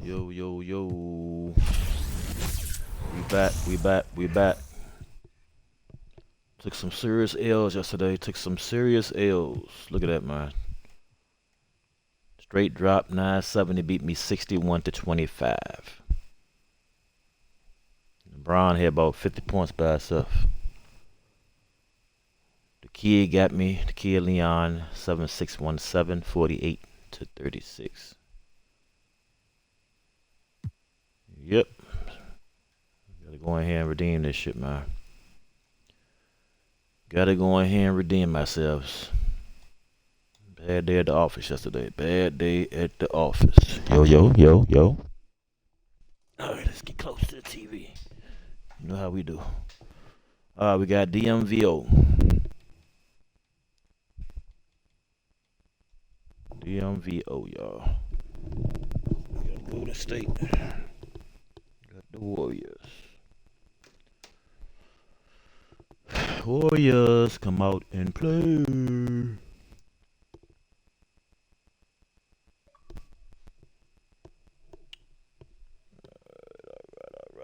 Yo, yo, yo. We back. Took some serious L's yesterday. Look at that, man. Straight drop, 970 beat me 61-25. LeBron had about 50 points by himself. The kid got me, the kid Leon, 7617, 48-36. Yep. Gotta go in here and redeem this shit, man. Gotta go in here and redeem myself. Bad day at the office yesterday. Yo. Alright, let's get close to the TV. You know how we do. We got DMVO. DMVO, y'all. We gotta go to state. Got the Warriors. Warriors, come out and play.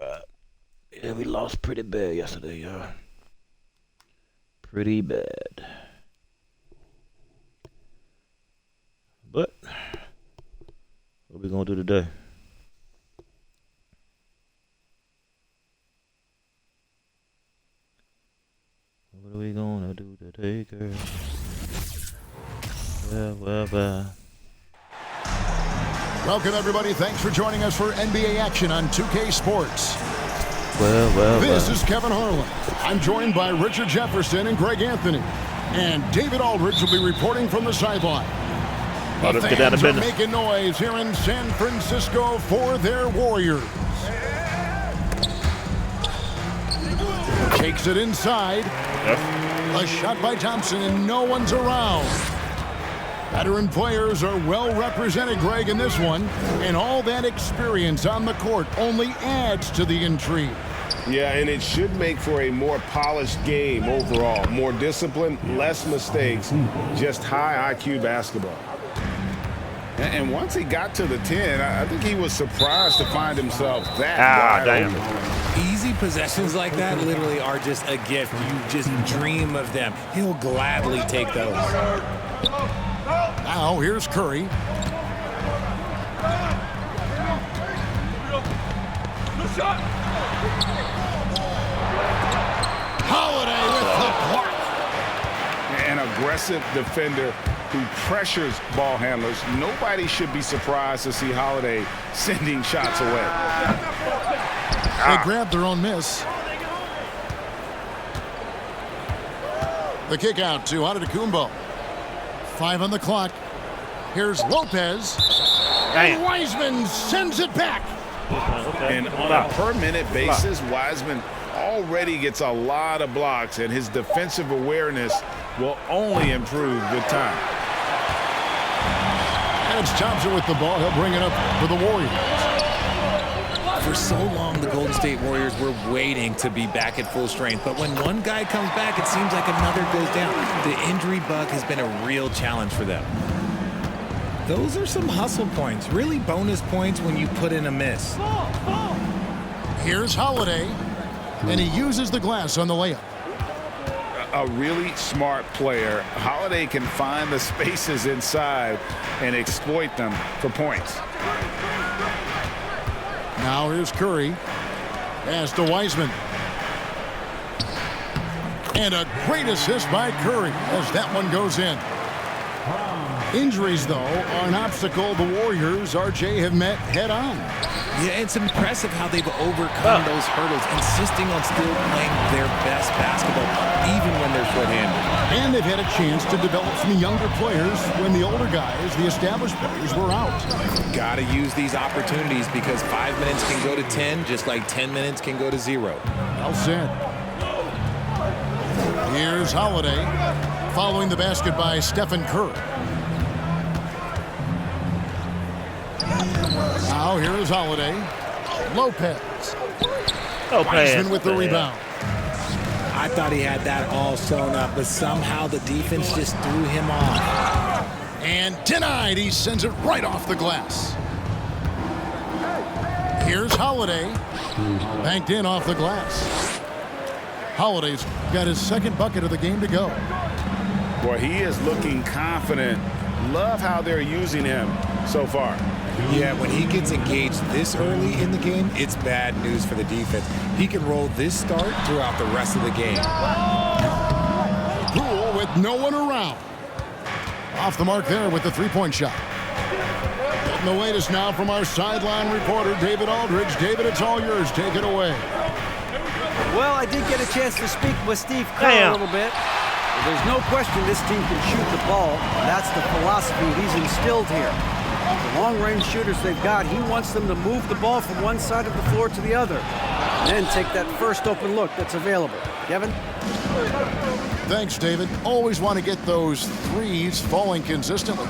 Alright. Yeah, we lost pretty bad yesterday, y'all. Pretty bad. But, what we gonna do today? What are we gonna do today, girl? Well. Welcome, everybody. Thanks for joining us for NBA action on 2K Sports. This is Kevin Harlan. I'm joined by Richard Jefferson and Greg Anthony. And David Aldridge will be reporting from the sideline. The fans are making noise here in San Francisco for their Warriors. Takes it inside. Yep. A shot by Thompson, and no one's around. Veteran players are well represented, Greg, in this one. And all that experience on the court only adds to the intrigue. Yeah, and it should make for a more polished game overall. More discipline, less mistakes, just high IQ basketball. And once he got to the 10, I think he was surprised to find himself that wide open. Easy possessions like that literally are just a gift. You just dream of them. He'll gladly take those. Now here's Curry. Holiday with the block. An aggressive defender who pressures ball handlers. Nobody should be surprised to see Holiday sending shots away. They grabbed their own miss. The kick out to Antetokounmpo. 5 on the clock. Here's Lopez. And Wiseman sends it back. And on a per-minute basis, Wiseman already gets a lot of blocks, and his defensive awareness will only improve with time. And it's Thompson with the ball. He'll bring it up for the Warriors. For so long, the Golden State Warriors were waiting to be back at full strength. But when one guy comes back, it seems like another goes down. The injury bug has been a real challenge for them. Those are some hustle points, really bonus points when you put in a miss. Here's Holiday, and he uses the glass on the layup. A really smart player. Holiday can find the spaces inside and exploit them for points. Now here's Curry. Pass to Wiseman. And a great assist by Curry as that one goes in. Injuries, though, are an obstacle the Warriors, RJ, have met head-on. Yeah, it's impressive how they've overcome those hurdles, insisting on still playing their best basketball, even when they're short-handed. And they've had a chance to develop some younger players when the older guys, the established players, were out. Got to use these opportunities because 5 minutes can go to 10, just like 10 minutes can go to 0. Well said. Here's Holiday, following the basket by Stephen Curry. Now here is Holiday. Lopez. Wiseman with the rebound. I thought he had that all sewn up, but somehow the defense just threw him off. And denied. He sends it right off the glass. Here's Holiday. Banked in off the glass. Holiday's got his second bucket of the game to go. Boy, he is looking confident. Love how they're using him so far. Yeah, when he gets engaged this early in the game, it's bad news for the defense. He can roll this start throughout the rest of the game. Poole with no one around. Off the mark there with the three-point shot. Getting the latest now from our sideline reporter, David Aldridge. David, it's all yours. Take it away. Well, I did get a chance to speak with Steve Kerr a little bit. There's no question this team can shoot the ball. That's the philosophy he's instilled here. The long-range shooters they've got, he wants them to move the ball from one side of the floor to the other. And then take that first open look that's available. Kevin? Thanks, David. Always want to get those threes falling consistently.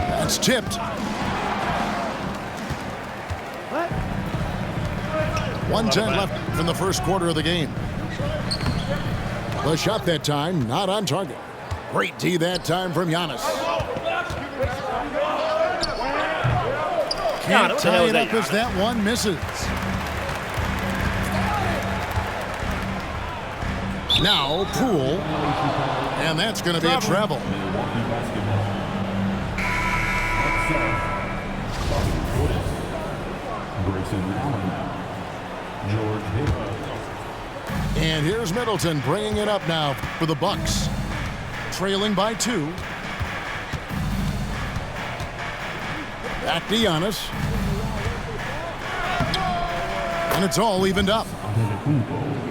That's tipped. What? 1:10 left in the first quarter of the game. The shot that time, not on target. Great D that time from Giannis. Can't tie it up as that one misses. Now Poole, and that's going to be a travel. And here's Middleton bringing it up now for the Bucks. Trailing by 2. Back to Giannis. And it's all evened up.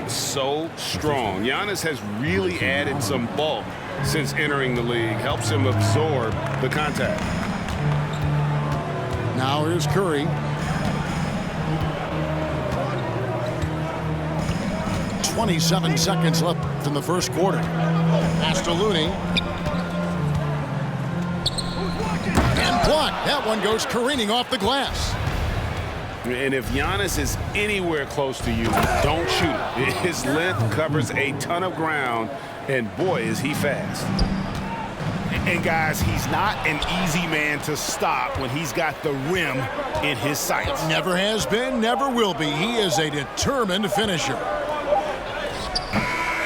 So strong. Giannis has really added some bulk since entering the league. Helps him absorb the contact. Now here's Curry. 27 seconds left in the first quarter. Pass to Looney. And blocked. That one goes careening off the glass. And if Giannis is anywhere close to you, don't shoot it. His length covers a ton of ground, and boy, is he fast. And guys, he's not an easy man to stop when he's got the rim in his sights. Never has been, never will be. He is a determined finisher.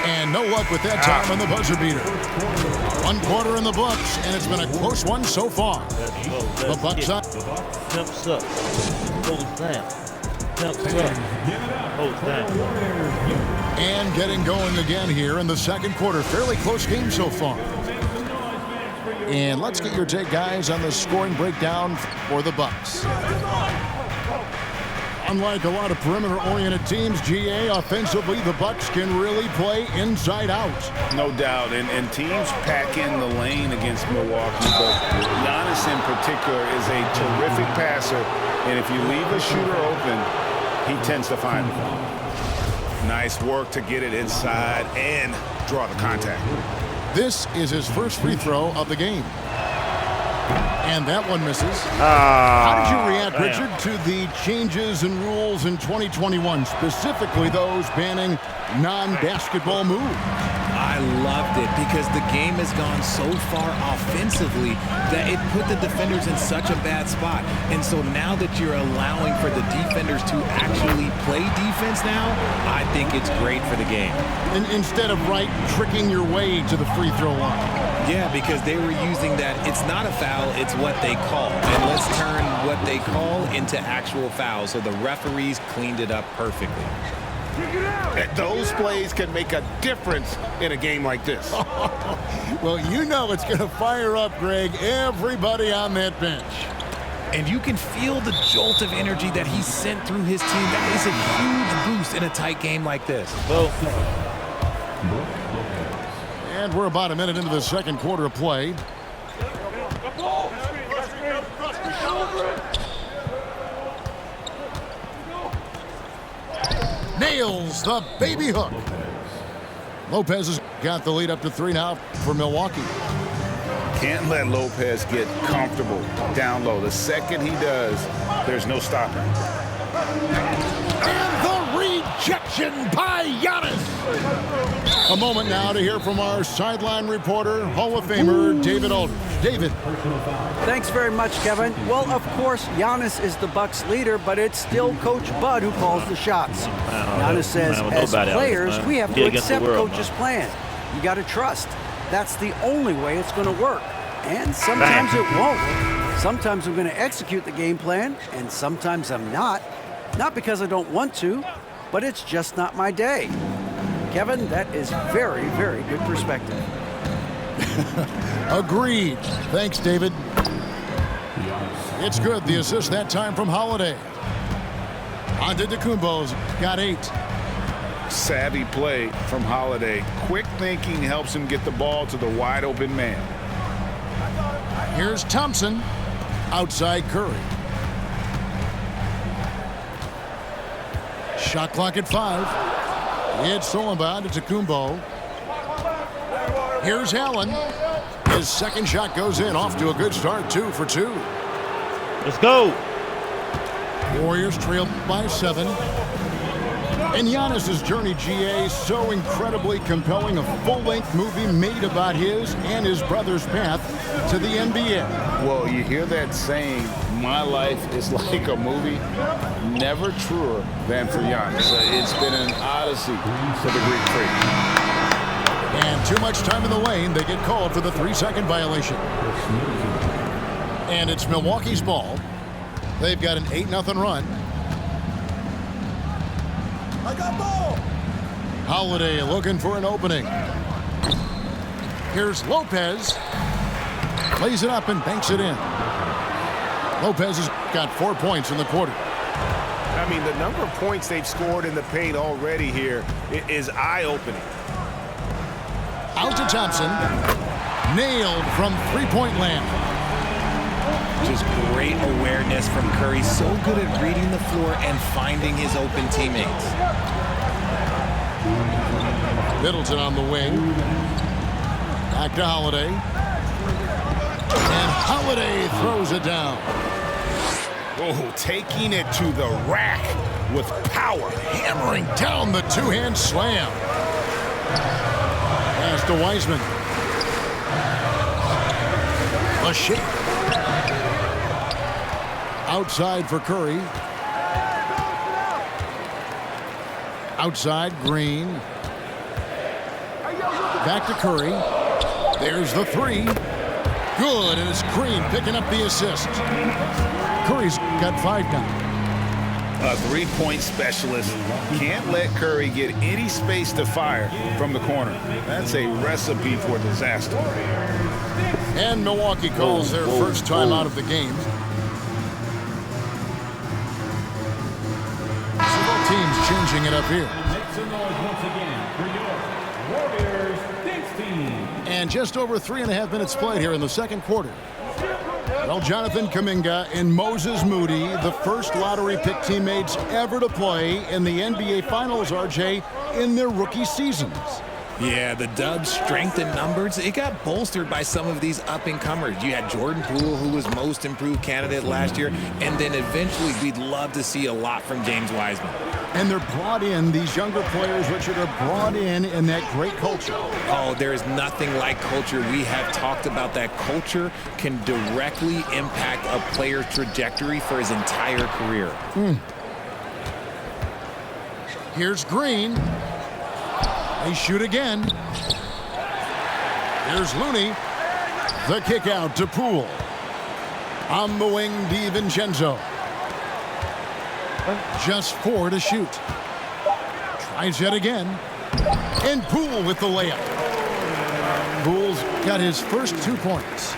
And no luck with that time on the buzzer beater. 1 quarter in the books, and it's been a close one so far. The Bucks up. Pimps up. Holds down. Pimps up. Holds down. And getting going again here in the second quarter. Fairly close game so far. And let's get your take, guys, on the scoring breakdown for the Bucks. Unlike a lot of perimeter-oriented teams, GA, offensively, the Bucks can really play inside out. No doubt, and teams pack in the lane against Milwaukee, but Giannis in particular is a terrific passer, and if you leave a shooter open, he tends to find it. Nice work to get it inside and draw the contact. This is his first free throw of the game. And that one misses. How did you react, Richard, to the changes in rules in 2021, specifically those banning non-basketball moves? I loved it because the game has gone so far offensively that it put the defenders in such a bad spot. And so now that you're allowing for the defenders to actually play defense now, I think it's great for the game. And instead of tricking your way to the free throw line. Yeah, because they were using that it's not a foul, it's what they call. And let's turn what they call into actual fouls. So the referees cleaned it up perfectly. Those plays can make a difference in a game like this. Well, you know it's going to fire up, Greg, everybody on that bench. And you can feel the jolt of energy that he sent through his team. That is a huge boost in a tight game like this. And we're about a minute into the second quarter of play. Nails the baby hook. Lopez has got the lead up to 3 now for Milwaukee. Can't let Lopez get comfortable down low. The second he does, there's no stopping. And the rejection by Giannis. A moment now to hear from our sideline reporter, Hall of Famer David Aldridge. David. Thanks very much, Kevin. Well, of course, Giannis is the Bucks leader, but it's still Coach Bud who calls the shots. Giannis says, as players, we have to accept Coach's plan. You got to trust. That's the only way it's going to work. And sometimes it won't. Sometimes I'm going to execute the game plan, and sometimes I'm not. Not because I don't want to, but it's just not my day. Kevin, that is very, very good perspective. Agreed. Thanks, David. It's good. The assist that time from Holiday. Antetokounmpo's got 8. Savvy play from Holiday. Quick thinking helps him get the ball to the wide open man. Here's Thompson. Outside Curry. Shot clock at 5. It's stolen by Antetokounmpo. Here's Allen. His second shot goes in. Off to a good start. 2 for 2. Let's go. Warriors trail by 7. And Giannis's journey, GA, so incredibly compelling. A full-length movie made about his and his brother's path to the NBA. Well, you hear that saying, my life is like a movie. Never truer than for Giannis. It's been an odyssey for the Greek freak. And too much time in the lane. They get called for the 3-second violation. And it's Milwaukee's ball. They've got an 8-0 run. I got ball. Holiday looking for an opening. Here's Lopez. Plays it up and banks it in. Lopez has got 4 points in the quarter. I mean, the number of points they've scored in the paint already here is eye-opening. Out to Thompson. Nailed from three-point land. Just great awareness from Curry. So good at reading the floor and finding his open teammates. Middleton on the wing. Back to Holiday. And Holiday throws it down. Oh, taking it to the rack with power. Hammering down the two-hand slam. Pass to Wiseman. A shake. Outside for Curry. Outside, Green. Back to Curry. There's the 3. Good, and it's Green picking up the assist. Curry's got 5 now. A three-point specialist. Can't let Curry get any space to fire from the corner. That's a recipe for disaster. And Milwaukee calls their first time out of the game. Several teams changing it up here. Make some noise once again for your Warriors Knicks team. And just over 3.5 minutes played here in the second quarter. Well, Jonathan Kuminga and Moses Moody, the first lottery pick teammates ever to play in the NBA Finals, RJ, in their rookie seasons. Yeah, the Dubs' strength in numbers, it got bolstered by some of these up-and-comers. You had Jordan Poole, who was most improved candidate last year, and then eventually we'd love to see a lot from James Wiseman. And they're brought in, these younger players, Richard, are brought in that great culture. Oh, there is nothing like culture. We have talked about that. Culture can directly impact a player's trajectory for his entire career. Here's Green. They shoot again. Here's Looney. The kick out to Poole. On the wing, DiVincenzo. Just 4 to shoot. Tries yet again. And Poole with the layup. Poole's got his first 2 points.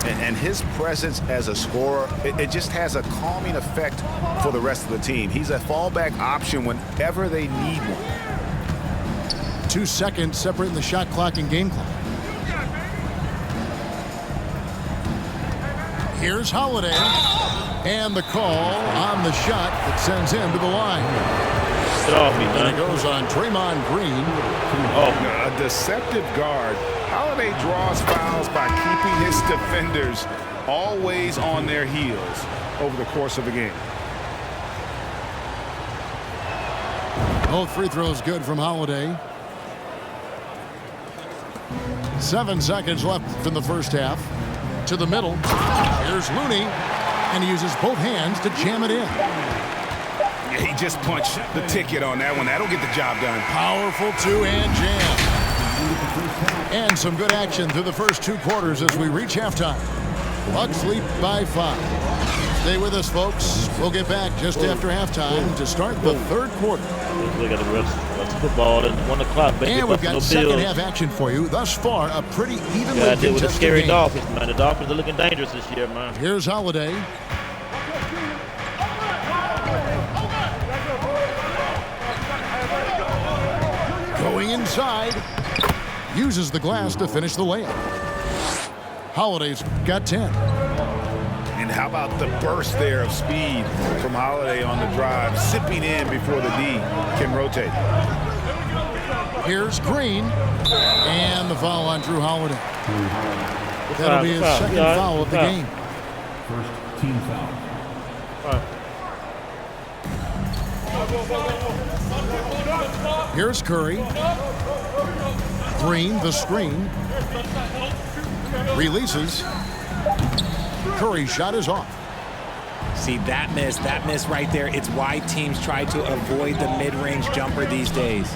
And his presence as a scorer, it just has a calming effect for the rest of the team. He's a fallback option whenever they need one. 2 seconds separating the shot clock and game clock. Here's Holiday. And the call on the shot that sends him to the line. Get off me, And man. it goes on Draymond Green. Oh, a deceptive guard. Holiday draws fouls by keeping his defenders always on their heels over the course of the game. Both free throws good from Holiday. 7 seconds left in the first half. To the middle. Here's Looney. And he uses both hands to jam it in. Yeah, he just punched the ticket on that one. That'll get the job done. Powerful two-hand jam. And some good action through the first 2 quarters as we reach halftime. Bucks lead by 5. Stay with us, folks. We'll get back just after halftime to start the third quarter. Look at the rest of football at 1 o'clock. And we've got second half action for you. Thus far, a pretty evenly contested with the scary game. Dolphins, man. The Dolphins are looking dangerous this year, man. Here's Holiday. Going inside. Uses the glass to finish the layup. Holiday's got 10. And how about the burst there of speed from Holiday on the drive, zipping in before the D can rotate. Here's Green. And the foul on Drew Holiday. That'll be his second foul of the game. First team foul. Here's Curry. Green, the screen. Releases. Curry's shot is off. See, that miss right there, it's why teams try to avoid the mid-range jumper these days.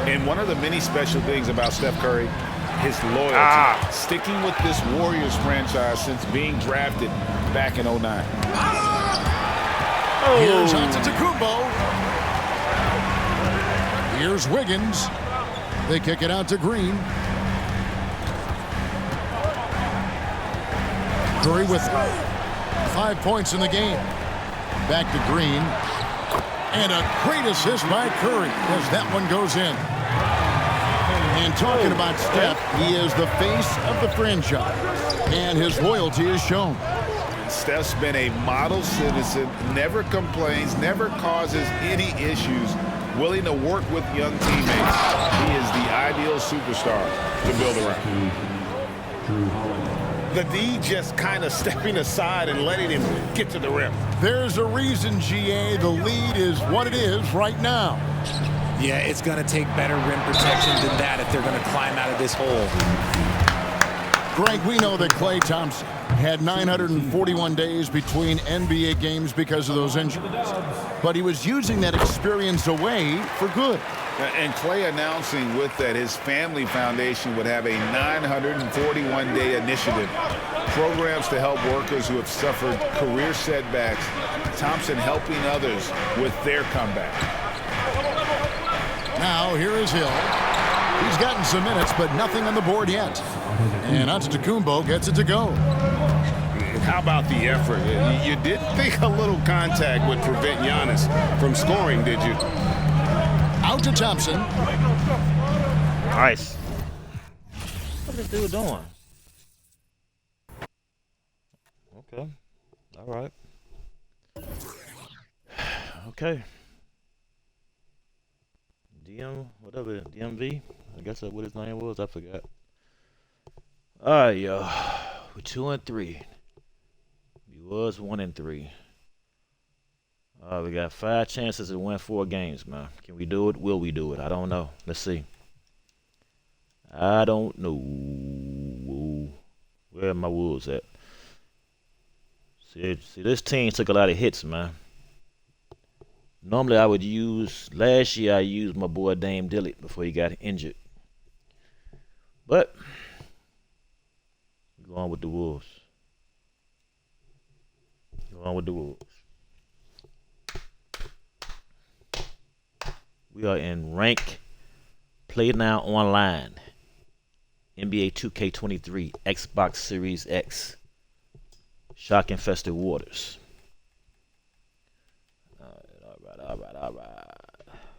And one of the many special things about Steph Curry, his loyalty. Sticking with this Warriors franchise since being drafted back in 09. Here's Antetokounmpo. Here's Wiggins. They kick it out to Green. Curry with 5 points in the game. Back to Green. And a great assist by Curry as that one goes in. And talking about Steph, he is the face of the franchise. And his loyalty is shown. Steph's been a model citizen, never complains, never causes any issues, willing to work with young teammates. He is the ideal superstar to build around. The D just kind of stepping aside and letting him get to the rim. There's a reason, GA, the lead is what it is right now. Yeah, it's going to take better rim protection than that if they're going to climb out of this hole. Greg, we know that Klay Thompson had 941 days between NBA games because of those injuries. But he was using that experience away for good. And Klay announcing with that his family foundation would have a 941-day initiative. Programs to help workers who have suffered career setbacks. Thompson helping others with their comeback. Now here is Hill. He's gotten some minutes, but nothing on the board yet. And Antetokounmpo gets it to go. How about the effort? You didn't think a little contact would prevent Giannis from scoring, did you? Out to Thompson. Nice. What is this dude doing? Okay. All right. Okay. Whatever, DMV. I guess that's what his name was. I forgot. All right, yo. We're 2-3. We was 1-3. We got 5 chances to win 4 games, man. Can we do it? Will we do it? I don't know. Let's see. I don't know. Where are my Wolves at? See, this team took a lot of hits, man. Normally, last year I used my boy Dame Dillard before he got injured. But, we're going with the Wolves. We are in rank Play Now Online. NBA 2K23 Xbox Series X. Shock Infested Waters. All right.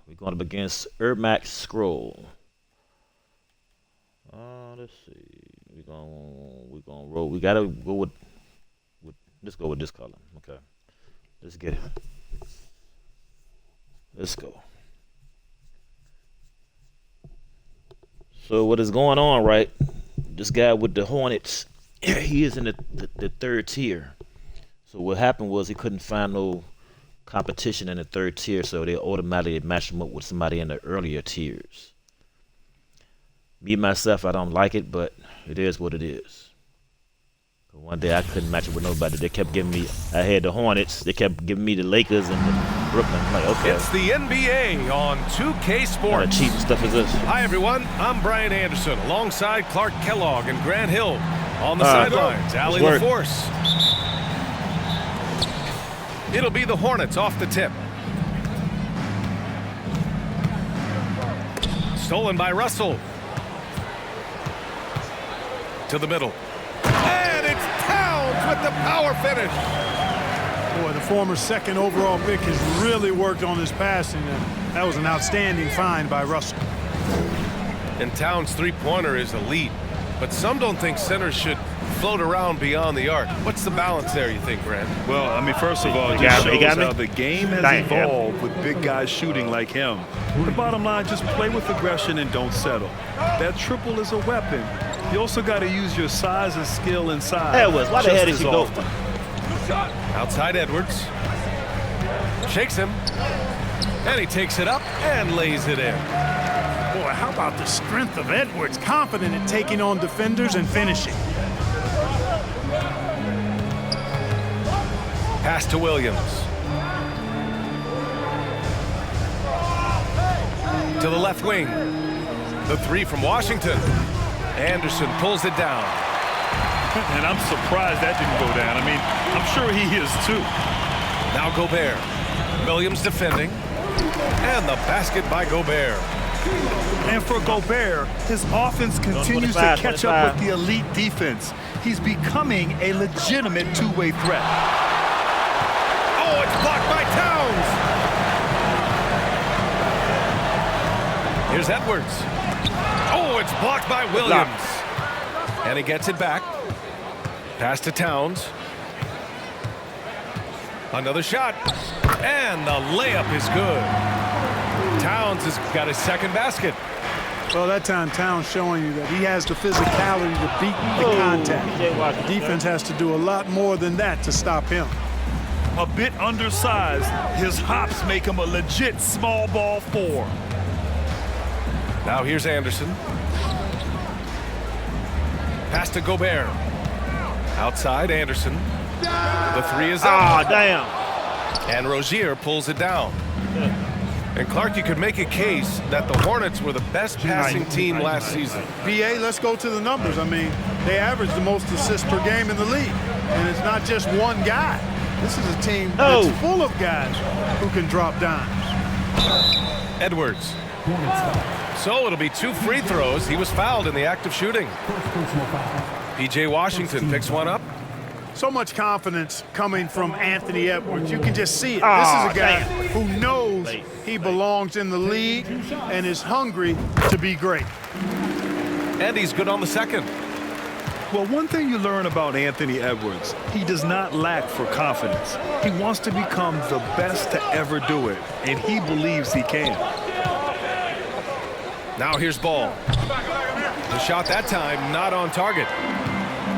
We're going up against Ermac Scroll. Let's see. We're gonna roll. We gotta go with let's go with this color. Okay. Let's get it. Let's go. So what is going on, right? This guy with the Hornets, he is in the third tier. So what happened was he couldn't find no competition in the third tier, so they automatically matched him up with somebody in the earlier tiers. Me, myself, I don't like it, but it is what it is. One day I couldn't match it with nobody. They kept giving me, I had the Hornets. They kept giving me the Lakers and the Brooklyn. I'm like, okay. It's the NBA on 2K What Sports. kind of cheap stuff is this? Hi, everyone. I'm Brian Anderson alongside Clark Kellogg and Grant Hill. On the sidelines, Allie LaForce. It'll be the Hornets off the tip. Stolen by Russell. To the middle. And it's Towns with the power finish. Boy, the former second overall pick has really worked on his passing, and that was an outstanding find by Russell. And Towns' three-pointer is elite, but some don't think centers should float around beyond the arc. What's the balance there, you think, Grant? Well, I mean, first of all, it just shows how the game has evolved with big guys shooting like him. The bottom line, just play with aggression and don't settle. That triple is a weapon. You also got to use your size and skill inside. Edwards, why the hell did you go? Outside Edwards. Shakes him. And he takes it up and lays it in. Boy, how about the strength of Edwards, confident in taking on defenders and finishing. Pass to Williams. To the left wing. The three from Washington. Anderson pulls it down. And I'm surprised that didn't go down. I mean, I'm sure he is too. Now Gobert. Williams defending. And the basket by Gobert. And for Gobert, his offense continues to catch up with the elite defense. He's becoming a legitimate two-way threat. Oh, it's blocked by Towns. Here's Edwards. Oh, it's blocked by Williams. And he gets it back. Pass to Towns. Another shot. And the layup is good. Towns has got his second basket. Well, that time Towns showing you that he has the physicality to beat the contact. Defense has to do a lot more than that to stop him. A bit undersized, his hops make him a legit small ball four. Now here's Anderson. Pass to Gobert. Outside Anderson. The three is up. Ah, damn. And Rozier pulls it down. And Clark, you could make a case that the Hornets were the best passing team last season. BA, let's go to the numbers. I mean, they averaged the most assists per game in the league. And it's not just one guy. This is a team that's full of guys who can drop dimes. Edwards. So it'll be 2 free throws. He was fouled in the act of shooting. P.J. Washington picks one up. So much confidence coming from Anthony Edwards. You can just see it. This is a guy who knows he belongs in the league and is hungry to be great. And he's good on the second. Well, one thing you learn about Anthony Edwards, he does not lack for confidence. He wants to become the best to ever do it, and he believes he can. Now here's Ball. The shot that time not on target.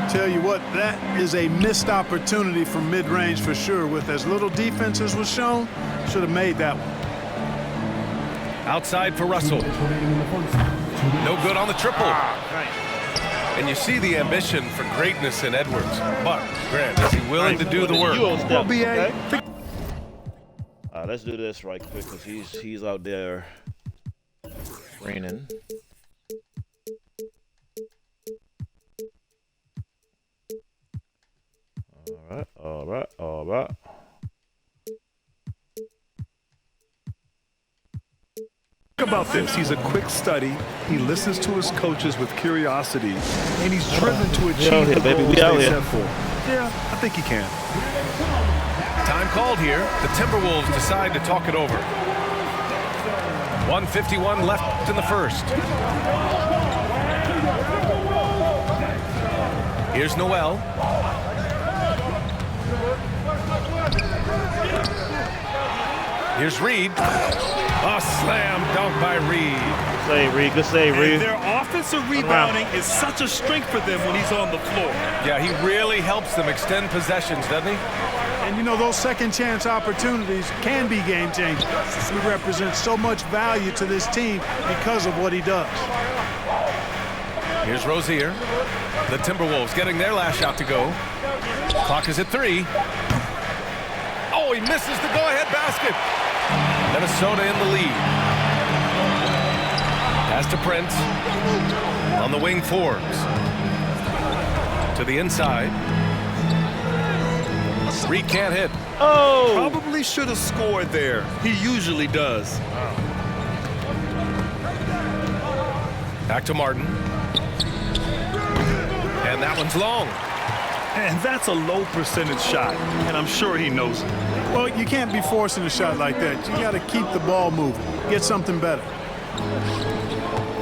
Tell you what, that is a missed opportunity from mid-range for sure. With as little defense as was shown, should have made that one. Outside for Russell. No good on the triple. And you see the ambition for greatness in Edwards. But, Grant, is he willing to do the work? Well, B.A. Let's do this right quick because he's out there raining. All right. Think about this. He's a quick study. He listens to his coaches with curiosity, and he's driven to achieve the goals they set for. Yeah, I think he can. Time called here. The Timberwolves decide to talk it over. 1:51 left in the first. Here's Noel. Here's Reed. A slam dunk by Reed. Good save, Reed. And their offensive rebounding is such a strength for them when he's on the floor. Yeah, he really helps them extend possessions, doesn't he? And you know, those second chance opportunities can be game changers. He represents so much value to this team because of what he does. Here's Rozier. The Timberwolves getting their last shot to go. Clock is at 3. Oh, he misses the go-ahead basket. Minnesota in the lead. Pass to Prince. On the wing, Forbes. To the inside. Reed can't hit. Oh! Probably should have scored there. He usually does. Back to Martin. And that one's long. And that's a low percentage shot, and I'm sure he knows it. Well, you can't be forcing a shot like that. You got to keep the ball moving. Get something better.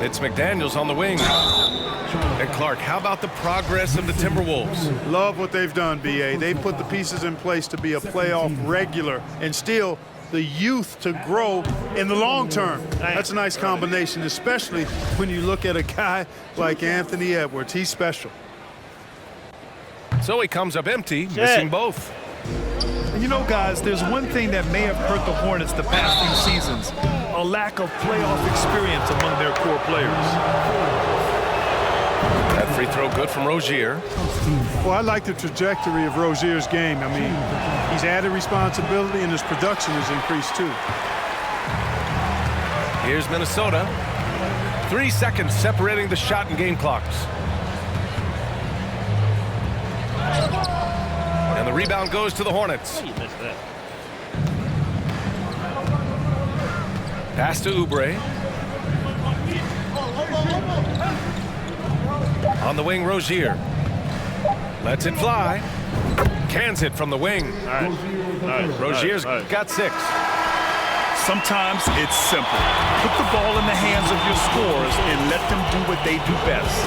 It's McDaniels on the wing. And Clark, how about the progress of the Timberwolves? Love what they've done, B.A. They put the pieces in place to be a playoff regular and still the youth to grow in the long term. That's a nice combination, especially when you look at a guy like Anthony Edwards. He's special. So he comes up empty, missing both. And you know, guys, there's one thing that may have hurt the Hornets the past few seasons, a lack of playoff experience among their core players. That free throw good from Rozier. Well, I like the trajectory of Rozier's game. I mean, he's added responsibility and his production has increased too. Here's Minnesota. 3 seconds separating the shot and game clocks. And the rebound goes to the Hornets. Pass to Oubre. On the wing, Rozier. Lets it fly. Cans it from the wing. Rozier's got 6. Sometimes it's simple. Put the ball in the hands of your scorers and let them do what they do best.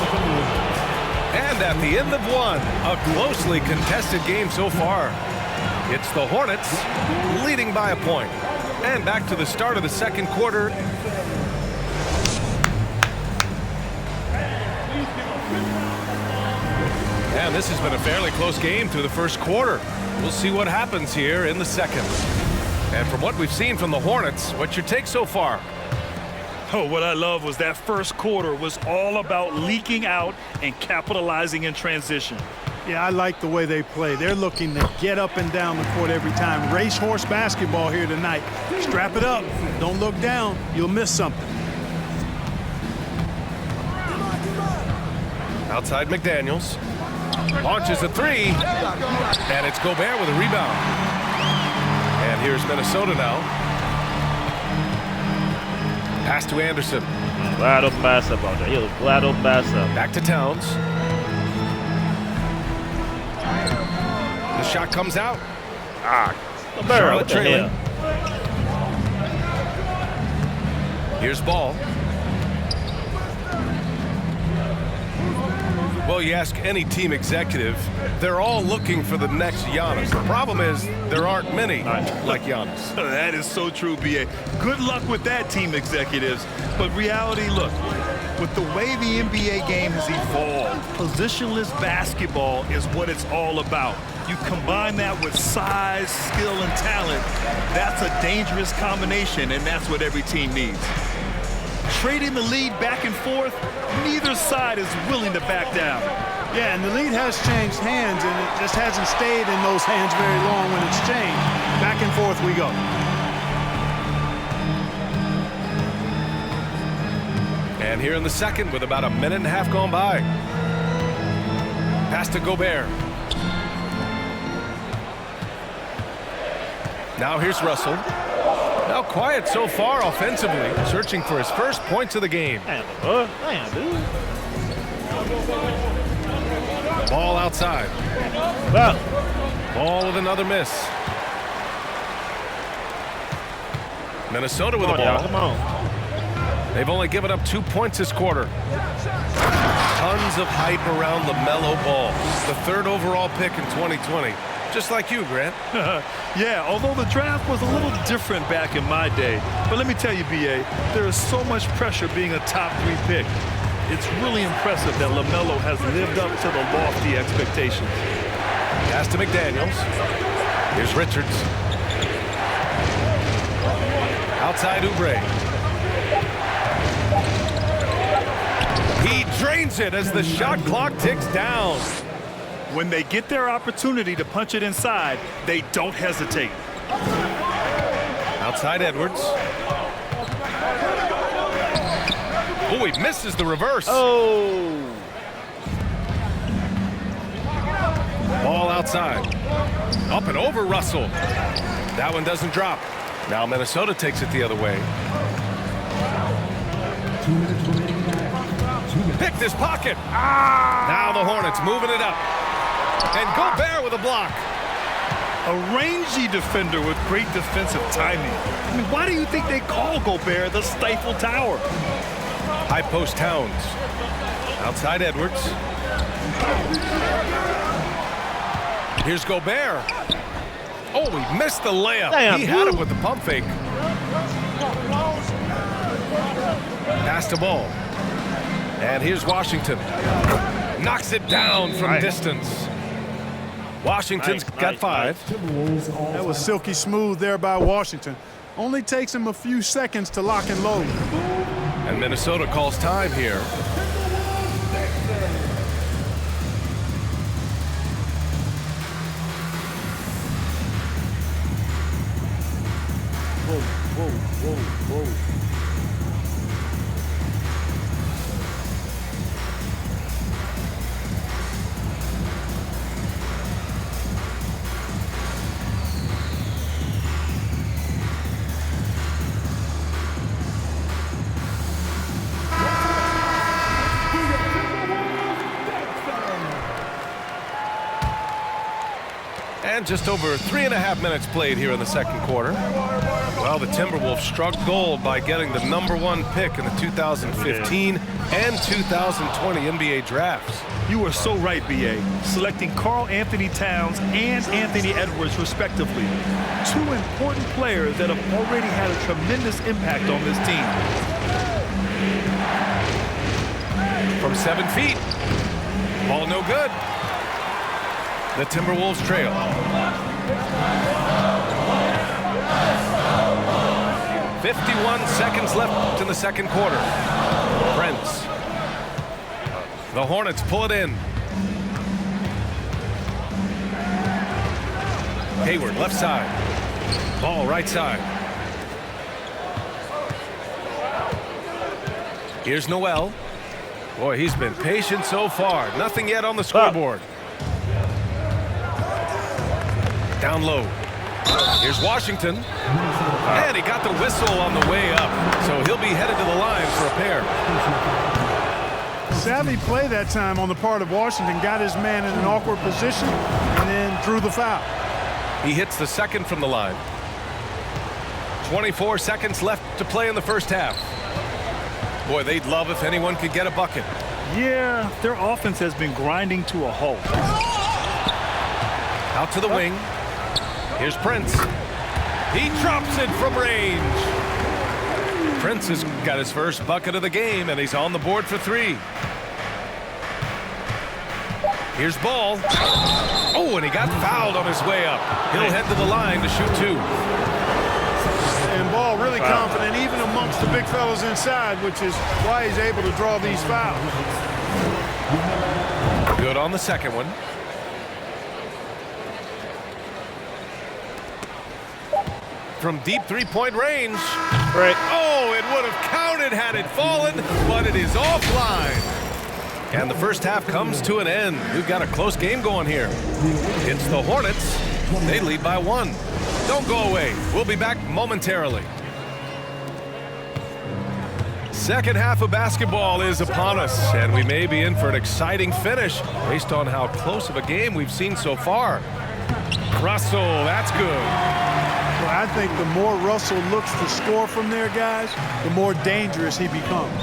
And at the end of one, a closely contested game so far. It's the Hornets leading by a point. And back to the start of the second quarter. And this has been a fairly close game through the first quarter. We'll see what happens here in the second. And from what we've seen from the Hornets, what's your take so far? Oh, what I love was that first quarter was all about leaking out and capitalizing in transition. Yeah, I like the way they play. They're looking to get up and down the court every time. Racehorse basketball here tonight. Strap it up. Don't look down. You'll miss something. Outside McDaniels. Launches a 3. And it's Gobert with a rebound. And here's Minnesota now. Pass to Anderson. Wide open by up out there. He was wide open by up. Back to Towns. The shot comes out. Charlotte trailing. Here's Ball. Well, you ask any team executive, they're all looking for the next Giannis. The problem is there aren't many like Giannis. That is so true, B.A. Good luck with that, team executives. But reality, look, with the way the NBA game has evolved, positionless basketball is what it's all about. You combine that with size, skill, and talent, that's a dangerous combination, and that's what every team needs. Trading the lead back and forth, neither side is willing to back down. Yeah, and the lead has changed hands, and it just hasn't stayed in those hands very long when it's changed. Back and forth we go. And here in the second with about a minute and a half gone by. Pass to Gobert. Now here's Russell. Now quiet so far offensively, searching for his first points of the game. Damn, dude. Ball outside. Ball with another miss. Minnesota with the ball. Come on. They've only given up 2 points this quarter. Tons of hype around LaMelo Ball, the 3rd overall pick in 2020. Just like you, Grant. Yeah, although the draft was a little different back in my day. But let me tell you, B.A., there is so much pressure being a top 3 pick. It's really impressive that LaMelo has lived up to the lofty expectations. Pass to McDaniels. Here's Richards. Outside Oubre. He drains it as the shot clock ticks down. When they get their opportunity to punch it inside, they don't hesitate. Outside Edwards. Oh, he misses the reverse. Oh. Ball outside. Up and over Russell. That one doesn't drop. Now Minnesota takes it the other way. Picked his pocket. Now the Hornets moving it up. And Gobert with a block. A rangy defender with great defensive timing. I mean, why do you think they call Gobert the Stifle Tower? High post Towns. Outside Edwards. Here's Gobert. Oh, he missed the layup. Damn, he had him with the pump fake. Pass the ball. And here's Washington. Knocks it down from distance. Washington's got 5. That was silky smooth there by Washington. Only takes him a few seconds to lock and load. And Minnesota calls time here. Whoa, whoa, whoa, whoa. And just over 3.5 minutes played here in the second quarter. Well, the Timberwolves struck gold by getting the #1 pick in the 2015 and 2020 NBA drafts. You are so right, B.A. Selecting Karl Anthony Towns and Anthony Edwards, respectively. 2 important players that have already had a tremendous impact on this team. From 7 feet. Ball no good. The Timberwolves trail. "51 seconds left in the second quarter. Prince. The Hornets pull it in. Hayward left side. Ball right side. Here's Noel. Boy, he's been patient so far. Nothing yet on the scoreboard. Down low. Here's Washington. And he got the whistle on the way up. So he'll be headed to the line for a pair. Savvy play that time on the part of Washington. Got his man in an awkward position and then drew the foul. He hits the second from the line. 24 seconds left to play in the first half. Boy, they'd love if anyone could get a bucket. Yeah, their offense has been grinding to a halt. Out to the wing. Here's Prince. He drops it from range. Prince has got his first bucket of the game, and he's on the board for 3. Here's Ball. Oh, and he got fouled on his way up. He'll head to the line to shoot 2. And Ball really confident even amongst the big fellas inside, which is why he's able to draw these fouls. Good on the second one. From deep three-point range. Right. Oh, it would have counted had it fallen, but it is offline. And the first half comes to an end. We've got a close game going here. It's the Hornets. They lead by 1. Don't go away. We'll be back momentarily. Second half of basketball is upon us, and we may be in for an exciting finish based on how close of a game we've seen so far. Russell, that's good. Well, I think the more Russell looks to score from there, guys, the more dangerous he becomes.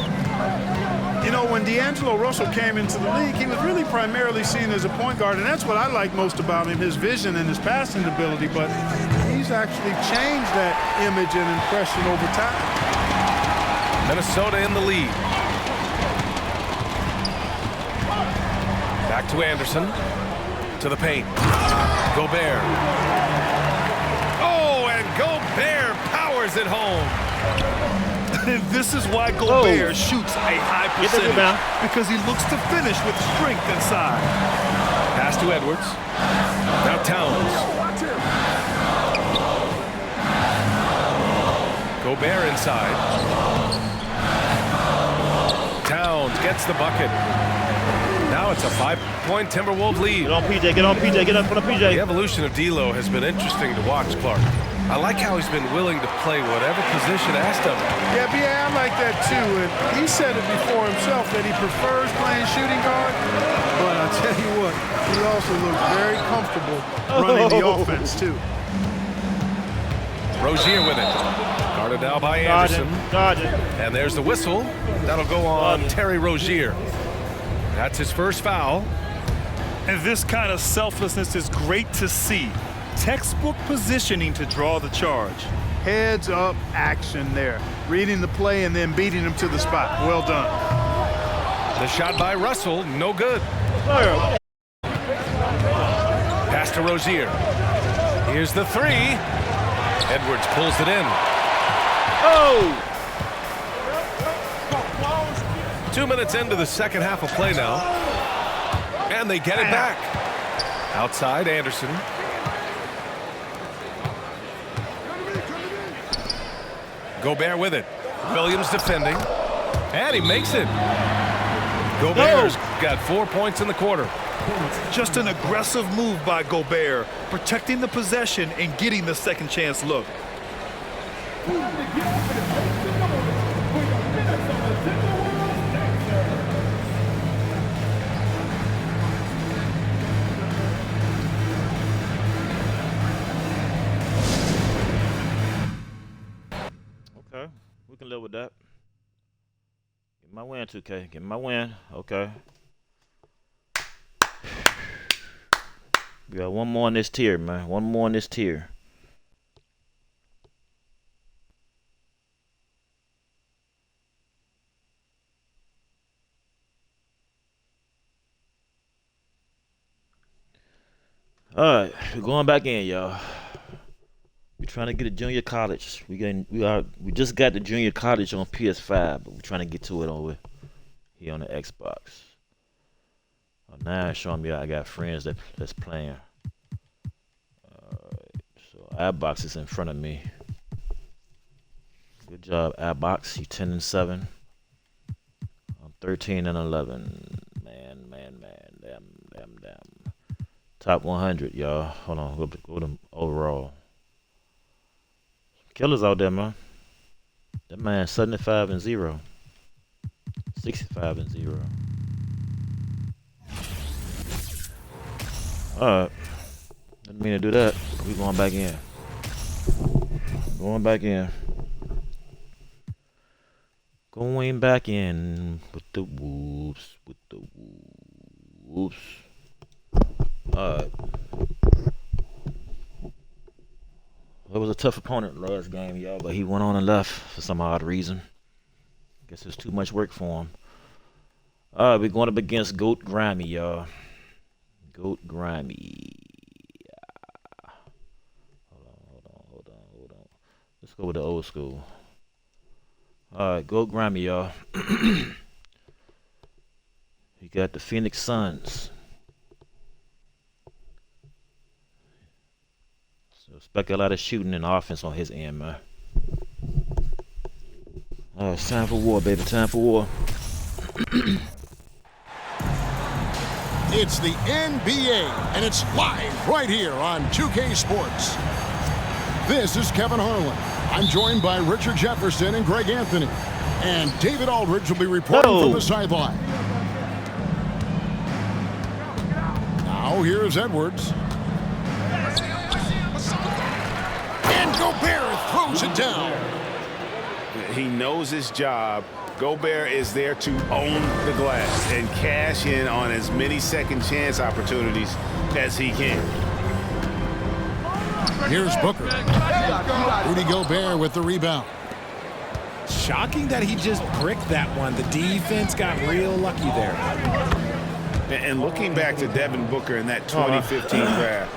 You know, when D'Angelo Russell came into the league, he was really primarily seen as a point guard, and that's what I like most about him, his vision and his passing ability, but he's actually changed that image and impression over time. Minnesota in the lead. Back to Anderson. To the paint. Gobert. Oh, and Gobert powers it home. And this is why Gobert shoots a high percentage, because he looks to finish with strength inside. Pass to Edwards. Now Towns. Gobert inside. Towns gets the bucket. Now it's a 5-point Timberwolves lead. Get on PJ, get on PJ, get up on PJ. The evolution of D'Lo has been interesting to watch, Clark. I like how he's been willing to play whatever position asked of him. Yeah, I like that too. And he said it before himself that he prefers playing shooting guard. But I'll tell you what, he also looks very comfortable running the offense too. Rozier with it. Guarded now by Anderson. And there's the whistle. That'll go on Terry Rozier. That's his first foul. And this kind of selflessness is great to see. Textbook positioning to draw the charge. Heads up action there. Reading the play and then beating him to the spot. Well done. The shot by Russell, no good. Pass to Rozier. Here's the three. Edwards pulls it in. Oh! 2 minutes into the second half of play now. And they get it back. Outside, Anderson. Gobert with it. Williams defending. And he makes it. Gobert's got 4 points in the quarter. Just an aggressive move by Gobert, protecting the possession and getting the second chance look. Okay, we can live with that. Get my win, 2K. Get my win. Okay. We got one more in this tier, man. One more in this tier. All right, we're going back in, y'all. We're trying to get a junior college. We just got the junior college on PS5, but we're trying to get to it over here on the Xbox. Now it's showing me I got friends that's playing. So iBox is in front of me. Good job, iBox. You 10-7. I'm 13-11. Man. Damn. Top 100, y'all. Hold on. Go to them overall. Killers out there, man. That man 75-0. 65-0. Alright. Didn't mean to do that. We going back in. Going back in with the Wolves. Alright. It was a tough opponent last game, y'all, but he went on and left for some odd reason. Guess it's too much work for him. Alright, we're going up against Goat Grimy, y'all. Goat Grimy. Hold on. Let's go with the old school. Alright, Goat Grimy, y'all. You got the Phoenix Suns. So expect a lot of shooting and offense on his end, man. Alright, it's time for war, baby. Time for war. It's the NBA, and it's live right here on 2K Sports. This is Kevin Harlan. I'm joined by Richard Jefferson and Greg Anthony. And David Aldridge will be reporting from the sideline. Now here's Edwards. And Gobert throws it down. He knows his job. Gobert is there to own the glass and cash in on as many second chance opportunities as he can. Here's Booker. Rudy Gobert with the rebound. Shocking that he just bricked that one. The defense got real lucky there. And looking back to Devin Booker in that 2015 draft,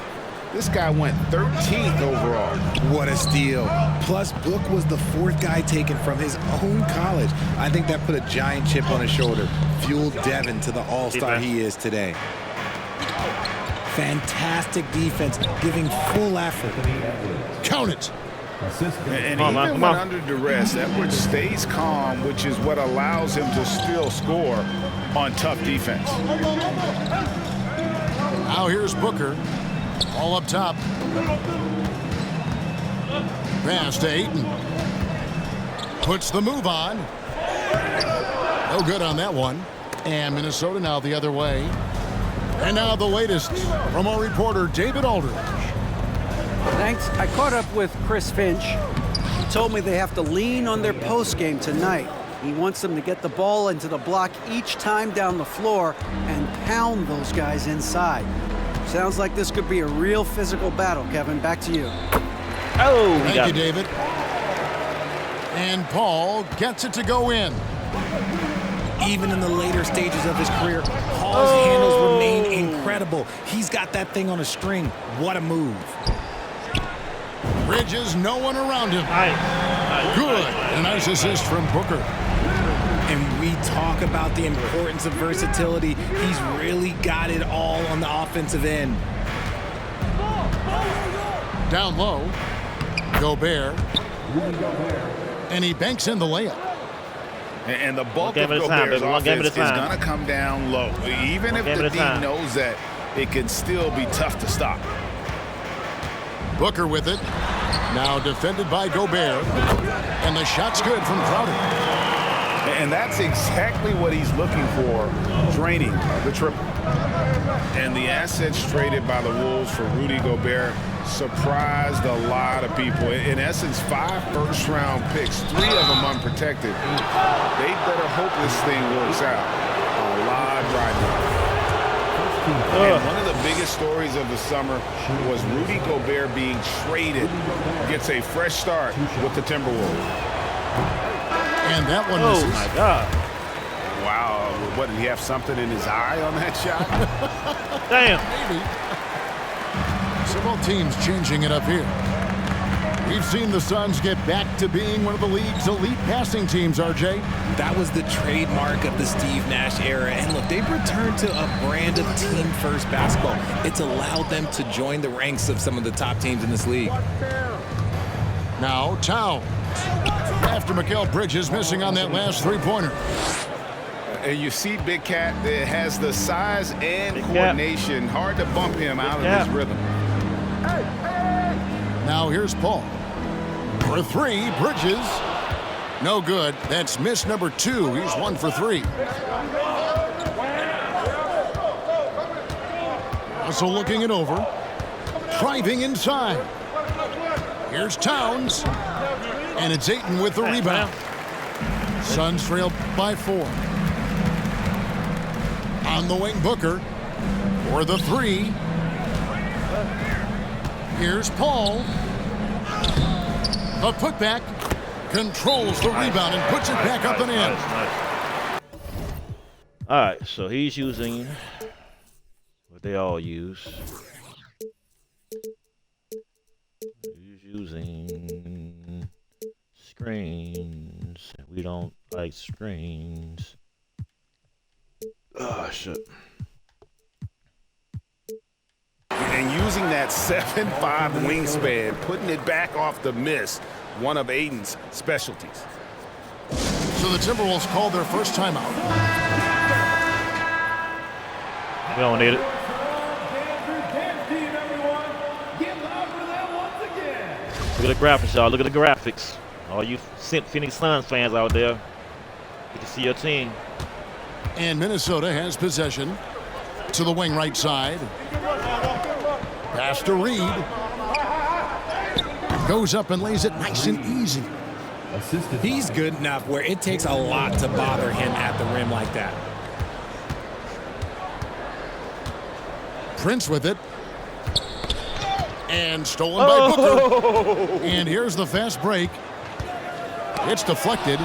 This guy went 13th overall. What a steal. Plus, Book was the 4th guy taken from his own college. I think that put a giant chip on his shoulder, fueled Devin to the all-star he is today. Fantastic defense, giving full effort. Count it. And even when under duress, Edwards stays calm, which is what allows him to still score on tough defense. Now here's Booker. All up top. Pass to Ayton. Puts the move on. No good on that one. And Minnesota now the other way. And now the latest from our reporter, David Aldridge. Thanks. I caught up with Chris Finch. He told me they have to lean on their post game tonight. He wants them to get the ball into the block each time down the floor and pound those guys inside. Sounds like this could be a real physical battle, Kevin. Back to you. Oh, thank you, David. And Paul gets it to go in. Even in the later stages of his career, Paul's handles remain incredible. He's got that thing on a string. What a move. Bridges, no one around him. Good. A nice assist from Booker. And we talk about the importance of versatility. He's really got it all on the offensive end. Down low. Gobert. And he banks in the layup. And the bulk of Gobert's offense is going to come down low. Even if the D knows that, it can still be tough to stop. Booker with it. Now defended by Gobert. And the shot's good from Crowder. And that's exactly what he's looking for, draining the triple. And the assets traded by the Wolves for Rudy Gobert surprised a lot of people. In essence, 5 first-round picks, 3 of them unprotected. They better hope this thing works out. A lot riding. And one of the biggest stories of the summer was Rudy Gobert being traded. Gets a fresh start with the Timberwolves. And that one misses. Oh, my God. Wow. What, did he have something in his eye on that shot? Damn. Maybe. Several teams changing it up here. We've seen the Suns get back to being one of the league's elite passing teams, RJ. That was the trademark of the Steve Nash era. And look, they've returned to a brand of team-first basketball. It's allowed them to join the ranks of some of the top teams in this league. Now Towns. After Mikal Bridges missing on that last 3-pointer. And you see Big Cat that has the size and coordination. Hard to bump him out of his rhythm. Now here's Paul. For 3, Bridges. No good. That's miss number 2. He's 1 for 3. Also looking it over. Driving inside. Here's Towns. And it's Ayton with the rebound. Suns trail by 4. On the wing, Booker for the 3. Here's Paul. The putback controls the rebound and puts it back up and in. All right, so he's using what they all use. He's using screens. We don't like screens. Oh, shit. And using that 7'5" wingspan, putting it back off the miss, one of Ayton's specialties. So the Timberwolves called their first timeout. We don't need it. Look at the graphics, y'all. Look at the graphics. All you Phoenix Suns fans out there, good to see your team. And Minnesota has possession to the wing right side. Pass to Reed. Goes up and lays it nice and easy. He's good enough where it takes a lot to bother him at the rim like that. Prince with it. And stolen by Booker. And here's the fast break. It's deflected.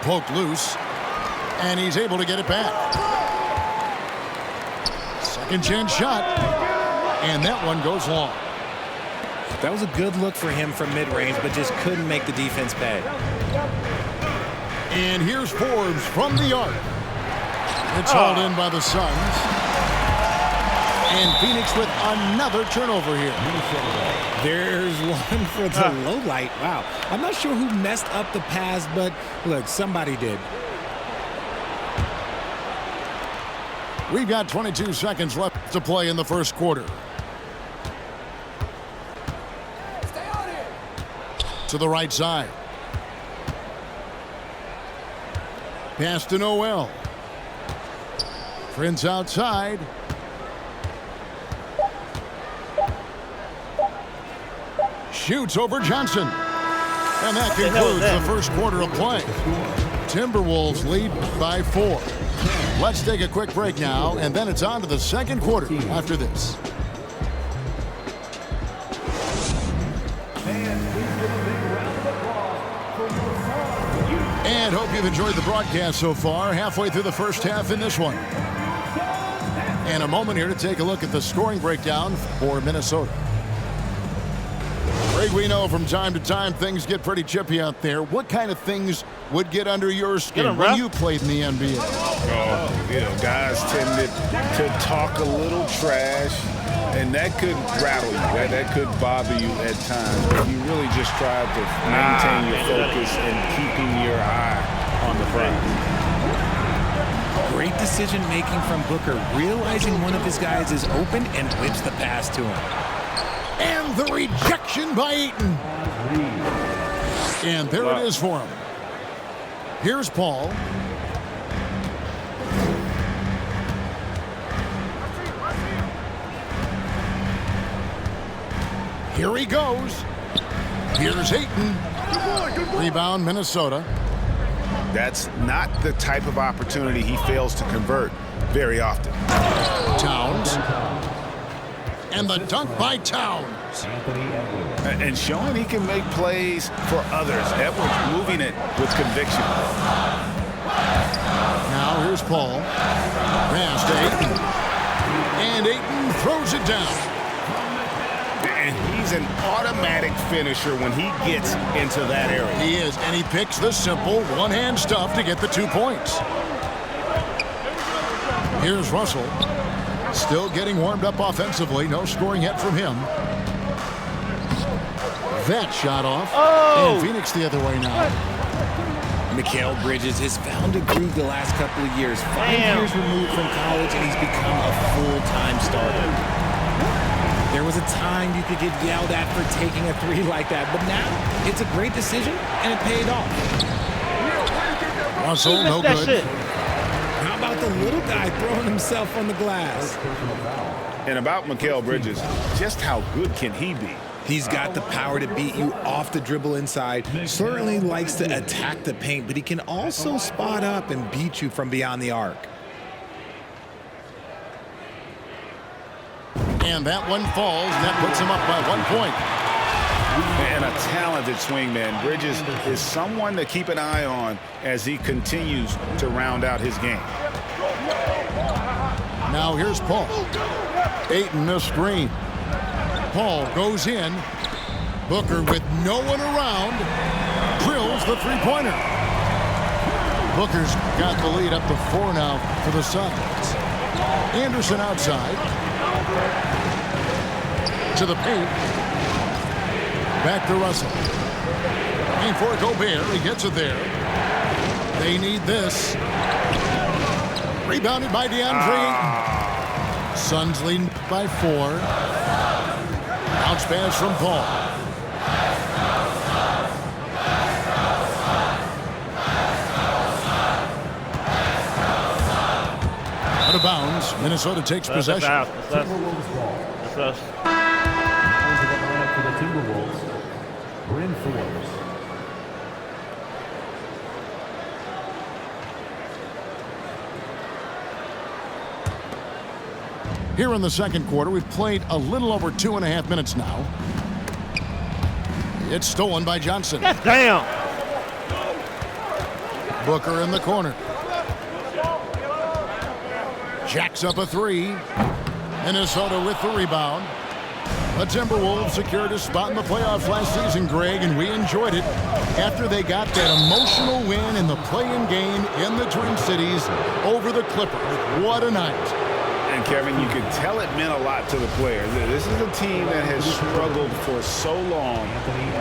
Poked loose. And he's able to get it back. Second chance shot. And that one goes long. That was a good look for him from mid-range, but just couldn't make the defense pay. And here's Forbes from the arc. It's hauled in by the Suns. And Phoenix with another turnover here. There's one for the low light. Wow. I'm not sure who messed up the pass, but look, somebody did. We've got 22 seconds left to play in the first quarter. To the right side. Pass to Noel. Prince outside. Shoots over Johnson. And that concludes the first quarter of play. Timberwolves lead by 4. Let's take a quick break now, and then it's on to the second quarter after this. And hope you've enjoyed the broadcast so far. Halfway through the first half in this one. And a moment here to take a look at the scoring breakdown for Minnesota. Greg, we know from time to time things get pretty chippy out there. What kind of things would get under your skin when you played in the NBA? Oh, you know, guys tended to talk a little trash, and that could rattle you. That could bother you at times. But you really just tried to maintain your focus and keeping your eye on the prize. Great decision making from Booker, realizing one of his guys is open and whips the pass to him. And the rejection by Ayton. And there it is for him. Here's Paul. Here he goes. Here's Ayton. Rebound, Minnesota. That's not the type of opportunity he fails to convert very often. Towns. And the dunk by Towns. And showing he can make plays for others. Edwards moving it with conviction. Now here's Paul. Pass to Ayton. And Ayton throws it down. And he's an automatic finisher when he gets into that area. He is, and he picks the simple one-hand stuff to get the 2 points. Here's Russell. Still getting warmed up offensively. No scoring yet from him. That shot off. And Phoenix the other way now. Mikal Bridges has found a groove the last couple of years. 5 years removed from college, and he's become a full-time starter. There was a time you could get yelled at for taking a 3 like that, but now it's a great decision, and it paid off. Russell, no good. How about the little guy throwing himself on the glass? And about Mikal Bridges, just how good can he be? He's got the power to beat you off the dribble inside. Certainly likes to attack the paint, but he can also spot up and beat you from beyond the arc. And that one falls, and that puts him up by 1 point. And a talented swingman. Bridges is someone to keep an eye on as he continues to round out his game. Now here's Paul. Ayton a screen. Paul goes in. Booker with no one around drills the three-pointer. Booker's got the lead up to 4 now for the Suns. Anderson outside. To the paint. Back to Russell. Aim for Gobert. He gets it there. They need this. Rebounded by DeAndre Ayton. Suns leading by 4. Bounce pass from Paul. Out of bounds. Minnesota takes possession. That's us. For the Timberwolves, Bryn Forbes. Here in the second quarter, we've played a little over 2.5 minutes now. It's stolen by Johnson. Damn. Booker in the corner. Jacks up a 3. Minnesota with the rebound. The Timberwolves secured a spot in the playoffs last season, Greg, and we enjoyed it after they got that emotional win in the play-in game in the Twin Cities over the Clippers. What a night. And, Kevin, you could tell it meant a lot to the players. This is a team that has struggled for so long,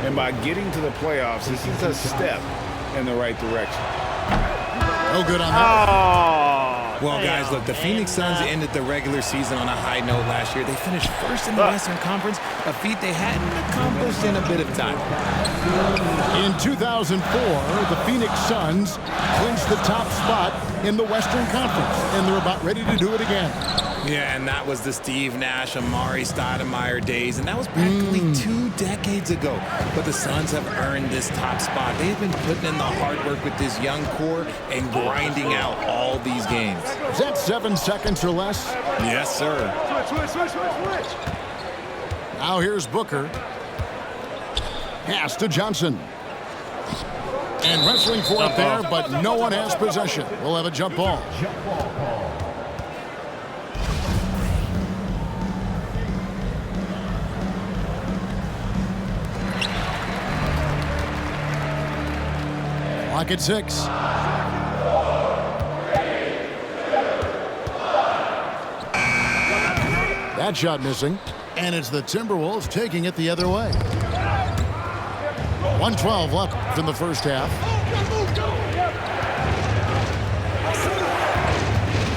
and by getting to the playoffs, this is a step in the right direction. No good on that. Well, guys, look, the Phoenix Suns ended the regular season on a high note last year. They finished first in the Western Conference, a feat they hadn't accomplished in a bit of time. In 2004, the Phoenix Suns clinched the top spot in the Western Conference, and they're about ready to do it again. Yeah, and that was the Steve Nash, Amari Stoudemire days, and that was practically 2 decades ago. But the Suns have earned this top spot. They've been putting in the hard work with this young core and grinding out all these games. Is that 7 seconds or less? Yes, sir. Switch. Now here's Booker. Pass to Johnson. And wrestling for it there, but no one has possession. We'll have a jump ball. Clock at 6. That shot missing. And it's the Timberwolves taking it the other way. 1:12 left in the first half.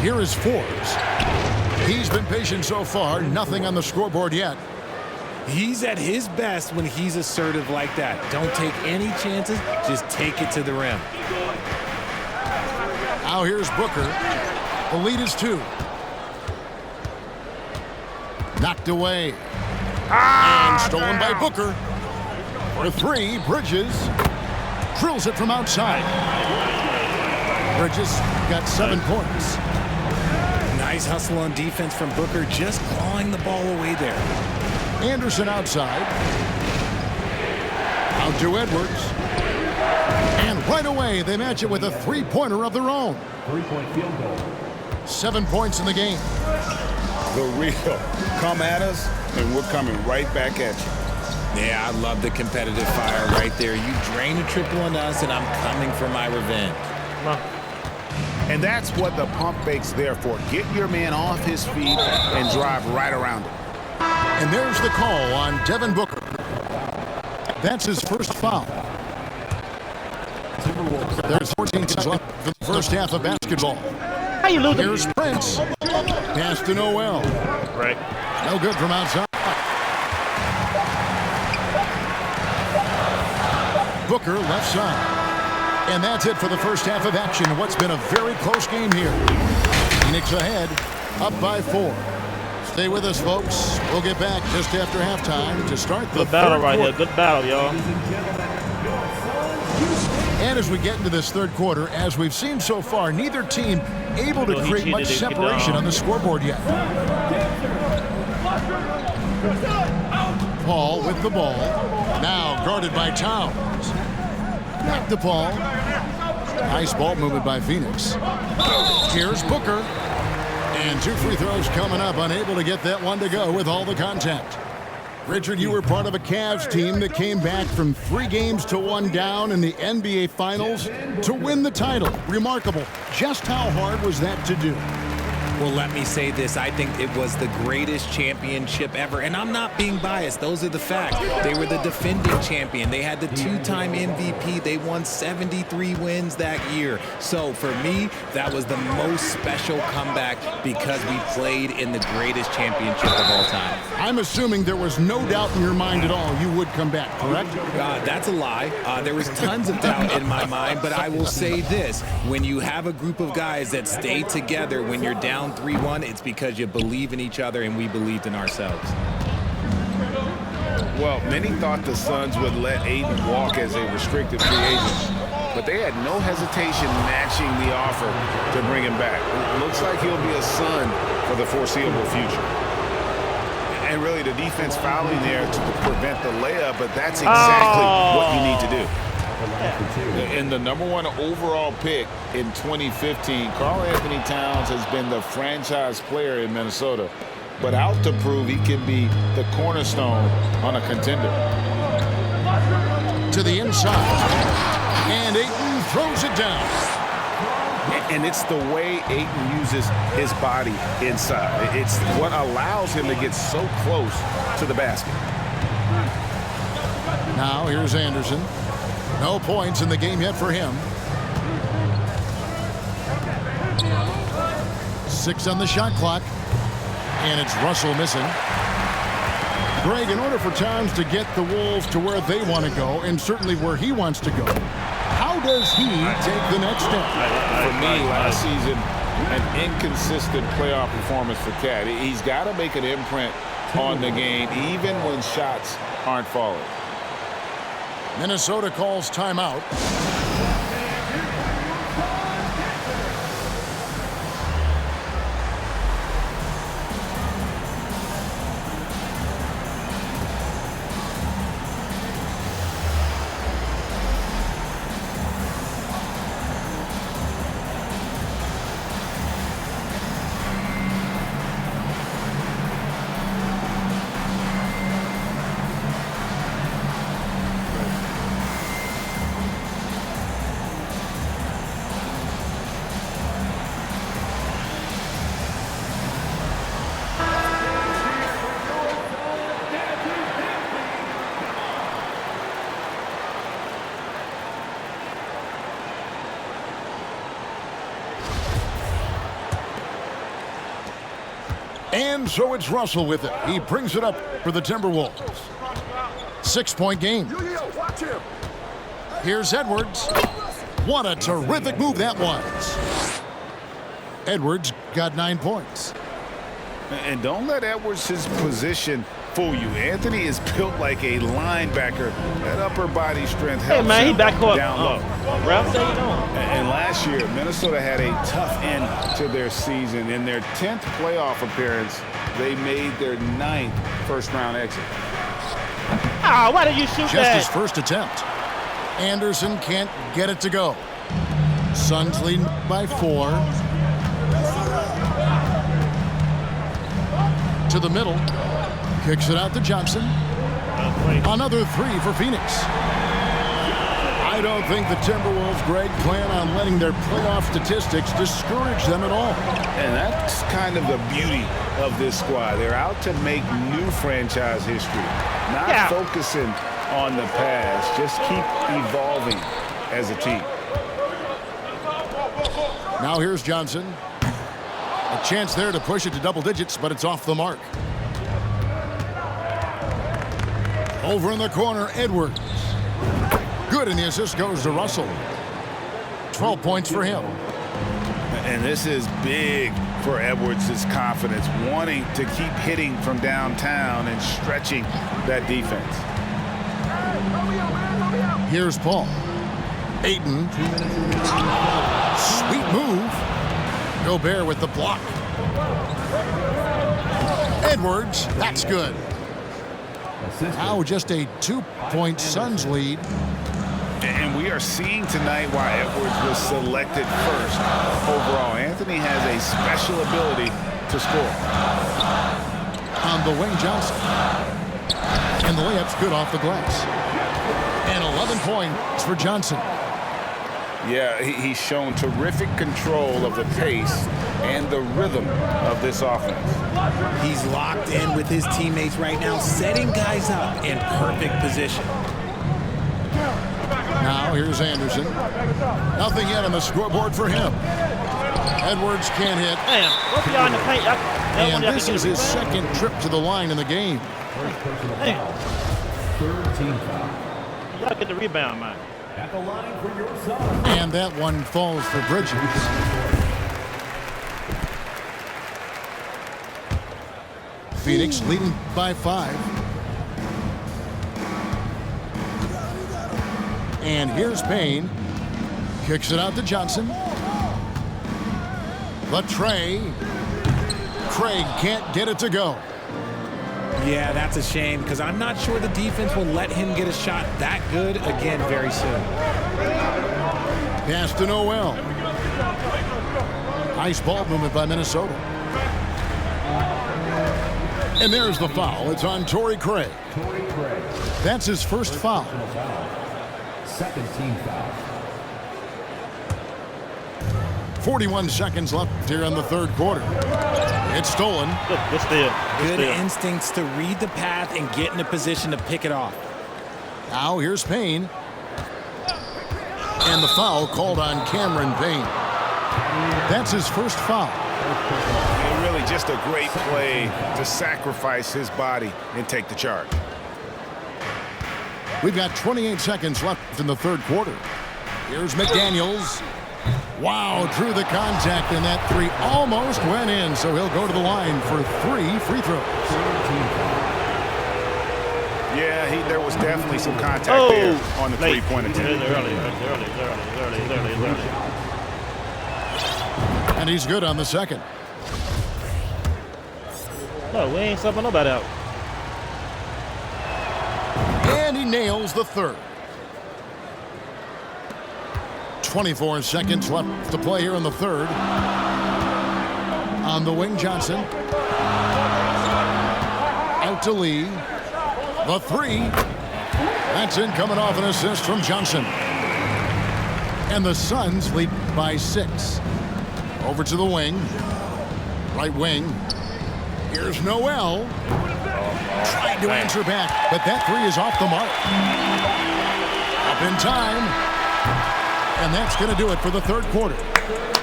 Here is Forbes. He's been patient so far. Nothing on the scoreboard yet. He's at his best when he's assertive like that. Don't take any chances. Just take it to the rim. Now here's Booker. The lead is 2. Knocked away. And stolen by Booker. For 3, Bridges drills it from outside. Bridges got 7 points. Nice hustle on defense from Booker, just clawing the ball away there. Anderson outside. Out to Edwards. And right away, they match it with a 3-pointer of their own. 3-point field goal. 7 points in the game. The real. Come at us, and we're coming right back at you. Yeah, I love the competitive fire right there. You drain a triple on us, and I'm coming for my revenge. And that's what the pump fake's there for. Get your man off his feet and drive right around him. And there's the call on Devin Booker. That's his first foul. There's 14 seconds left for the first half of basketball. How you losing? Here's Prince. Pass to Noel. Right. No good from outside. Booker left side. And that's it for the first half of action. What's been a very close game here. Phoenix ahead, up by 4. Stay with us, folks. We'll get back just after halftime to start the Good battle third right quarter. here. Good battle, y'all. And as we get into this third quarter, as we've seen so far, neither team able to create much separation on the scoreboard yet. Paul with the ball. Now guarded by Towns. Back to Paul. Nice ball movement by Phoenix. Here's Booker. And 2 free throws coming up. Unable to get that one to go with all the contact. Richard, you were part of a Cavs team that came back from 3 games to 1 down in the NBA Finals to win the title. Remarkable. Just how hard was that to do? Well, let me say this. I think it was the greatest championship ever. And I'm not being biased. Those are the facts. They were the defending champion. They had the 2-time MVP. They won 73 wins that year. So for me, that was the most special comeback because we played in the greatest championship of all time. I'm assuming there was no doubt in your mind at all you would come back, correct? That's a lie. There was tons of doubt in my mind, but I will say this. When you have a group of guys that stay together when you're down 3-1, it's because you believe in each other and we believed in ourselves. Well, many thought the Suns would let Ayton walk as a restricted free agent, but they had no hesitation matching the offer to bring him back. It looks like he'll be a Sun for the foreseeable future. And really, the defense fouling there to prevent the layup, but that's exactly what you need to do. And the #1 overall pick in 2015, Karl Anthony Towns has been the franchise player in Minnesota. but out to prove he can be the cornerstone on a contender. To the inside. And Ayton throws it down. And it's the way Ayton uses his body inside. It's what allows him to get so close to the basket. Now here's Anderson. No points in the game yet for him. 6 on the shot clock. And it's Russell missing. Greg, in order for Towns to get the Wolves to where they want to go, and certainly where he wants to go, how does he take the next step? For me, last season, an inconsistent playoff performance for Cat. He's got to make an imprint on the game, even when shots aren't falling. Minnesota calls timeout. And so it's Russell with it. He brings it up for the Timberwolves. 6-point game. Here's Edwards. What a terrific move that was. Edwards got 9 points. And don't let Edwards' position fool you. Anthony is built like a linebacker. That upper body strength helps him down low. And last year, Minnesota had a tough end to their season. In their 10th playoff appearance, they made their 9th first-round exit. Why did you shoot Just that? his first attempt. Anderson can't get it to go. Suns leading by 4. To the middle. Kicks it out to Johnson. Another 3 for Phoenix. I don't think the Timberwolves, Greg, plan on letting their playoff statistics discourage them at all. And that's kind of the beauty of this squad. They're out to make new franchise history. Not focusing on the past. Just keep evolving as a team. Now here's Johnson. A chance there to push it to double digits, but it's off the mark. Over in the corner, Edwards. Good, and the assist goes to Russell. 12 points for him. And this is big for Edwards' confidence, wanting to keep hitting from downtown and stretching that defense. Here's Paul. Ayton. Sweet move. Gobert with the block. Edwards, that's good. Now just a 2-point Suns lead. And we are seeing tonight why Edwards was selected first overall. Anthony has a special ability to score. On the wing, Johnson. And the layup's good off the glass. And 11 points for Johnson. Yeah, he's shown terrific control of the pace and the rhythm of this offense. He's locked in with his teammates right now, setting guys up in perfect position. Now here's Anderson. Nothing yet on the scoreboard for him. Edwards can't hit. And this is his second trip to the line in the game. Third team foul. You gotta get the rebound, man. At the line for your side. And that one falls for Bridges. Phoenix leading by 5. And here's Payne. Kicks it out to Johnson. The tray. Craig can't get it to go. Yeah, that's a shame because I'm not sure the defense will let him get a shot that good again very soon. Pass to Noel. Nice ball movement by Minnesota. And there's the foul. It's on Torrey Craig. That's his first foul. Second team foul. 41 seconds left here in the third quarter. It's stolen. Good steal. Good instincts to read the path and get in a position to pick it off. Now here's Payne. And the foul called on Cameron Payne. That's his first foul. And really just a great play to sacrifice his body and take the charge. We've got 28 seconds left in the third quarter. Here's McDaniels. Wow, drew the contact, and that three almost went in, so he'll go to the line for 3 free throws. Yeah, there was definitely some contact there on the three-point attempt. Early. And he's good on the second. No, we ain't subbing nobody out. And he nails the third. 24 seconds left to play here in the third. On the wing, Johnson. Out to Lee. The three. That's in, coming off an assist from Johnson. And the Suns lead by 6. Over to the wing. Right wing. Here's Noel. Tried to answer back, but that three is off the mark. Up in time. And that's going to do it for the third quarter.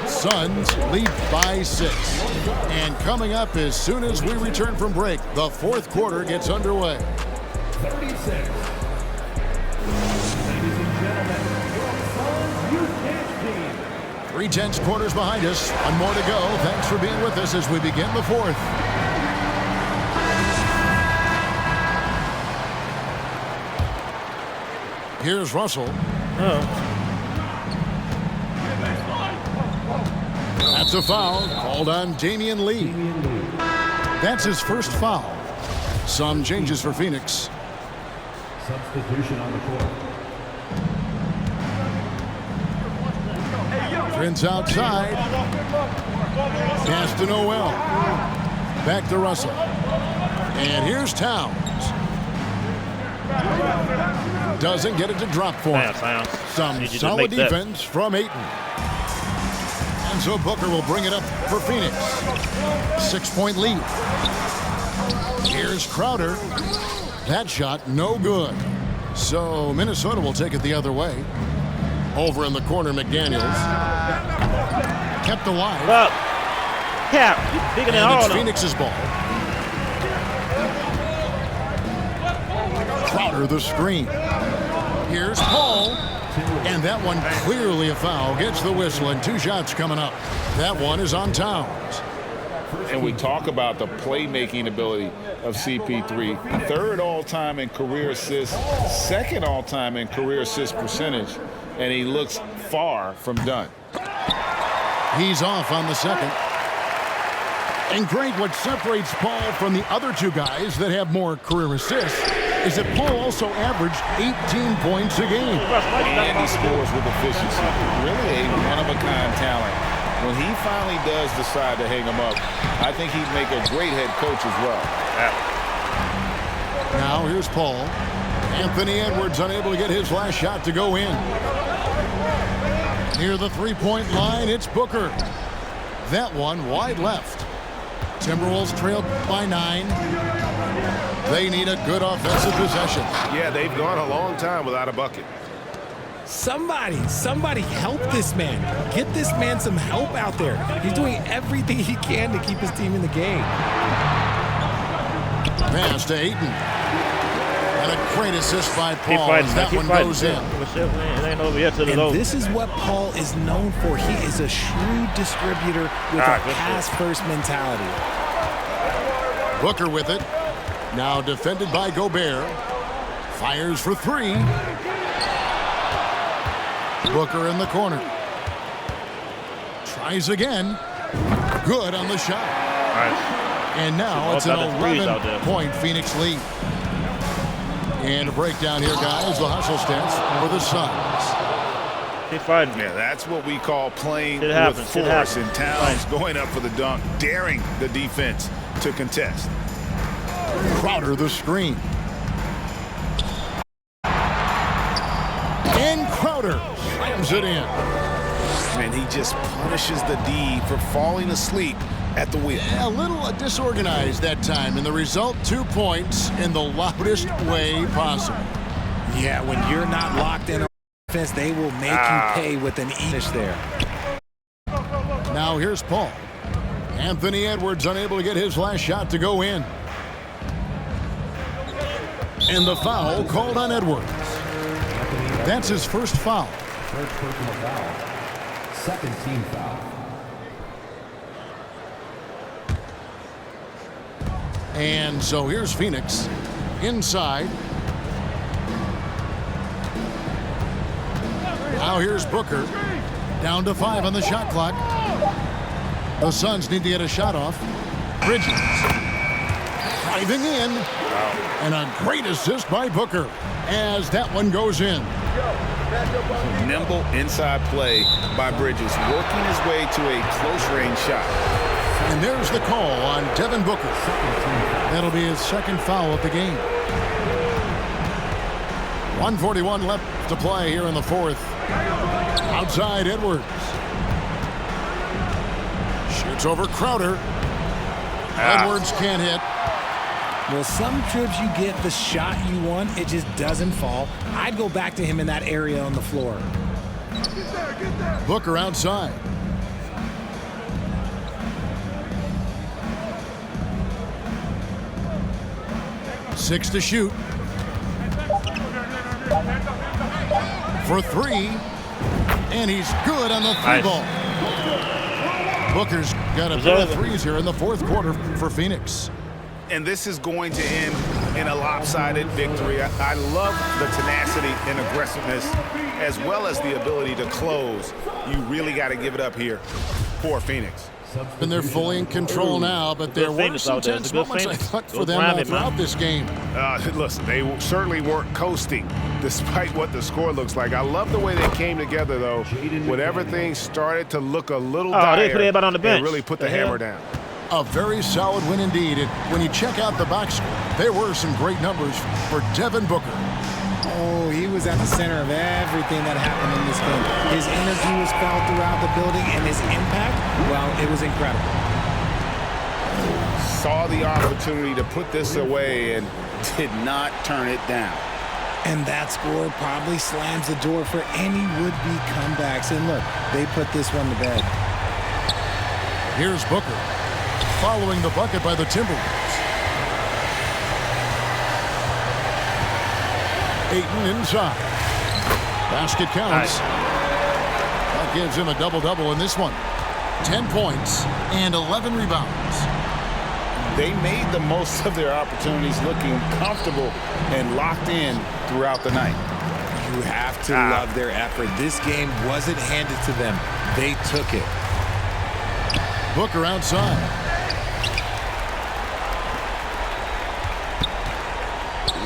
Suns lead by 6. And coming up as soon as we return from break, the fourth quarter gets underway. 36. Ladies and gentlemen, your Suns Youth Team. 3/10 quarters behind us. One more to go. Thanks for being with us as we begin the fourth. Here's Russell. That's a foul called on Damian Lee. That's his first foul. Some changes for Phoenix. Substitution on the court. Prince outside. Pass to Noel. Back to Russell. And here's Towns. Doesn't get it to drop for him. Some solid defense from Ayton. And so Booker will bring it up for Phoenix. 6-point lead. Here's Crowder. That shot no good. So Minnesota will take it the other way. Over in the corner, McDaniels. Kept alive. Well, Cap, bigger than all And of it's them. Phoenix's ball. Crowder the screen. Here's Paul. And that one clearly a foul. Gets the whistle and 2 shots coming up. That one is on Towns. And we talk about the playmaking ability of CP3. 3rd all-time in career assists, 2nd all-time in career assist percentage, and he looks far from done. He's off on the second. And Greg, what separates Paul from the other 2 guys that have more career assists is that Paul also averaged 18 points a game. And he scores with efficiency. Really a one-of-a-kind talent. When he finally does decide to hang him up, I think he'd make a great head coach as well. Now here's Paul. Anthony Edwards unable to get his last shot to go in. Near the 3-point line, it's Booker. That one wide left. Timberwolves trailed by 9. They need a good offensive possession. Yeah, they've gone a long time without a bucket. Somebody help this man. Get this man some help out there. He's doing everything he can to keep his team in the game. Pass to Ayton. And a great assist by Paul as that one goes in. It ain't over yet till it's And over. this is what Paul is known for. He is a shrewd distributor with a pass-first mentality. Booker with it. Now defended by Gobert. Fires for 3. Booker in the corner. Tries again. Good on the shot. Nice. And now it's an 11-point Phoenix lead. And a breakdown here, guys. The hustle stats for the Suns. Keep fighting. Yeah, that's what we call playing It with happens. It force. happens. And Towns going up for the dunk, daring the defense to contest. Crowder the screen. And Crowder slams it in. And he just punishes the D for falling asleep at the wheel. A little disorganized that time, and the result, 2 points in the loudest way possible. Yeah, when you're not locked in on offense, they will make you pay with an finish there. Now here's Paul. Anthony Edwards unable to get his last shot to go in. And the foul called on Edwards. That's his first foul. First personal foul. Second team foul. And so here's Phoenix inside. Now here's Booker. Down to 5 on the shot clock. The Suns need to get a shot off. Bridges driving in. And a great assist by Booker as that one goes in. Nimble inside play by Bridges, working his way to a close-range shot. And there's the call on Devin Booker. That'll be his second foul of the game. 1:41 left to play here in the fourth. Outside Edwards. Shoots over Crowder. Edwards can't hit. Well, some trips you get the shot you want, it just doesn't fall. I'd go back to him in that area on the floor. Booker outside. Six to shoot. For 3. And he's good on the three ball. Booker's got a pair of threes here in the fourth quarter for Phoenix. And this is going to end in a lopsided victory. I love the tenacity and aggressiveness as well as the ability to close. You really got to give it up here for Phoenix. And they're fully in control now, but there were some tense moments, I thought, for them throughout this game. Listen, they certainly weren't coasting despite what the score looks like. I love the way they came together, though. When everything started to look a little dire, they put everybody on the bench. They really put the hammer down. A very solid win indeed. When you check out the box score, there were some great numbers for Devin Booker. Oh, he was at the center of everything that happened in this game. His energy was felt throughout the building, and his impact, well, it was incredible. Saw the opportunity to put this away and did not turn it down. And that score probably slams the door for any would-be comebacks. And look, they put this one to bed. Here's Booker, following the bucket by the Timberwolves. Ayton inside. Basket counts. That gives him a double-double in this one. 10 points and 11 rebounds. They made the most of their opportunities, looking comfortable and locked in throughout the night. You have to love their effort. This game wasn't handed to them. They took it. Booker outside.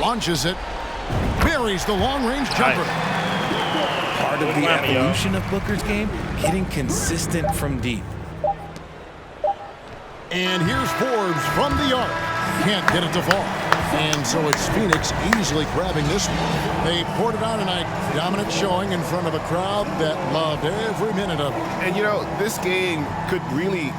Launches it. Buries the long-range jumper. Part of the evolution of Booker's game, getting consistent from deep. And here's Forbes from the arc. Can't get it to fall. And so it's Phoenix easily grabbing this one. They poured it on tonight. Dominant showing in front of a crowd that loved every minute of it. And, you know, this game could really...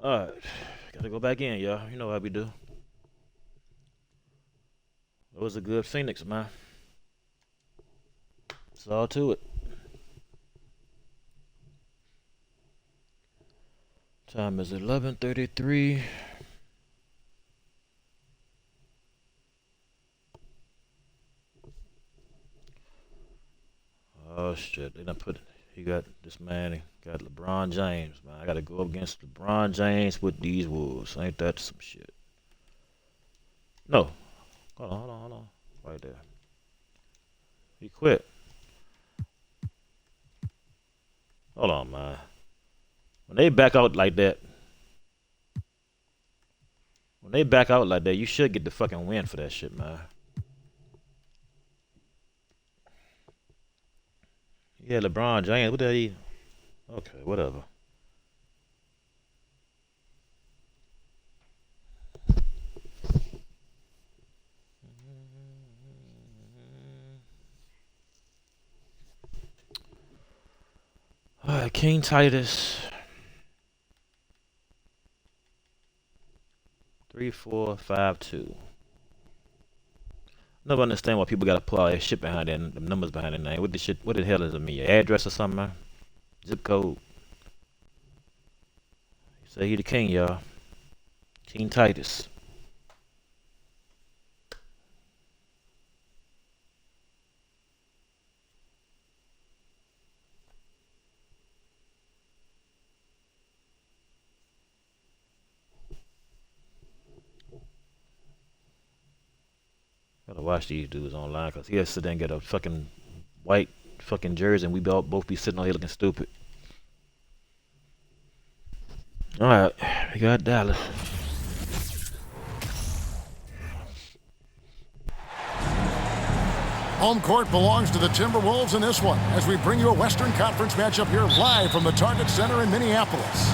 Alright, gotta go back in, y'all. You know how we do. It was a good Phoenix, man. It's all to it. Time is 11:33. Oh shit! They done put. He got this man. He got LeBron James, man. I gotta go up against LeBron James with these Wolves. Ain't that some shit? No. Hold on. Right there. He quit. Hold on, man. When they back out like that, you should get the fucking win for that shit, man. Yeah, LeBron James. What the hell he? Okay, whatever. All right, King Titus. 3, 4, 5, 2. Never understand why people gotta put all that shit behind that, the numbers behind that name. What the hell does it mean? Your address or something, man? Zip code. Say he the king, y'all. King Titus. Gotta watch these dudes online, cause he'll sit there and get a fucking white fucking jersey and we both be sitting on here looking stupid. Alright, we got Dallas. Home court belongs to the Timberwolves in this one as we bring you a Western Conference matchup here live from the Target Center in Minneapolis.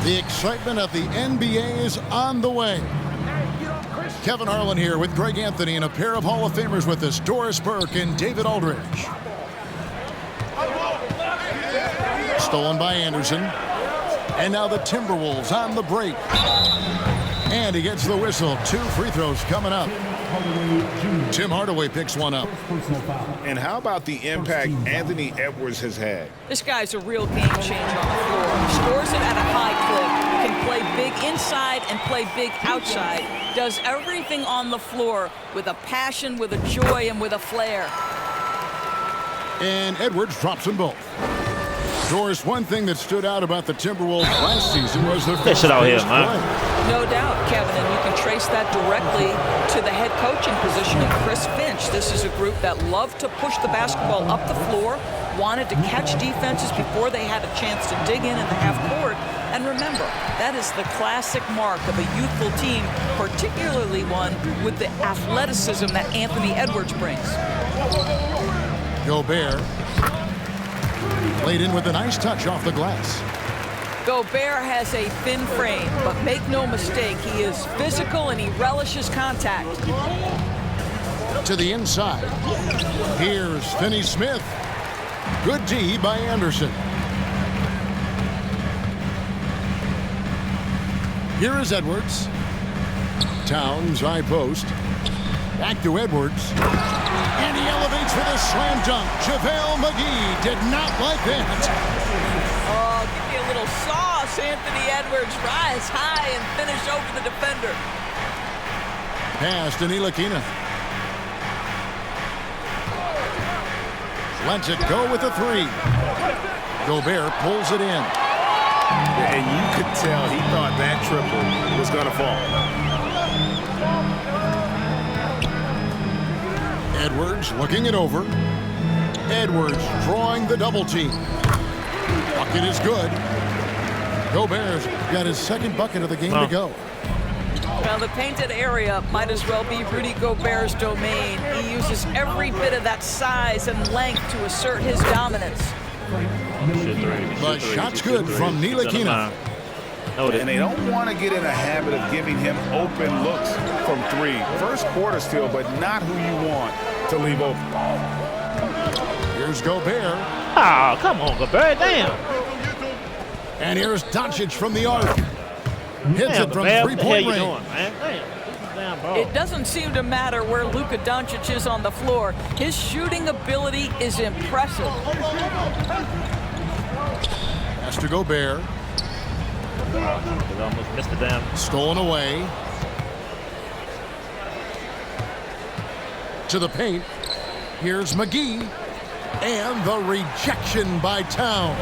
The excitement of the NBA is on the way. Kevin Harlan here with Greg Anthony and a pair of Hall of Famers with us, Doris Burke and David Aldridge. Stolen by Anderson. And now the Timberwolves on the break. And he gets the whistle. 2 free throws coming up. Tim Hardaway picks one up. And how about the impact Anthony Edwards has had? This guy's a real game changer on the floor. Scores it at a high clip. Can play big inside and play big outside. Does everything on the floor with a passion, with a joy, and with a flair. And Edwards drops them both. Doris, one thing that stood out about the Timberwolves last season was their Fish it out here, man. No doubt, Kevin, and you can trace that directly to the head coaching position of Chris Finch. This is a group that loved to push the basketball up the floor, wanted to catch defenses before they had a chance to dig in the half court. And remember, that is the classic mark of a youthful team, particularly one with the athleticism that Anthony Edwards brings. Gobert laid in with a nice touch off the glass. Gobert has a thin frame, but make no mistake, he is physical and he relishes contact. To the inside. Here's Finney Smith. Good D by Anderson. Here is Edwards. Towns, high post. Back to Edwards. And he elevates for the slam dunk. JaVale McGee did not like that. Oh, give me a little sauce. Anthony Edwards rise high and finish over the defender. Pass to Ntilikina. Lets it go with a 3. Gobert pulls it in. And you could tell he thought that triple was going to fall. Edwards looking it over. Edwards drawing the double team. Bucket is good. Gobert's got his second bucket of the game to go. Well, the painted area might as well be Rudy Gobert's domain. He uses every bit of that size and length to assert his dominance. The shot's good from Ntilikina. And they don't want to get in a habit of giving him open looks from 3. First quarter still, but not who you want to leave open. Here's Gobert. Oh, come on, Gobert, damn. And here's Doncic from the arc. Hits it from 3-point range. It doesn't seem to matter where Luka Doncic is on the floor. His shooting ability is impressive. Pass to Gobert. Almost missed the damn. Stolen away. To the paint. Here's McGee. And the rejection by Towns.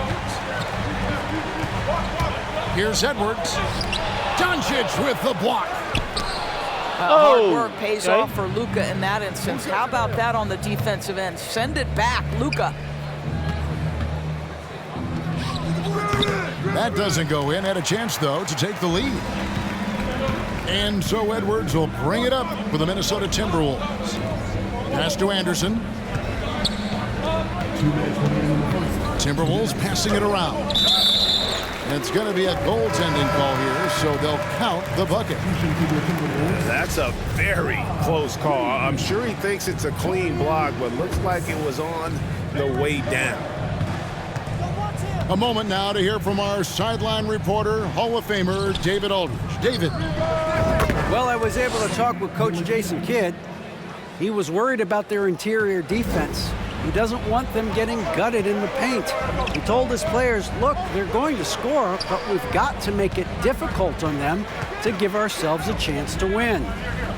Here's Edwards. Doncic with the block. Hard work pays off for Luka in that instance. How about that on the defensive end? Send it back, Luka. That doesn't go in. Had a chance, though, to take the lead. And so Edwards will bring it up for the Minnesota Timberwolves. Pass to Anderson. Timberwolves passing it around. It's going to be a goaltending call here, so they'll count the bucket. That's a very close call. I'm sure he thinks it's a clean block, but looks like it was on the way down. A moment now to hear from our sideline reporter, Hall of Famer David Aldridge. David. Well, I was able to talk with Coach Jason Kidd. He was worried about their interior defense. He doesn't want them getting gutted in the paint. He told his players, look, they're going to score, but we've got to make it difficult on them to give ourselves a chance to win.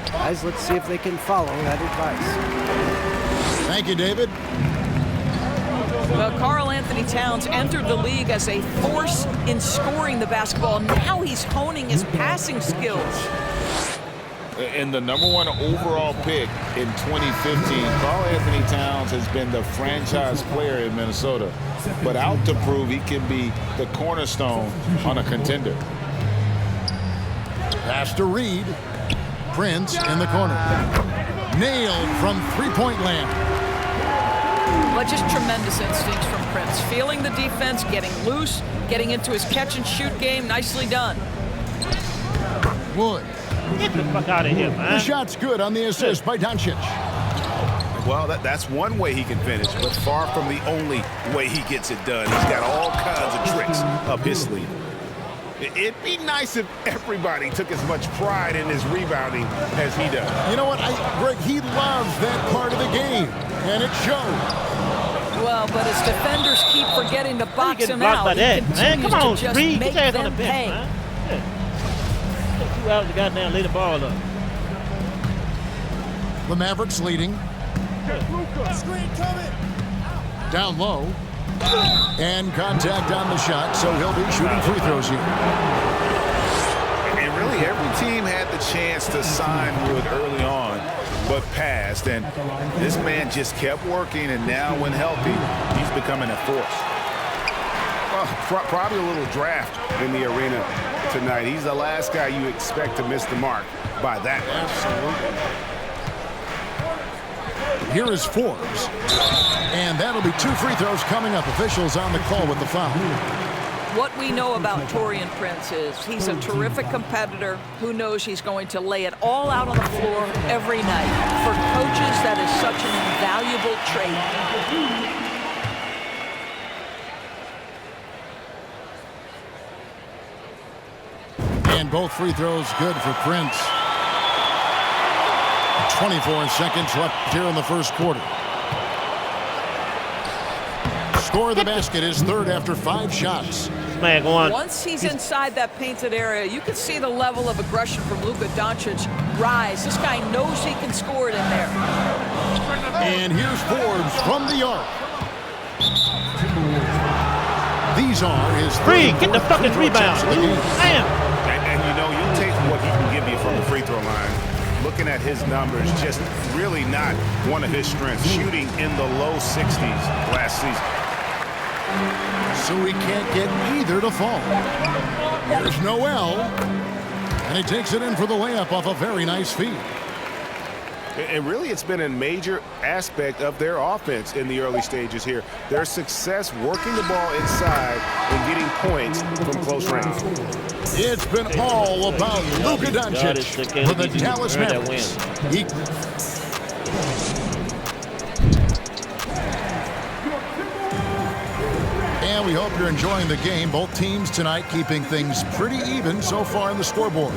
Guys, let's see if they can follow that advice. Thank you, David. Well, Karl Anthony Towns entered the league as a force in scoring the basketball. Now he's honing his passing skills. And the #1 overall pick in 2015, Karl Anthony Towns has been the franchise player in Minnesota, but out to prove he can be the cornerstone on a contender. Pass to Reed. Prince in the corner. Nailed from three-point land. But just tremendous instincts from Prince. Feeling the defense, getting loose, getting into his catch-and-shoot game. Nicely done. Wood. Get the fuck out of here, man. The shot's good on the assist by Doncic. Well, that's one way he can finish, but far from the only way he gets it done. He's got all kinds of tricks up his sleeve. It'd be nice if everybody took as much pride in his rebounding as he does. You know what, Greg, he loves that part of the game, and it shows. Well, but his defenders keep forgetting to box him blocked out. by that, He man. continues Come on, to just Reed. make Get your ass on the them bench, pay. man. Take 2 hours to goddamn lay the ball up. The Mavericks leading. Down low. And contact on the shot, so he'll be shooting free throws here. And really, every team had the chance to sign Wood early on, but passed. And this man just kept working, and now when healthy, he's becoming a force. Well, probably a little draft in the arena tonight. He's the last guy you expect to miss the mark by that much. Absolutely. Here is Forbes. And that'll be 2 free throws coming up. Officials on the call with the foul. What we know about Taurean Prince is he's a terrific competitor who knows he's going to lay it all out on the floor every night. For coaches, that is such an invaluable trait. And both free throws good for Prince. 24 seconds left here in the first quarter. Score of the basket is third after 5 shots. Man, go on. Once he's inside that painted area, you can see the level of aggression from Luka Doncic rise. This guy knows he can score it in there. And here's Forbes from the arc. These are his Free, get the fucking rebound. Damn. And you know, you'll take what he can give you from the free throw line. Looking at his numbers, just really not one of his strengths. Shooting in the low 60s last season. So he can't get either to fall. Here's Noel. And he takes it in for the layup off a very nice feed. And really, it's been a major aspect of their offense in the early stages here. Their success working the ball inside and getting points from close range. It's been all about Luka Doncic for the Dallas Mavericks. And we hope you're enjoying the game. Both teams tonight keeping things pretty even so far in the scoreboard.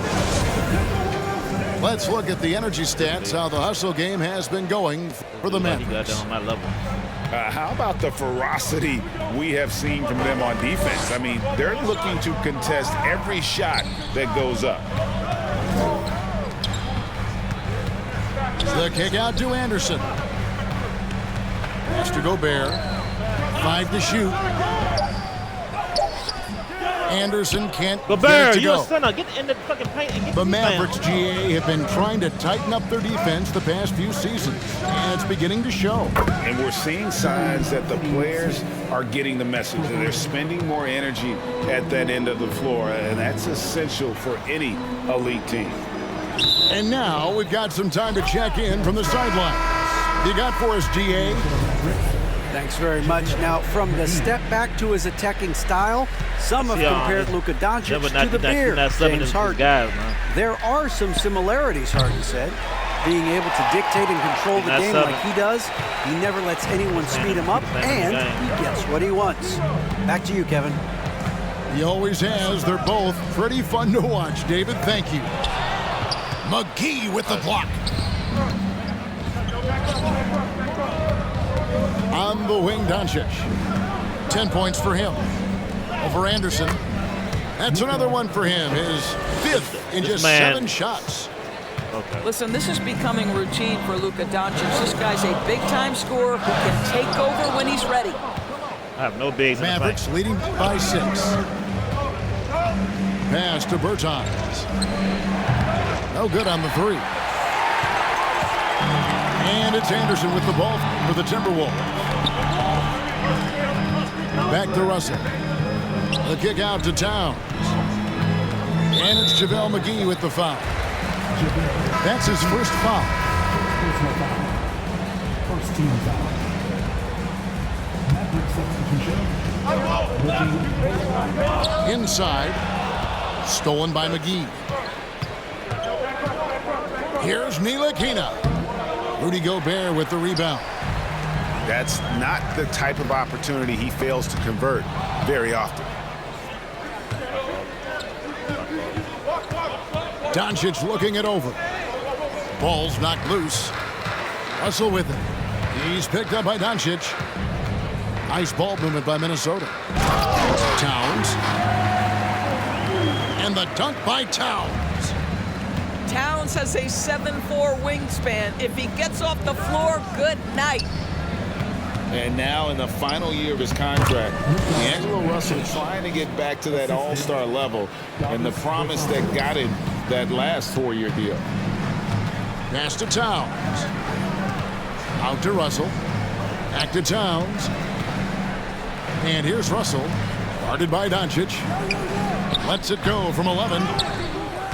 Let's look at the energy stats, how the hustle game has been going for the Mavericks. How about the ferocity we have seen from them on defense? I mean, they're looking to contest every shot that goes up. The kick out to Anderson. Pass to Gobert. 5 to shoot. Anderson can't But get it Bear, to you go. a center. Get in the fucking paint and get The the Mavericks, GA, have been trying to tighten up their defense the past few seasons, and it's beginning to show. And we're seeing signs that the players are getting the message, that they're spending more energy at that end of the floor, and that's essential for any elite team. And now we've got some time to check in from the sidelines. You got for us, GA? Thanks very much. Now, from the step back to his attacking style, some have compared Luka Doncic to the Beard, James Harden. There are some similarities, Harden said. Being able to dictate and control the game like he does, he never lets anyone speed him up, and he gets what he wants. Back to you, Kevin. He always has. They're both pretty fun to watch, David. Thank you. McGee with the block. On the wing, Doncic. 10 points for him. Over Anderson. That's another one for him. His fifth in just 7 shots. Okay. Listen, this is becoming routine for Luka Doncic. This guy's a big-time scorer who can take over when he's ready. I have no bigs in the Mavericks leading by 6. Pass to Bertans. No good on the 3. And it's Anderson with the ball for the Timberwolves. Back to Russell. The kick out to Towns. And it's JaVale McGee with the foul. That's his first foul. First team foul. Maverick substitution. Inside. Stolen by McGee. Here's Ntilikina. Rudy Gobert with the rebound. That's not the type of opportunity he fails to convert very often. Doncic looking it over. Ball's knocked loose. Russell with it. He's picked up by Doncic. Nice ball movement by Minnesota. Towns. And the dunk by Towns. Towns has a 7'4" wingspan. If he gets off the floor, good night. And now in the final year of his contract, D'Angelo Russell trying to get back to that all-star level and the promise that got him that last 4-year deal. Pass to Towns. Out to Russell. Back to Towns. And here's Russell. Guarded by Doncic. Lets it go from 11.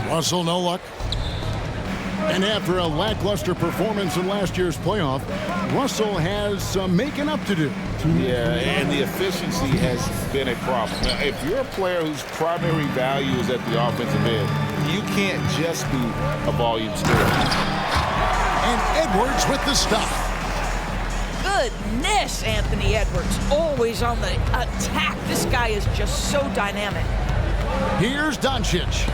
Russell, no luck. And after a lackluster performance in last year's playoff, Russell has some making up to do. Yeah, and the efficiency has been a problem. Now, if you're a player whose primary value is at the offensive end, you can't just be a volume scorer. And Edwards with the stop. Goodness, Anthony Edwards, always on the attack. This guy is just so dynamic. Here's Doncic.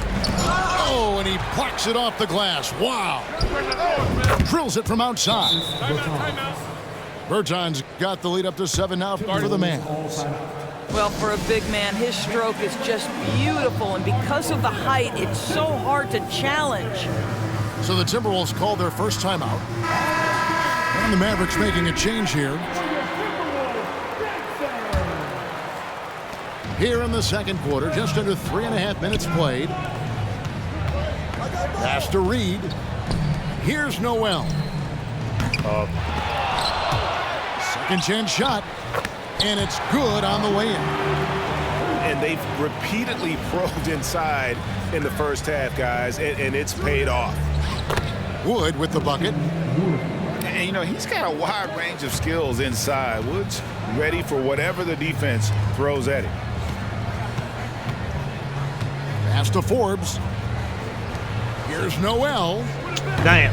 Oh, and he plucks it off the glass. Wow. Drills it from outside. Bertans got the lead up to 7 now for the man. Well, for a big man, his stroke is just beautiful, and because of the height, it's so hard to challenge. So the Timberwolves called their first timeout. And the Mavericks making a change here. Here in the second quarter, just under 3.5 minutes played. Pass to Reed. Here's Noel. Second chance shot. And it's good on the way in. And they've repeatedly probed inside in the first half, guys, and it's paid off. Wood with the bucket. And, you know, he's got a wide range of skills inside. Wood's ready for whatever the defense throws at him. Pass to Forbes. Here's Noel. Damn.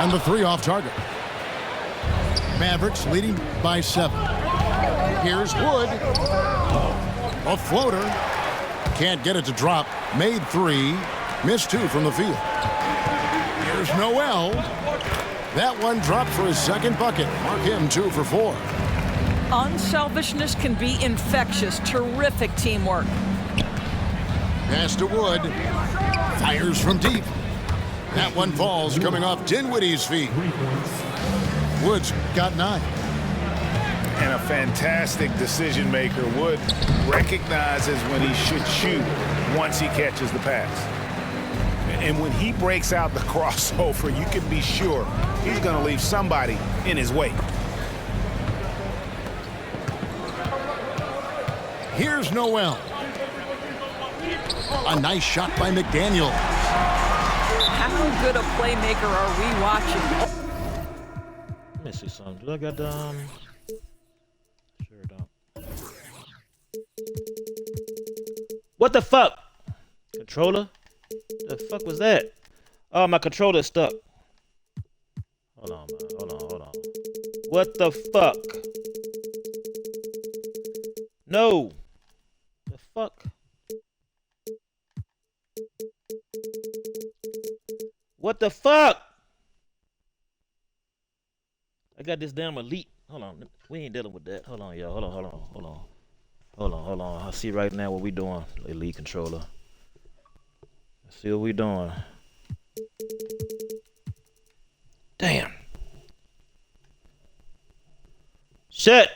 And the 3 off target. Mavericks leading by 7. Here's Wood. A floater. Can't get it to drop. Made 3. Missed 2 from the field. Here's Noel. That one dropped for his second bucket. Mark him 2 for 4. Unselfishness can be infectious. Terrific teamwork. Pass to Wood. Fires from deep. That one falls coming off Dinwiddie's feet. Wood's got 9. and a fantastic decision maker. Wood recognizes when he should shoot once he catches the pass. And when he breaks out the crossover, you can be sure he's going to leave somebody in his wake. Here's Noel. A nice shot by McDaniel. How good a playmaker are we watching? Let me see something. Do I got Sure don't. What the fuck? Controller? The fuck was that? Oh, my controller's stuck. Hold on, man. Hold on. What the fuck? No. The fuck? What the fuck? I got this damn elite. Hold on. We ain't dealing with that. Hold on, y'all. Hold on. I see right now what we doing. Elite controller. Let's see what we doing. Damn. Shit.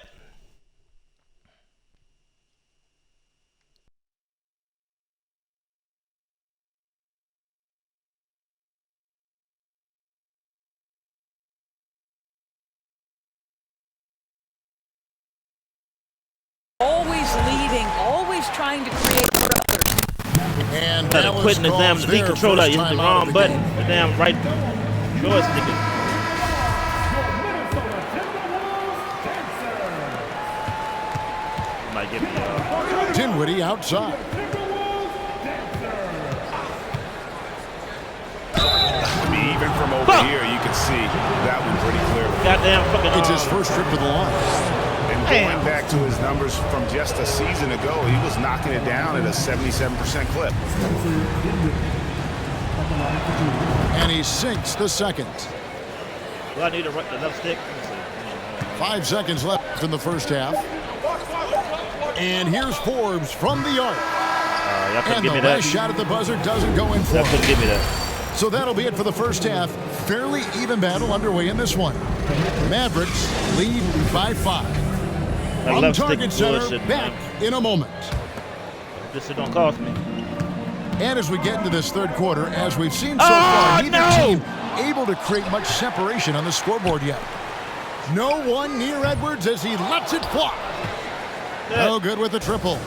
Always leading, always trying to create for others. And Instead of quitting the damn elite controller, you hit the wrong button. The damn right joystick. Might get me Dinwiddie outside. I mean, even from over here, you can see that one pretty clearly. Goddamn fucking. It's his first trip to the line. And going back to his numbers from just a season ago, he was knocking it down at a 77% clip. And he sinks the second. Do I need to run the left stick? 5 seconds left in the first half. And here's Forbes from the arc. Y'all couldn't And give the me that. last shot at the buzzer doesn't go in for Y'all him. couldn't give me that. So that'll be it for the first half. Fairly even battle underway in this one. Mavericks lead by 5. That From left stick Target Center, bullshit, back man. in a moment. This shit don't cost me. And as we get into this third quarter, as we've seen so far, neither team able to create much separation on the scoreboard yet. No one near Edwards as he lets it fly. No good with the triple.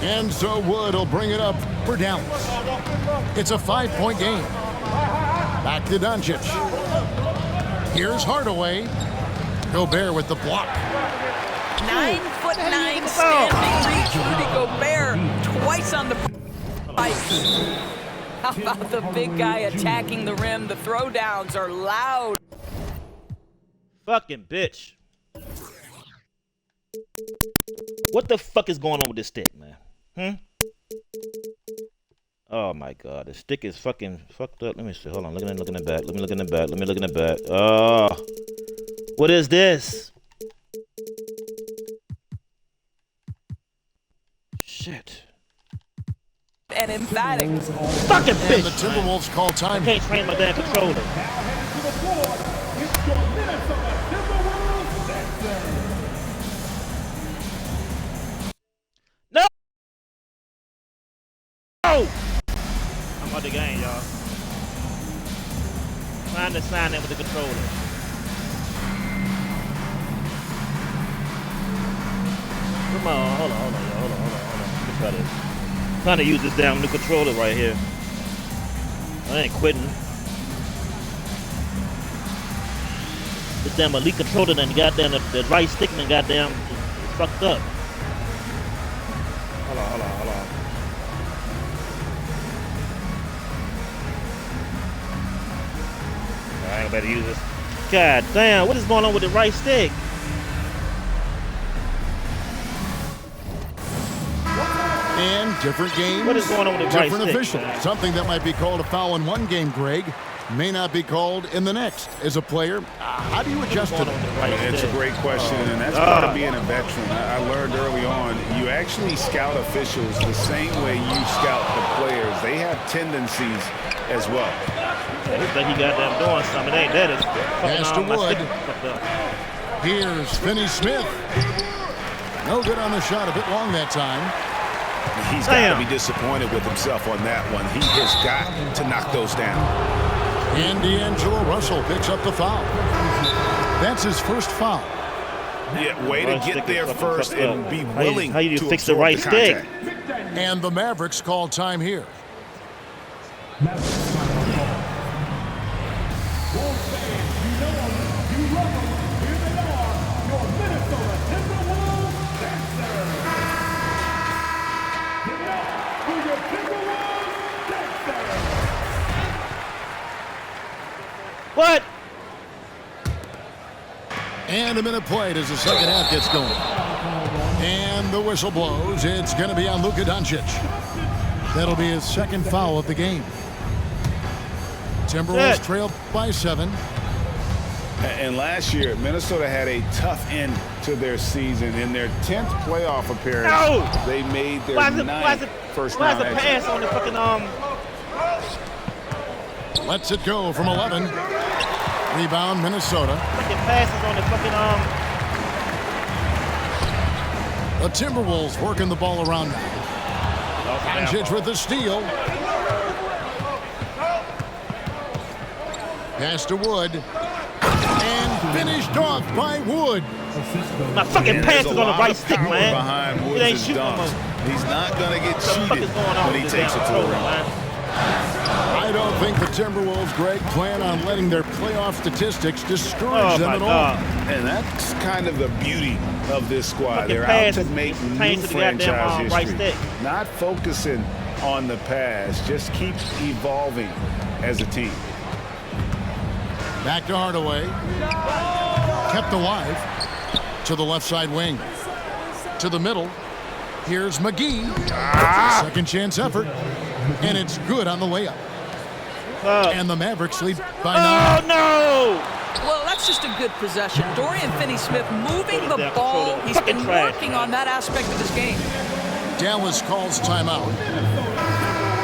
And so Wood will bring it up for Dallas. It's a 5-point game. Back to Doncic. Here's Hardaway. Gobert with the block. 9'9" standing reach. Rudy Gobert twice on the ice. How about the big guy attacking the rim? The throwdowns are loud. Fucking bitch. What the fuck is going on with this stick, man? Oh my god, the stick is fucking fucked up. Let me see. Hold on. Look in the back. Let me look in the back. Oh. What is this? Shit. And emphatic. Fucking bitch. And the Timberwolves call time. I can't train my damn controller. No! I'm out the game, y'all. Trying to sign in with the controller. Come on, hold on. Let me try this. I'm trying to use this damn new controller right here. I ain't quitting. This damn elite controller done goddamn the right stick and goddamn is fucked up. Hold on. I ain't better use this. God damn, what is going on with the right stick? And different games, What is going on with the right different stick, officials. man? Something that might be called a foul in one game, Greg, may not be called in the next. As a player, how do you adjust to that? It's a great question, and that's part of being a veteran. I learned early on, you actually scout officials the same way you scout the players. They have tendencies as well. Looks like he got them doing something. It ain't that. It's fucking Pass to on my Wood. stick fucked up. Here's Finney Smith. No good on the shot. A bit long that time. He's got to be disappointed with himself on that one. He has got to knock those down. And D'Angelo Russell picks up the foul. That's his first foul. Yeah, way to get there first and be willing how you to fix the right stick. And the Mavericks call time here. What? And a minute played as the second half gets going. And the whistle blows. It's going to be on Luka Doncic. That'll be his second foul of the game. Timberwolves trail by 7. And last year, Minnesota had a tough end to their season. In their 10th playoff appearance, they made their 9th first-round exit. Pass on the fucking Lets it go from 11. Rebound, Minnesota. Fucking passes on the fucking The Timberwolves working the ball around now. Doncic with the steal. Pass to Wood. And finished off by Wood. My fucking pass is on the right stick, man. Behind Woods' dunks. He's not going to get cheated when he takes it to the rim. I don't think the Timberwolves, Greg, plan on letting their playoff statistics discourage them at all. And that's kind of the beauty of this squad. They're out to make new franchise history. Not focusing on the past, just keep evolving as a team. Back to Hardaway. Kept alive. To the left side wing. To the middle. Here's McGee. Second chance effort. And it's good on the layup. And the Mavericks lead by 9. Oh, no! Well, that's just a good possession. Dorian Finney-Smith moving the ball. He's been working on that aspect of his game. Dallas calls timeout.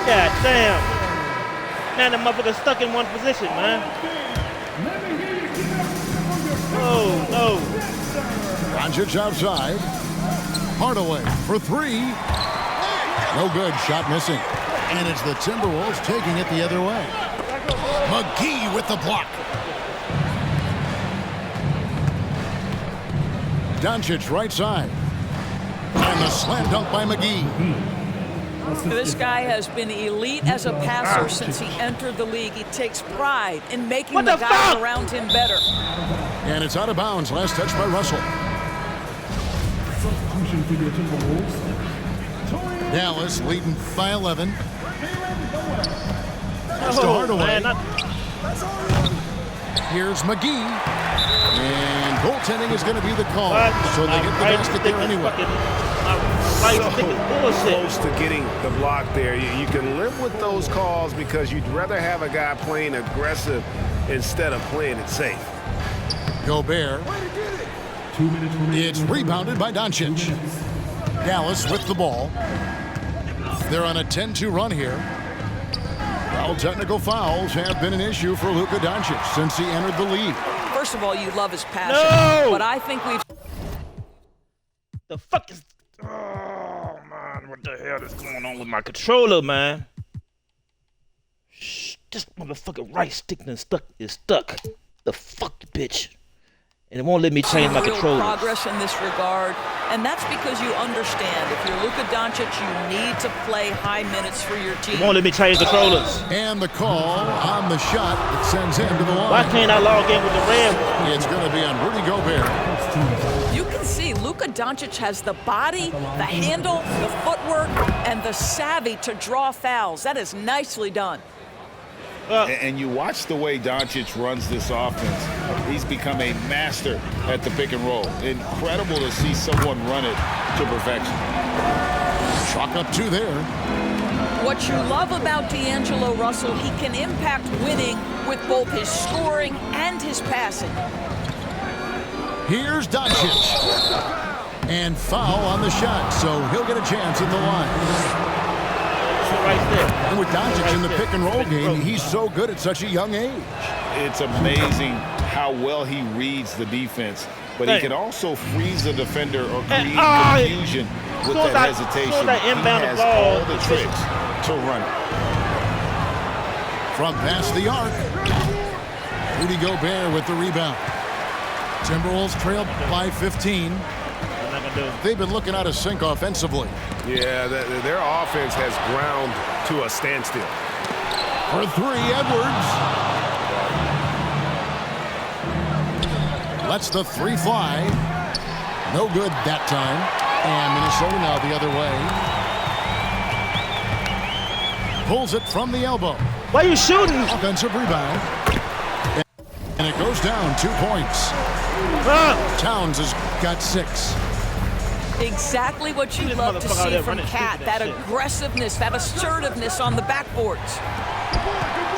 God damn. Man, the motherfucker's stuck in one position, man. Oh, no. Doncic outside. Hardaway for 3. No good. Shot missing. And it's the Timberwolves taking it the other way. McGee with the block. Doncic right side. And the slam dunk by McGee. This guy has been elite as a passer since he entered the league. He takes pride in making the guys around him better. And it's out of bounds. Last touch by Russell. Dallas leading by 11. Pass to Hardaway. Here's McGee. And goaltending is going to be the call. So they get the basket there anyway. Close to getting the block there. You can live with those calls because you'd rather have a guy playing aggressive instead of playing it safe. Gobert. It's rebounded by Doncic. Dallas with the ball. They're on a 10-2 run here. Well, technical fouls have been an issue for Luka Doncic since he entered the league. First of all, you love his passion. No! But I think we've... The fuck is... Oh, man. What the hell is going on with my controller, man? Shh. This motherfucking right stick is stuck. The fuck, bitch. And it won't let me change my controller. Progress in this regard, and that's because you understand if you're Luka Doncic, you need to play high minutes for your team. It won't let me change controllers. And the call on the shot that sends him to the line. Why can't I log in with the red one? It's going to be on Rudy Gobert. You can see Luka Doncic has the body, the handle, the footwork, and the savvy to draw fouls. That is nicely done. And you watch the way Doncic runs this offense. He's become a master at the pick and roll. Incredible to see someone run it to perfection. Chalk up 2 there. What you love about D'Angelo Russell, he can impact winning with both his scoring and his passing. Here's Doncic. And foul on the shot, so he'll get a chance at the line. Right there. And with Doncic in the pick and roll game, he's so good at such a young age. It's amazing how well he reads the defense. but he can also freeze the defender or create confusion with that hesitation. He has all the tricks to run it. From past the arc, Rudy Gobert with the rebound. Timberwolves trailed by 15. They've been looking out of sync offensively. Yeah, their offense has ground to a standstill. For three, Edwards. Lets the three fly. No good that time. And Minnesota now the other way. Pulls it from the elbow. Why are you shooting? Offensive rebound. And it goes down 2 points. Towns has got 6. Exactly what you love to see from Cat. That aggressiveness, that assertiveness on the backboards.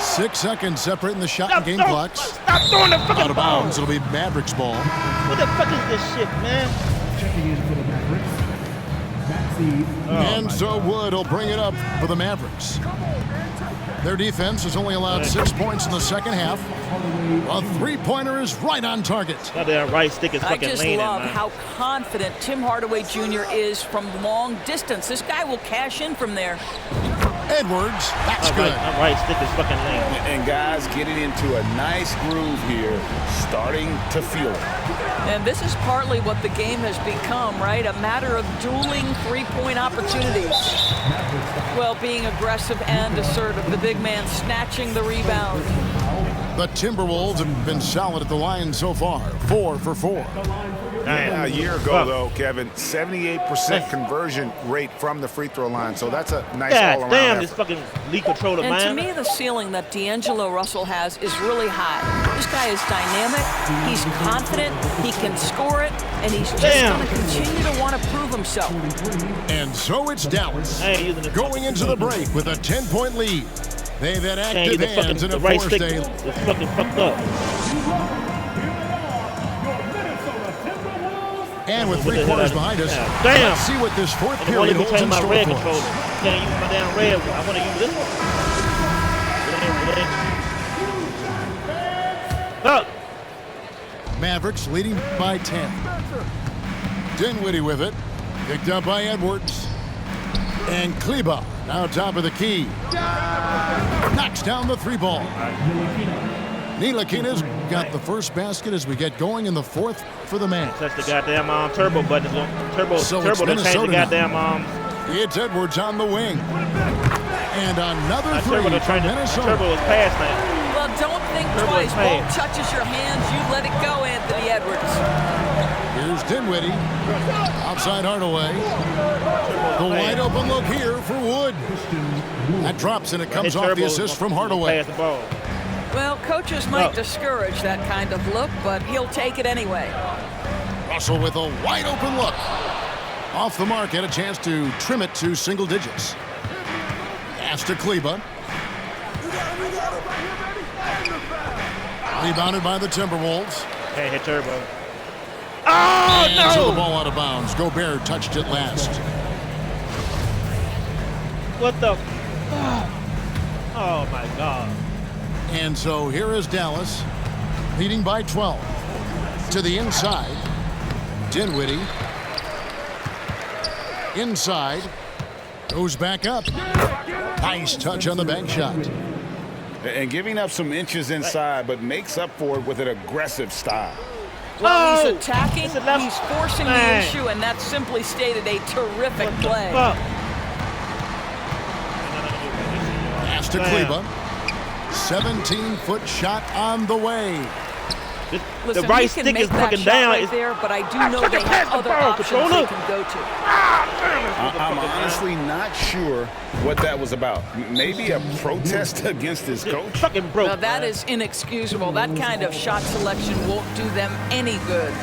6 seconds separating the shot and game clocks. Stop throwing the fucking Out of bounds. It'll be Mavericks ball. What the fuck is this shit, man? Checking in for the Mavericks. And so Wood will bring it up for the Mavericks. Their defense has only allowed 6 points in the second half. A three-pointer is right on target. That right stick is I fucking just leaning, love man. how confident Tim Hardaway Jr. is from long distance. This guy will cash in from there. Edwards, that's good. That right stick is fucking leaning. And guys getting into a nice groove here, starting to feel it. And this is partly what the game has become, right? A matter of dueling three-point opportunities. Well, being aggressive and assertive. The big man snatching the rebound. The Timberwolves have been solid at the line so far. 4 for 4. A year ago, though, Kevin, 78% conversion rate from the free throw line. So that's a nice all-around damn, effort. this fucking lead controller, And man. to me, the ceiling that D'Angelo Russell has is really high. This guy is dynamic, he's confident, he can score it, and he's just going to continue to want to prove himself. And so it's Dallas going into the break with a 10-point lead. They've had active hands in a forced day. It's fucking fucked up. And with 3 quarters behind us, let's see what this fourth period holds in store for us. Can't use my damn red one. I want to use this one. Mavericks leading by 10. Dinwiddie with it. Picked up by Edwards. And Kleba now top of the key. Knocks down the three ball. Ntilikina's got the first basket as we get going in the fourth for the man. That's the goddamn turbo button. Turbo to change the goddamn It's Edwards on the wing. And another three from Minnesota. Turbo is past now. Well, don't think twice. Ball touches your hands, you let it go, Anthony Edwards. Here's Dinwiddie. Outside Hardaway. The wide open look here for Wood. That drops and it comes off the assist from Hardaway. Well, coaches might discourage that kind of look, but he'll take it anyway. Russell with a wide open look. Off the mark, had a chance to trim it to single digits. Pass to Kleba. Rebounded by the Timberwolves. Hey, hit Turbo. Oh, no! So the ball out of bounds. Gobert touched it last. What the? Oh, my God. And so here is Dallas, leading by 12. To the inside. Dinwiddie. Inside. Goes back up. Nice touch on the bank shot. And giving up some inches inside, but makes up for it with an aggressive style. Well, he's attacking, he's forcing the issue, and that's simply stated a terrific play. Pass to Kleba. 17-foot shot on the way. Listen, the right stick is fucking down. Right there, but I do know they have other options they can go to. I'm honestly not sure what that was about. Maybe a protest against his coach? Fucking broke. Now, that is inexcusable. That kind of shot selection won't do them any good.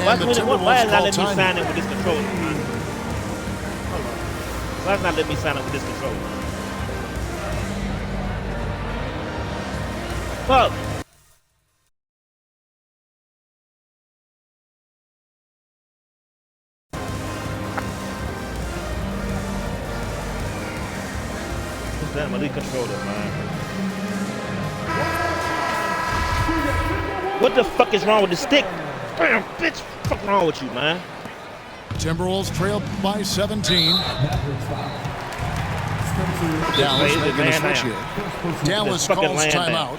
Why is not letting me sign in with this controller? Why is not letting me sign in with this controller? Fuck. Damn, my lead controller, man. What the fuck is wrong with the stick? Damn, bitch. What's wrong with you, man? Timberwolves trail by 17. Dallas making a switch here. Dallas calls timeout.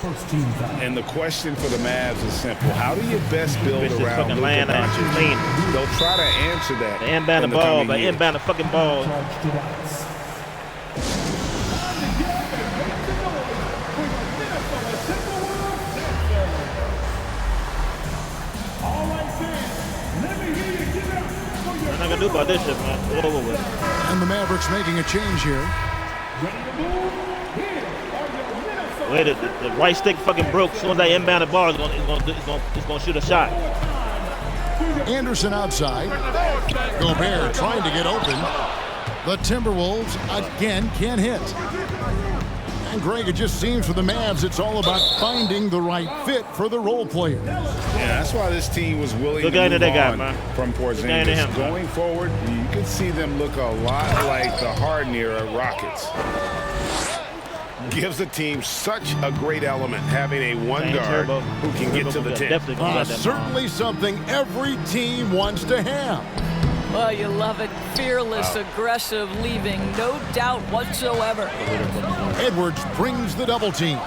And the question for the Mavs is simple. How do you best build around Luka Doncic? They'll try to answer that. They inbound the ball. They inbound the fucking ball. What am I gonna do about this shit, man? It's over with. And the Mavericks making a change here. Wait, the right stick fucking broke. As soon as they inbound the ball, it's gonna shoot a shot. Anderson outside. Gobert trying to get open. The Timberwolves again can't hit. And Greg, it just seems for the Mavs it's all about finding the right fit for the role players. Yeah, that's why this team was willing Good to move on man. from Porzingis. Going forward, you can see them look a lot like the Harden era Rockets. Gives the team such a great element having a one guard who can get to the tip. Certainly something every team wants to have. Well, you love it. Fearless, aggressive, leaving no doubt whatsoever. Edwards brings the double team.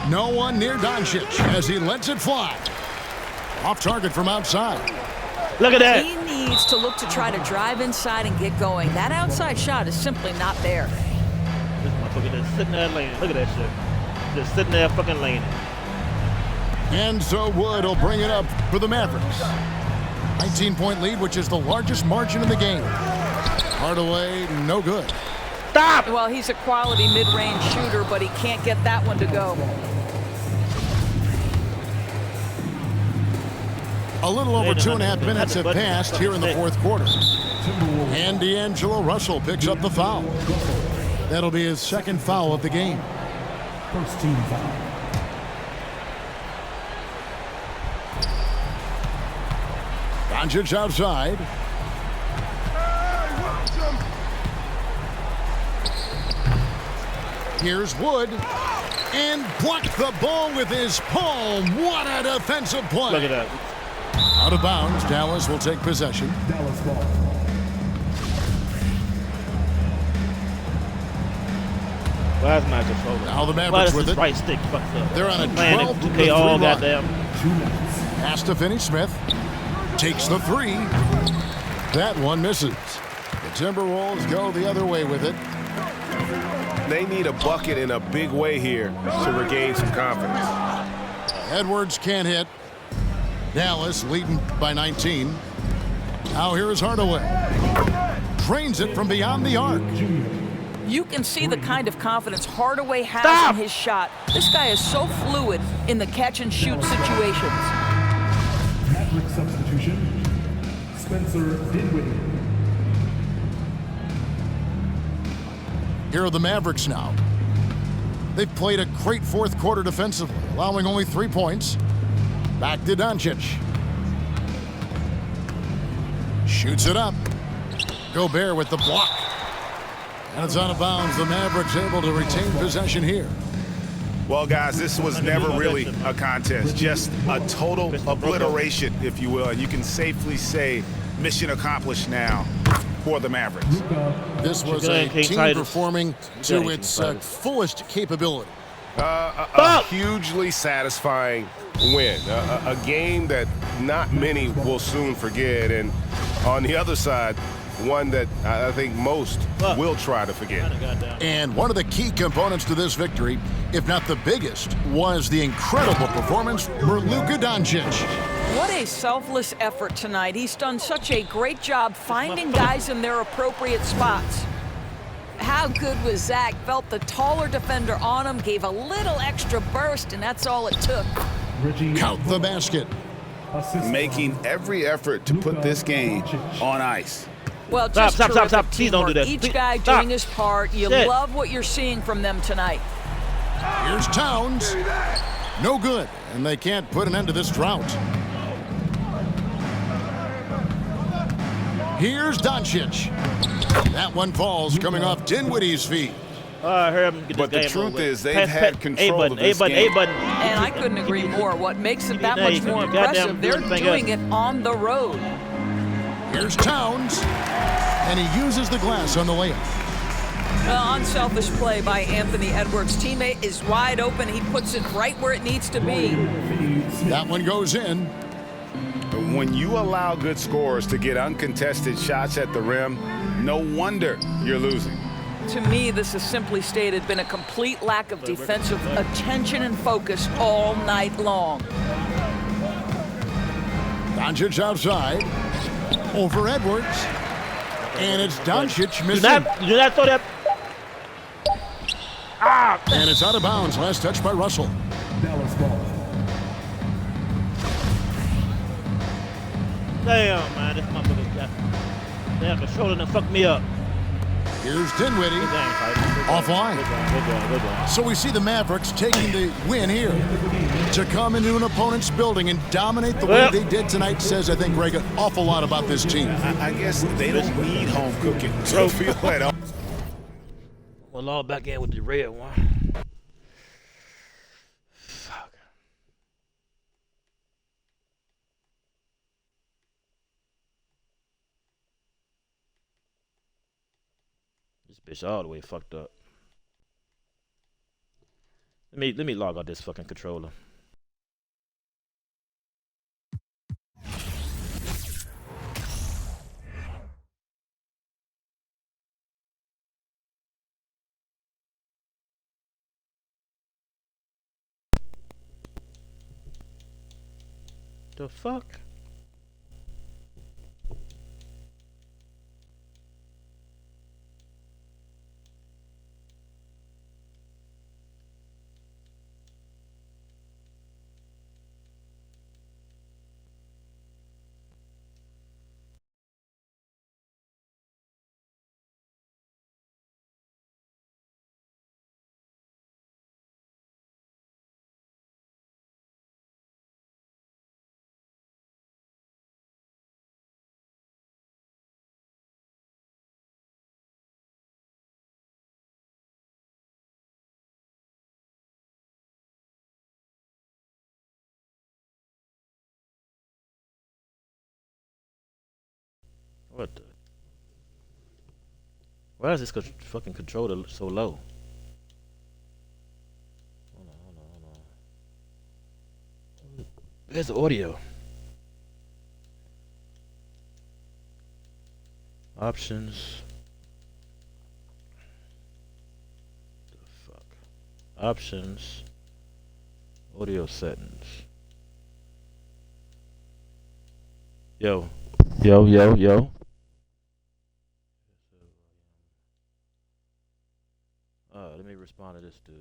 No one near Doncic as he lets it fly. Off target from outside. Look at that. He needs to look to try to drive inside and get going. That outside shot is simply not there. This motherfucker just sitting there laying. Look at that shit. Just sitting there fucking laying. And so Wood will bring it up for the Mavericks. 19-point lead, which is the largest margin in the game. Hardaway, no good. Stop! Well, he's a quality mid-range shooter, but he can't get that one to go. A little over 2.5 minutes have passed here in the fourth quarter. And D'Angelo Russell picks up the foul. That'll be his second foul of the game. First team foul. Doncic outside. Here's Wood. And blocked the ball with his palm. What a defensive play. Look at that. Out of bounds. Dallas will take possession. Dallas ball. Why is my controller? Now the Mavericks with it. Right stick fucked up. They're on a 12-3 run. goddamn. 2 minutes. Pass to Finney-Smith. Takes the three. That one misses. The Timberwolves go the other way with it. They need a bucket in a big way here to regain some confidence. Edwards can't hit. Dallas leading by 19. Now here is Hardaway. Drains it from beyond the arc. You can see the kind of confidence Hardaway has in his shot. This guy is so fluid in the catch-and-shoot situations. Maverick substitution. Spencer Dinwiddie. Here are the Mavericks now. They've played a great fourth quarter defensively, allowing only 3 points. Back to Doncic. Shoots it up. Gobert with the block. And it's out of bounds. The Mavericks able to retain possession here. Well, guys, this was never really a contest, just a total obliteration, if you will. And you can safely say mission accomplished now for the Mavericks. This was a team performing to its fullest capability. A hugely satisfying win, a game that not many will soon forget, and on the other side, one that I think most will try to forget. And one of the key components to this victory, if not the biggest, was the incredible performance for Luka Doncic. What a selfless effort tonight. He's done such a great job finding guys in their appropriate spots. How good was Zach? Felt the taller defender on him, gave a little extra burst, and that's all it took. Count the basket. Making every effort to put this game on ice. Well, just stop. Please don't do that. Each guy doing his part. You love what you're seeing from them tonight. Here's Towns. No good, and they can't put an end to this drought. Here's Doncic. That one falls coming off Dinwiddie's feet. Hurry up and get But this the game truth over. is they've had control of this A game. button. And I couldn't agree more. What makes it that much more goddamn impressive, they're thing doing up. it on the road. Here's Towns, and he uses the glass on the layup. Well, unselfish play by Anthony Edwards. Teammate is wide open. He puts it right where it needs to be. That one goes in. When you allow good scorers to get uncontested shots at the rim, no wonder you're losing. To me, this has simply stated been a complete lack of defensive attention and focus all night long. Doncic outside. Over Edwards. And it's Doncic missing. Do not throw that. And it's out of bounds. Last touch by Russell. Dallas ball. Damn, man, this motherfucker got damn controller and fucked me up. Here's Dinwiddie. Good game, Piper. Good game. Offline. Good game. So we see the Mavericks taking the win here. To come into an opponent's building and dominate the way they did tonight says, I think, Greg, an awful lot about this team. I guess they don't need home cooking to feel at all. We'll log back in with the red one. Fuck. This bitch all the way fucked up. Let me log out this fucking controller. The fuck? What the? Why is this fucking controller so low? Hold on. Where's the audio? Options. The fuck? Options. Audio settings. Yo. Let me respond to this dude.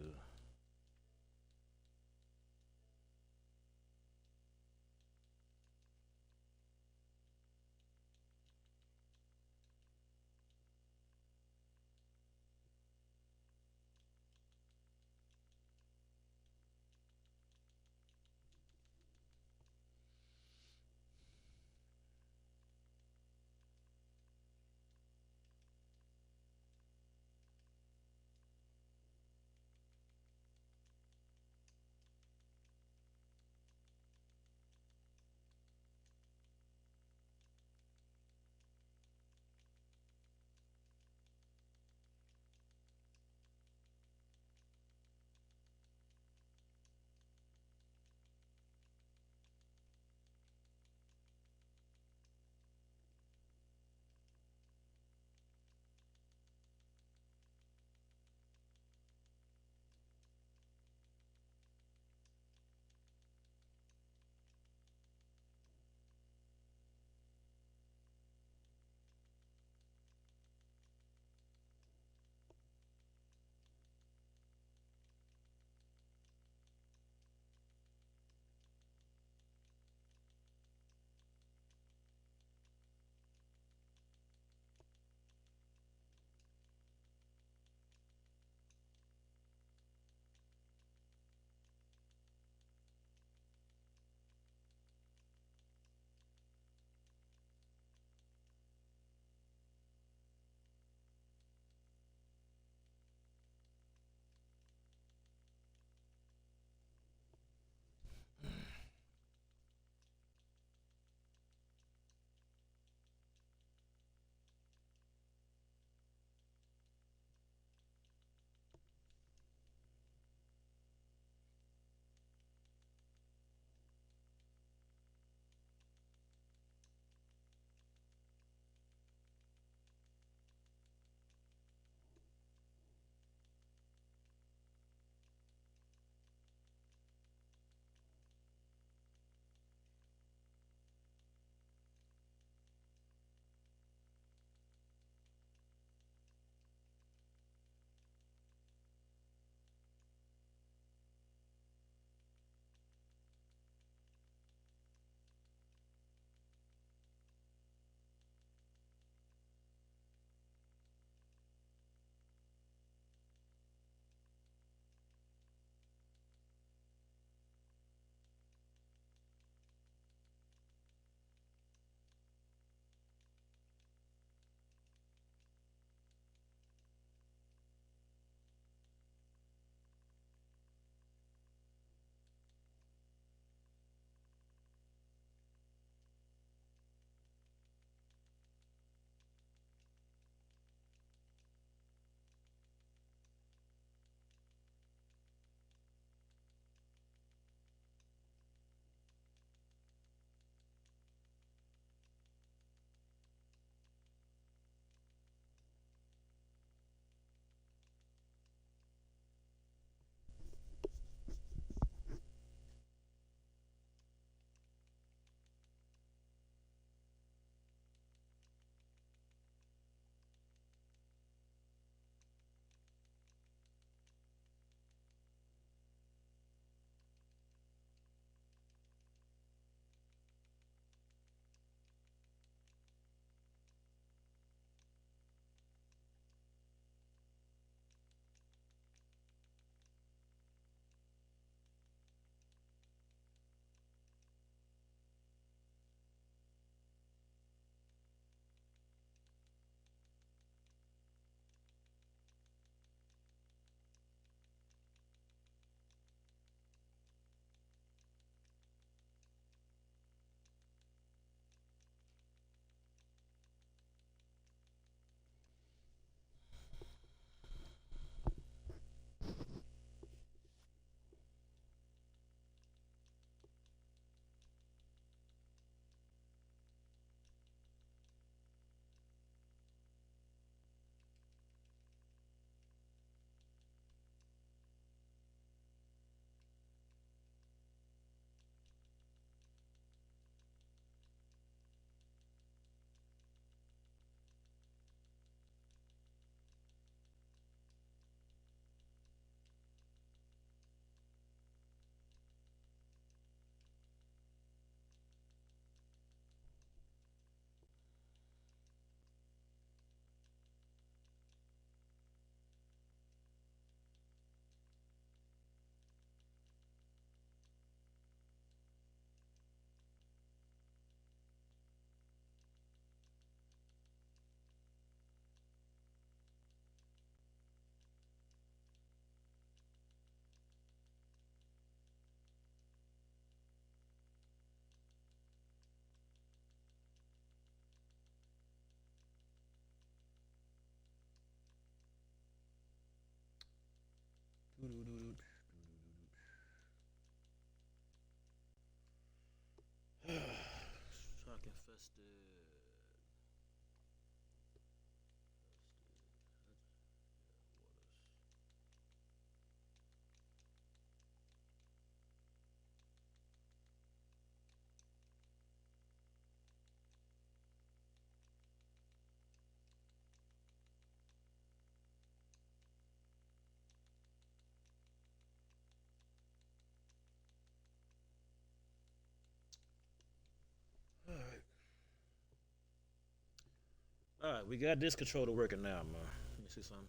All right, we got this controller working now, man. Let me see something.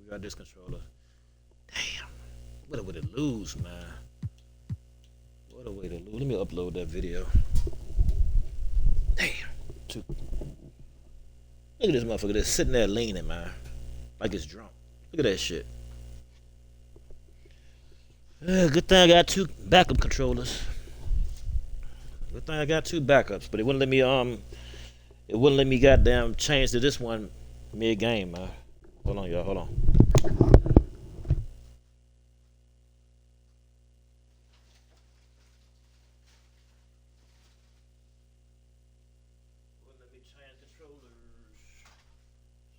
We got this controller. Damn, what a way to lose, man. What a way to lose. Let me upload that video. Damn. Look at this motherfucker that's sitting there leaning, man. Like it's drunk. Look at that shit. Good thing I got 2 backup controllers. Good thing I got 2 backups, but it wouldn't let me goddamn change to this one mid-game, man. Hold on, y'all. Hold on. Wouldn't let me change controllers.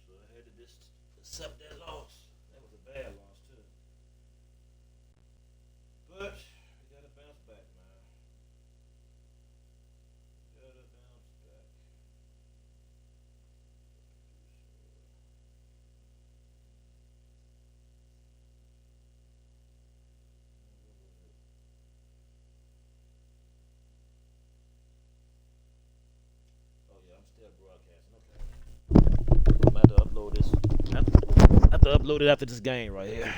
So I had to just accept that loss. That was a bad loss, too. But we gotta bounce back, man. Gotta bounce back. Still broadcasting. Okay. I'm gonna have to upload this. I have to upload it after this game right here.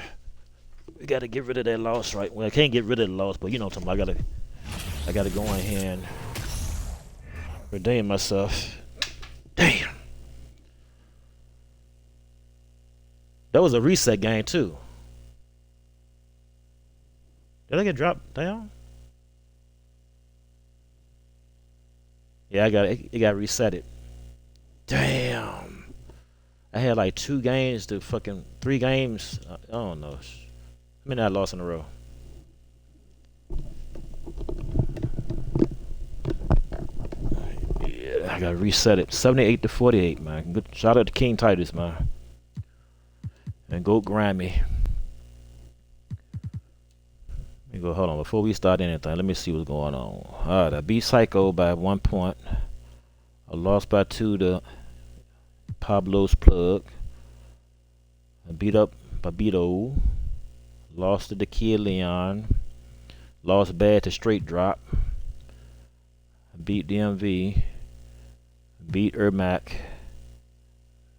We gotta get rid of that loss, right? Well, I can't get rid of the loss, but you know what I'm talking about. I gotta go in here and redeem myself. Damn. That was a reset game too. Did I get dropped down? Yeah, it got resetted. Damn. I had like 2 games to fucking 3 games. I don't know. I mean, I lost in a row. Yeah, I got reset it. 78-48, man. Good shout out to King Titus, man. And go Grammy. Let me go, hold on, before we start anything, let me see what's going on. Alright, I beat Psycho by 1 point. I lost by 2 to Pablo's Plug. I beat up Babito. Lost to the Kid Leon. Lost bad to Straight Drop. I beat DMV. Beat Ermac.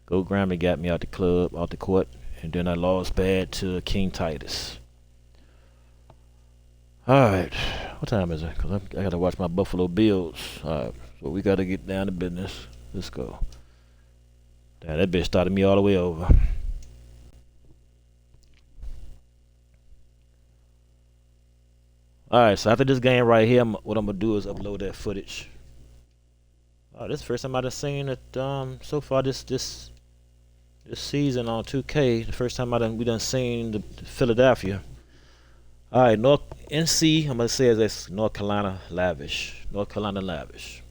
Go Grammy got me out the club, out the court. And then I lost bad to King Titus. Alright, what time is it? Because I gotta watch my Buffalo Bills. Alright, so we gotta get down to business. Let's go. Damn, that bitch started me all the way over. Alright, so after this game right here, what I'm gonna do is upload that footage. This is the first time I've seen it so far this season on 2K. The first time we done seen the Philadelphia. All right, NC, I'm going to say it as North Carolina Lavish. North Carolina Lavish.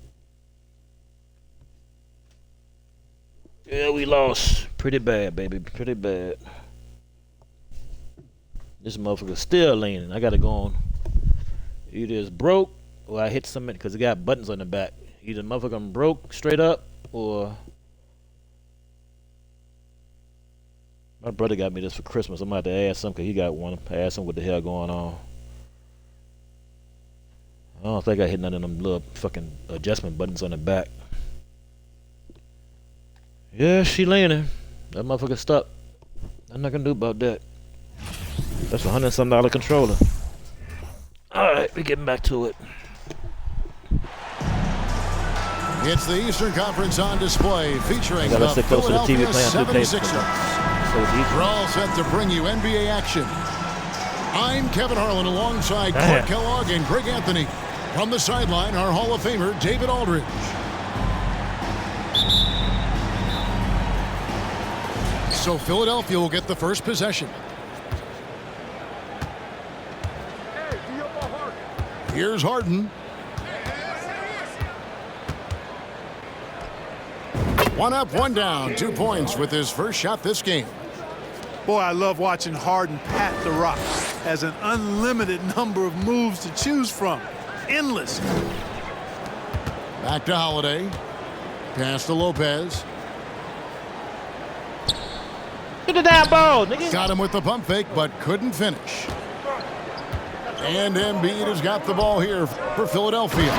Yeah, we lost. Pretty bad, baby. Pretty bad. This motherfucker's still leaning. I got to go on. Either it's broke or I hit something because it got buttons on the back. Either motherfucker broke straight up or... My brother got me this for Christmas. I'm about to ask him because he got one. Ask him what the hell going on. I don't think I hit none of them little fucking adjustment buttons on the back. Yeah, she leaning. That motherfucker stuck. I'm not gonna do about that. That's $100-some controller. Alright, we getting back to it. It's the Eastern Conference on display featuring the sit close to the TV Philadelphia playing 76ers. We're all set to bring you NBA action. I'm Kevin Harlan alongside Clark Kellogg and Greg Anthony. From the sideline, our Hall of Famer, David Aldridge. So Philadelphia will get the first possession. Here's Harden. One up, one down. 2 points with his first shot this game. Boy, I love watching Harden pat the rock. Has an unlimited number of moves to choose from. Endless. Back to Holiday. Pass to Lopez. Get the damn ball, nigga. Got him with the pump fake, but couldn't finish. And Embiid has got the ball here for Philadelphia.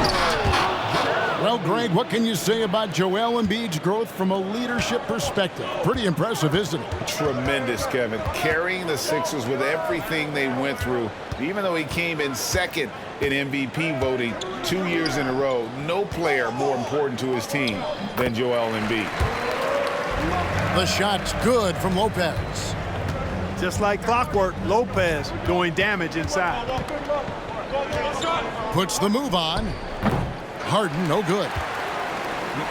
Well, Greg, what can you say about Joel Embiid's growth from a leadership perspective? Pretty impressive, isn't it? Tremendous, Kevin. Carrying the Sixers with everything they went through. Even though he came in second in MVP voting 2 years in a row, no player more important to his team than Joel Embiid. The shot's good from Lopez. Just like clockwork, Lopez doing damage inside. Puts the move on. Harden, no good.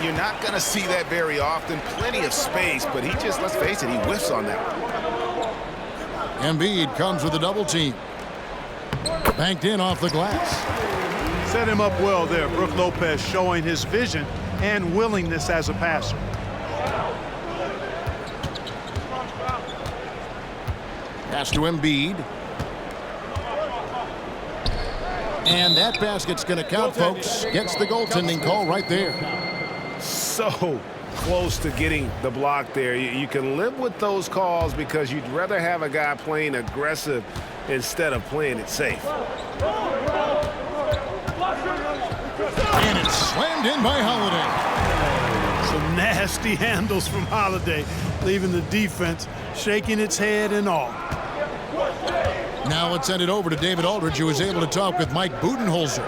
You're not going to see that very often. Plenty of space, but he just, let's face it, he whiffs on that one. Embiid comes with a double team. Banked in off the glass. Set him up well there. Brook Lopez showing his vision and willingness as a passer. Pass to Embiid. And that basket's going to count, folks. Gets the goaltending call right there. So close to getting the block there. You can live with those calls because you'd rather have a guy playing aggressive instead of playing it safe. And it's slammed in by Holiday. Some nasty handles from Holiday, leaving the defense shaking its head and all. Now let's send it over to David Aldridge, who was able to talk with Mike Budenholzer.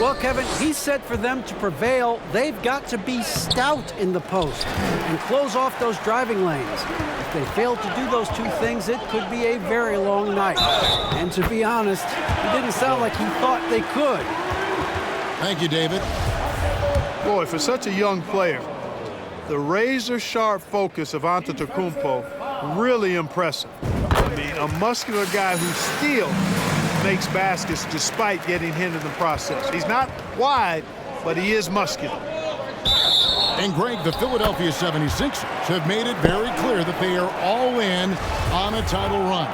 Well, Kevin, he said for them to prevail, they've got to be stout in the post and close off those driving lanes. If they fail to do those two things, it could be a very long night. And to be honest, it didn't sound like he thought they could. Thank you, David. Boy, for such a young player, the razor-sharp focus of Antetokounmpo, really impressive. I mean, a muscular guy who still makes baskets despite getting hit in the process. He's not wide, but he is muscular. And Greg, the Philadelphia 76ers have made it very clear that they are all in on a title run.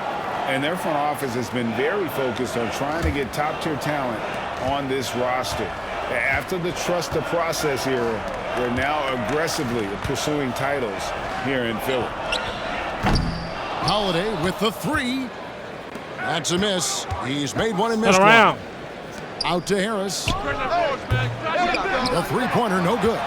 And their front office has been very focused on trying to get top-tier talent on this roster. After the trust the process era, they're now aggressively pursuing titles here in Philly. Holiday with the three. That's a miss. He's made one and missed around. one. Out to Harris. The three-pointer, no good.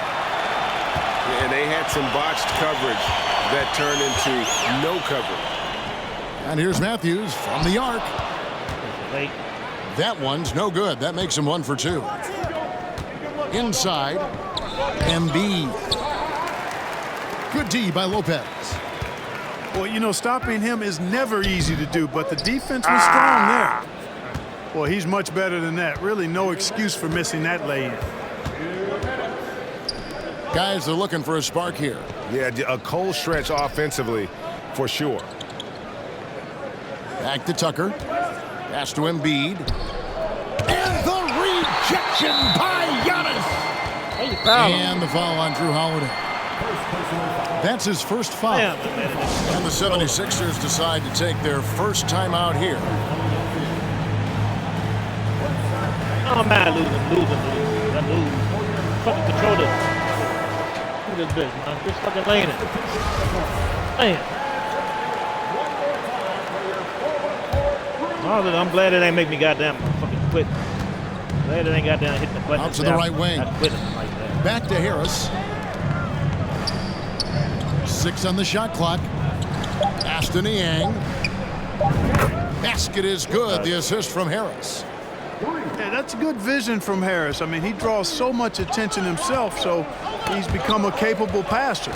And they had some botched coverage that turned into no coverage. And here's Matthews from the arc. Late. That one's no good. That makes him 1 for 2. Inside, Embiid. Good D by Lopez. Well, you know, stopping him is never easy to do, but the defense was strong there. Well, he's much better than that. Really no excuse for missing that lay-in. Guys are looking for a spark here. Yeah, a cold stretch offensively for sure. Back to Tucker. Pass to Embiid. And the rejection by Giannis. And the foul on Drew Holiday. That's his first foul. And the 76ers decide to take their first time out here. I'm mad losing. I lose. Fucking control this. Look at this bitch, man. Just fucking laying it. Man. I'm glad it ain't make me goddamn fucking quit. Glad it ain't goddamn hitting the button. Out to the right wing. Not quitting like that. Back to Harris. 6 on the shot clock. Aston Yang. Basket is good. The assist from Harris. Yeah, that's good vision from Harris. I mean, he draws so much attention himself, so he's become a capable passer.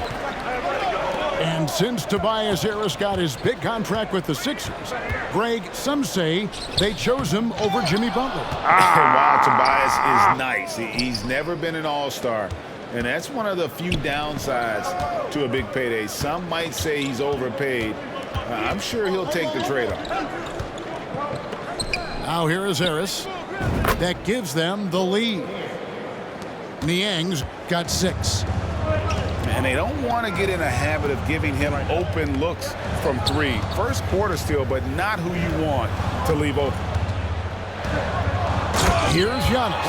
And since Tobias Harris got his big contract with the Sixers, Greg, some say they chose him over Jimmy Butler. Wow, Tobias is nice. He's never been an all-star. And that's one of the few downsides to a big payday. Some might say he's overpaid. I'm sure he'll take the trade-off. Now here is Harris. That gives them the lead. Niang's got 6. And they don't want to get in a habit of giving him open looks from three. First quarter still, but not who you want to leave open. Here's Giannis.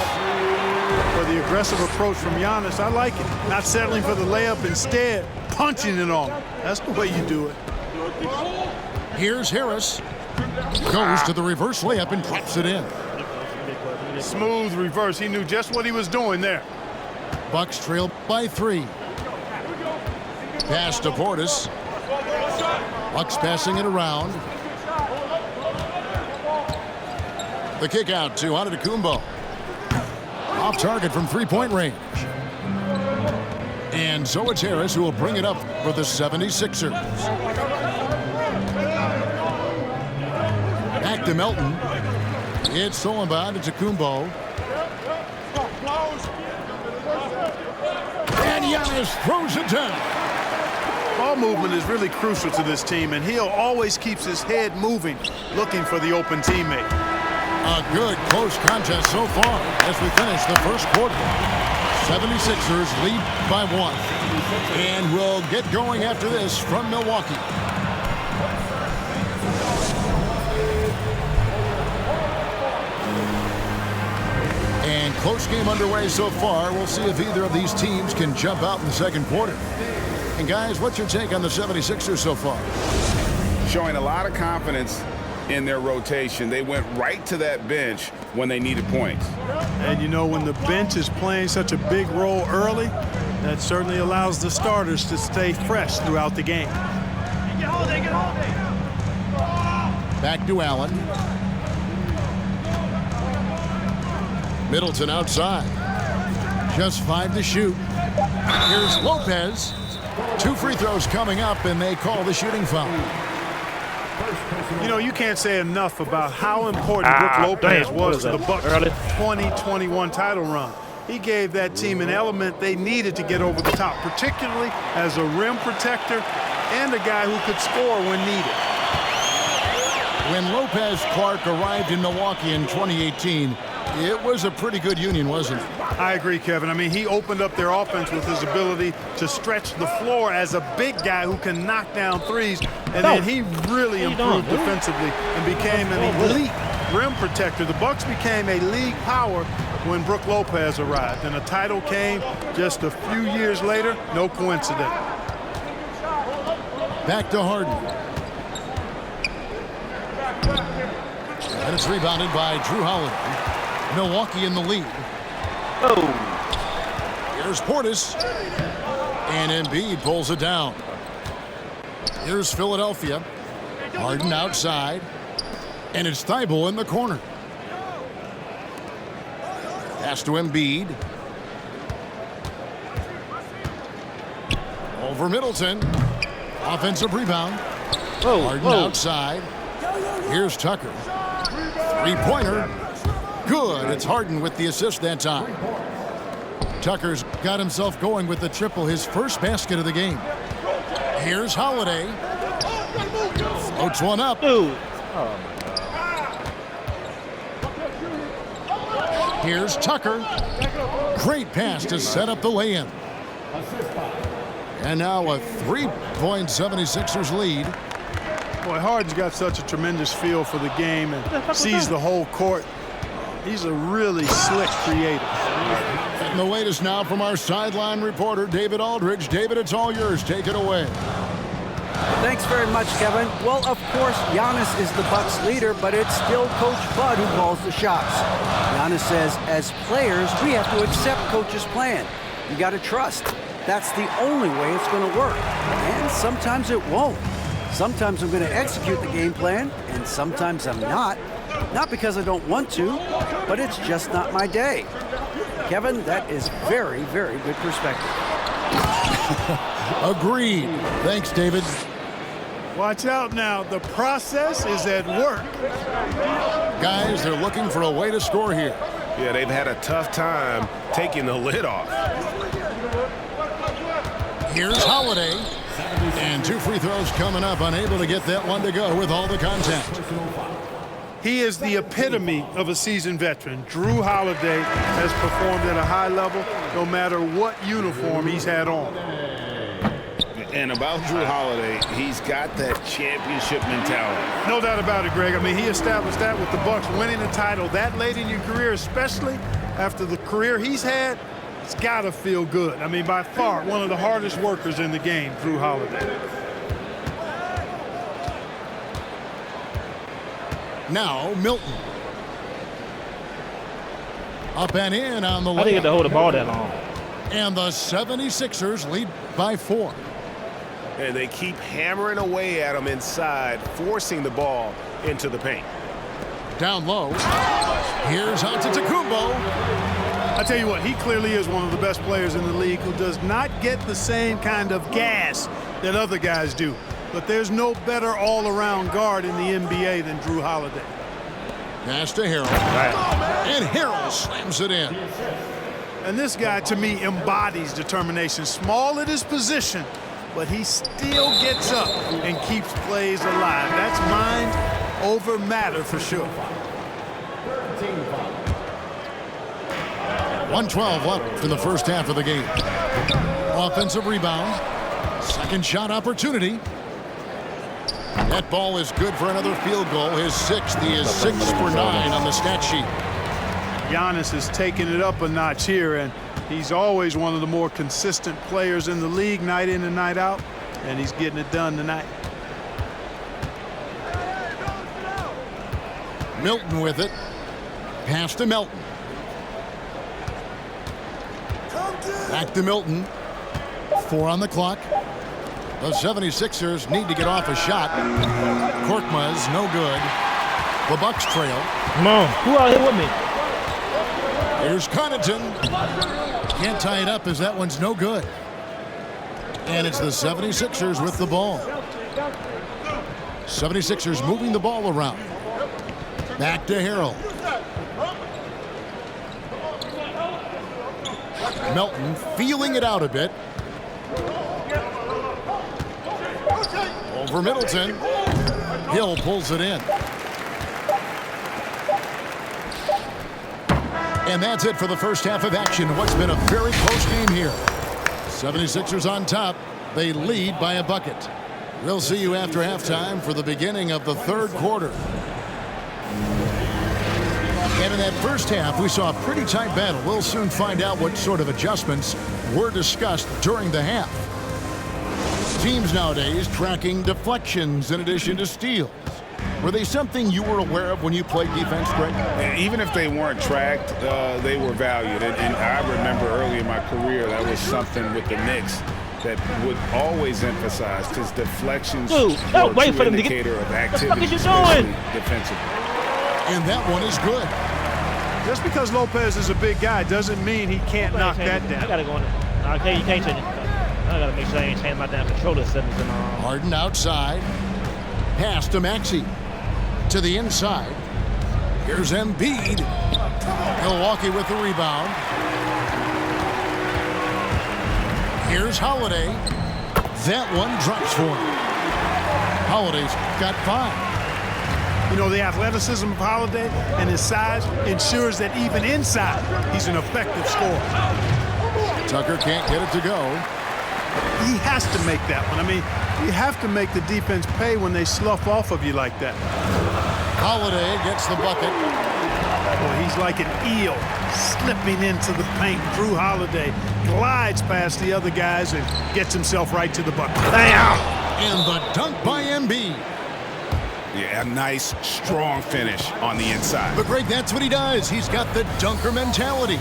For the aggressive approach from Giannis, I like it. Not settling for the layup, instead punching it on him. That's the way you do it. Here's Harris. Goes to the reverse layup and drops it in. Smooth reverse. He knew just what he was doing there. Bucks trail by 3. Pass to Portis. Bucks passing it around. The kick out to Antetokounmpo. Off target from three-point range. And so it's Harris who will bring it up for the 76ers. Back to Melton. It's stolen by Antetokounmpo. And Giannis throws it down. Ball movement is really crucial to this team, and Hill always keeps his head moving, looking for the open teammate. A good close contest so far as we finish the first quarter. 76ers lead by 1. And we'll get going after this from Milwaukee. And close game underway so far. We'll see if either of these teams can jump out in the second quarter. And guys, what's your take on the 76ers so far? Showing a lot of confidence in their rotation. They went right to that bench when they needed points. And you know, when the bench is playing such a big role early, that certainly allows the starters to stay fresh throughout the game. Back to Allen. Middleton outside. Just 5 to shoot. Here's Lopez. 2 free throws coming up, and they call the shooting foul. You know, you can't say enough about how important Brook Lopez was to the Bucks' 2021 title run. He gave that team an element they needed to get over the top, particularly as a rim protector and a guy who could score when needed. When Lopez Clark arrived in Milwaukee in 2018, it was a pretty good union, wasn't it? I agree, Kevin. I mean, he opened up their offense with his ability to stretch the floor as a big guy who can knock down threes. And then he really improved defensively and became an elite rim protector. The Bucks became a league power when Brook Lopez arrived. And a title came just a few years later. No coincidence. Back to Harden. And it's rebounded by Drew Holiday. Milwaukee in the lead. Here's Portis. And Embiid pulls it down. Here's Philadelphia. Harden outside. And it's Thibault in the corner. Pass to Embiid. Over Middleton. Offensive rebound. Harden outside. Here's Tucker. Three-pointer. Good. It's Harden with the assist that time. Tucker's got himself going with the triple, his first basket of the game. Here's Holiday. Floats one up. Here's Tucker. Great pass to set up the lay-in. And now a 3-point 76ers lead. Boy, Harden's got such a tremendous feel for the game and sees the whole court. He's a really slick creator. And the latest now from our sideline reporter, David Aldridge. David, it's all yours. Take it away. Thanks very much, Kevin. Well, of course, Giannis is the Bucks leader, but it's still Coach Bud who calls the shots. Giannis says, as players, we have to accept Coach's plan. You got to trust. That's the only way it's going to work. And sometimes it won't. Sometimes I'm going to execute the game plan, and sometimes I'm not. Not because I don't want to, but it's just not my day. Kevin, that is very, very good perspective. Agreed. Thanks, David. Watch out now. The process is at work. Guys, they're looking for a way to score here. Yeah, they've had a tough time taking the lid off. Here's Holiday. And 2 free throws coming up. Unable to get that one to go with all the contact. He is the epitome of a seasoned veteran. Drew Holiday has performed at a high level no matter what uniform he's had on. And about Drew Holiday, he's got that championship mentality. No doubt about it, Greg. I mean, he established that with the Bucks winning the title that late in your career, especially after the career he's had. It's got to feel good. I mean, by far, one of the hardest workers in the game, Drew Holiday. Now, Milton. Up and in on the layup. I didn't get to hold the ball that long. And the 76ers lead by 4. And they keep hammering away at him inside, forcing the ball into the paint. Down low. Here's Antetokounmpo. I tell you what, he clearly is one of the best players in the league who does not get the same kind of gas that other guys do. But there's no better all-around guard in the NBA than Drew Holiday. Pass to Harrell. And Harrell slams it in. And this guy, to me, embodies determination. Small at his position, but he still gets up and keeps plays alive. That's mind over matter for sure. 1:12 left in the first half of the game. Offensive rebound. Second shot opportunity. That ball is good for another field goal. His 6th. He is 6 for 9 on the stat sheet. Giannis is taking it up a notch here, and he's always one of the more consistent players in the league night in and night out, and he's getting it done tonight. Milton with it. Pass to Melton. Back to Milton. 4 on the clock. The 76ers need to get off a shot. Korkmaz, no good. The Bucks trail. Come on. Who out here with me? Here's Connaughton. Can't tie it up as that one's no good. And it's the 76ers with the ball. 76ers moving the ball around. Back to Harrell. Melton feeling it out a bit. Over Middleton. Hill pulls it in. And that's it for the first half of action. What's been a very close game here. 76ers on top. They lead by a bucket. We'll see you after halftime for the beginning of the third quarter. And in that first half, we saw a pretty tight battle. We'll soon find out what sort of adjustments were discussed during the half. Teams nowadays tracking deflections in addition to steals. Were they something you were aware of when you played defense, Greg? Even if they weren't tracked, they were valued. And I remember early in my career, that was something with the Knicks that would always emphasize, because deflections were a true indicator of activity, especially defensively. And that one is good. Just because Lopez is a big guy doesn't mean he can't knock that down. I gotta go in there. Okay, you can't change it. I gotta make sure I ain't changing my damn controller settings and all. Harden outside. Pass to Maxey. To the inside. Here's Embiid. Milwaukee with the rebound. Here's Holiday. That one drops for him. Holiday's got 5. You know, the athleticism of Holiday and his size ensures that even inside, he's an effective scorer. Tucker can't get it to go. He has to make that one. I mean, you have to make the defense pay when they slough off of you like that. Holiday gets the bucket. Boy, he's like an eel slipping into the paint. Drew Holiday glides past the other guys and gets himself right to the bucket. Bam! And the dunk by Embiid. Yeah, a nice, strong finish on the inside. But Greg, that's what he does. He's got the dunker mentality.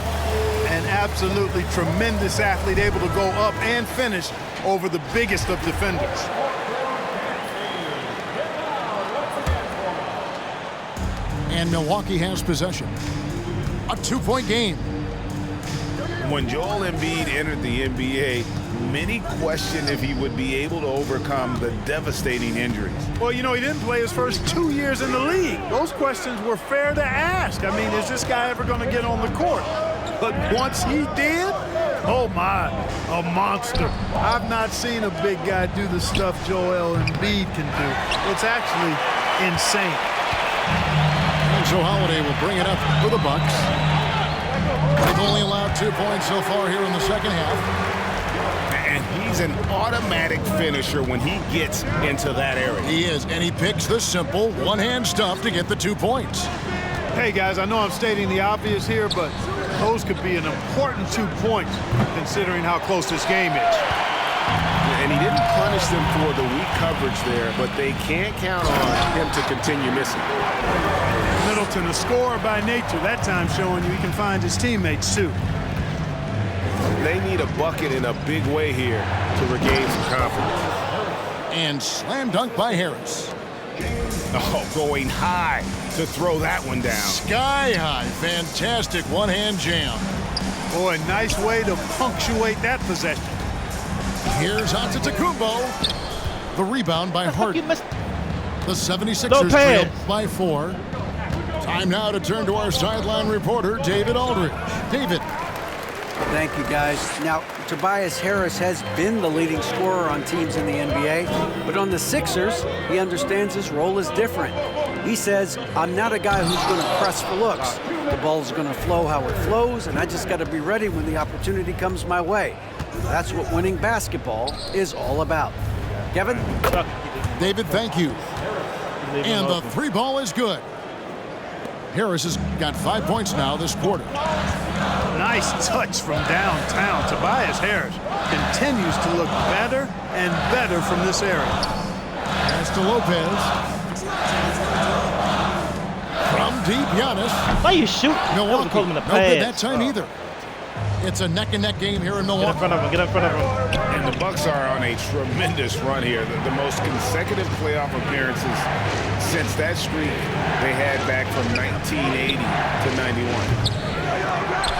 An absolutely tremendous athlete, able to go up and finish over the biggest of defenders. And Milwaukee has possession. A 2-point game. When Joel Embiid entered the NBA, many questioned if he would be able to overcome the devastating injuries. Well, you know, he didn't play his first 2 years in the league. Those questions were fair to ask. I mean, is this guy ever going to get on the court? But once he did, oh my, a monster. I've not seen a big guy do the stuff Joel Embiid can do. It's actually insane. And so Holiday will bring it up for the Bucks. They've only allowed 2 points so far here in the second half. And He's an automatic finisher when he gets into that area. He is, and he picks the simple one-hand stuff to get the 2 points. Hey, guys, I know I'm stating the obvious here, but those could be an important 2 points considering how close this game is. And he didn't punish them for the weak coverage there, but they can't count on him to continue missing. Middleton, a scorer by nature, that time showing you he can find his teammates, too. They need a bucket in a big way here to regain some confidence. And slam dunk by Harris. Oh, going high to throw that one down. Sky high. Fantastic one-hand jam. Boy, nice way to punctuate that possession. Here's Antetokounmpo. The rebound by Harden. The 76ers Lopez. trail by 4. Time now to turn to our sideline reporter, David Aldridge. David. Thank you, guys. Now, Tobias Harris has been the leading scorer on teams in the NBA, but on the Sixers, he understands his role is different. He says, I'm not a guy who's going to press for looks. The ball's going to flow how it flows, and I just got to be ready when the opportunity comes my way. That's what winning basketball is all about. Kevin? David, thank you. And the 3 ball is good. Harris has got 5 points now this quarter. Nice touch from downtown. Tobias Harris continues to look better and better from this area. Pass to Lopez. From deep, Giannis. Why you shoot? Milwaukee, no good that time either. It's a neck-and-neck game here in Milwaukee. Get in front of him. Get in front of him. And the Bucks are on a tremendous run here. The most consecutive playoff appearances since that streak they had back from 1980 to 91.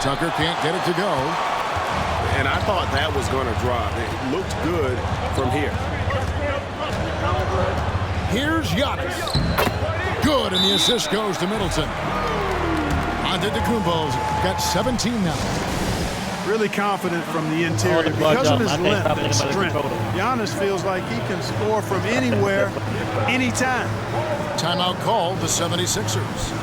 Tucker can't get it to go. And I thought that was going to drop. It looked good from here. Here's Giannis. Good, and the assist goes to Middleton. Antetokounmpo's got 17 now. Really confident from the interior because of his length and strength. Giannis feels like he can score from anywhere, anytime. Timeout called the 76ers.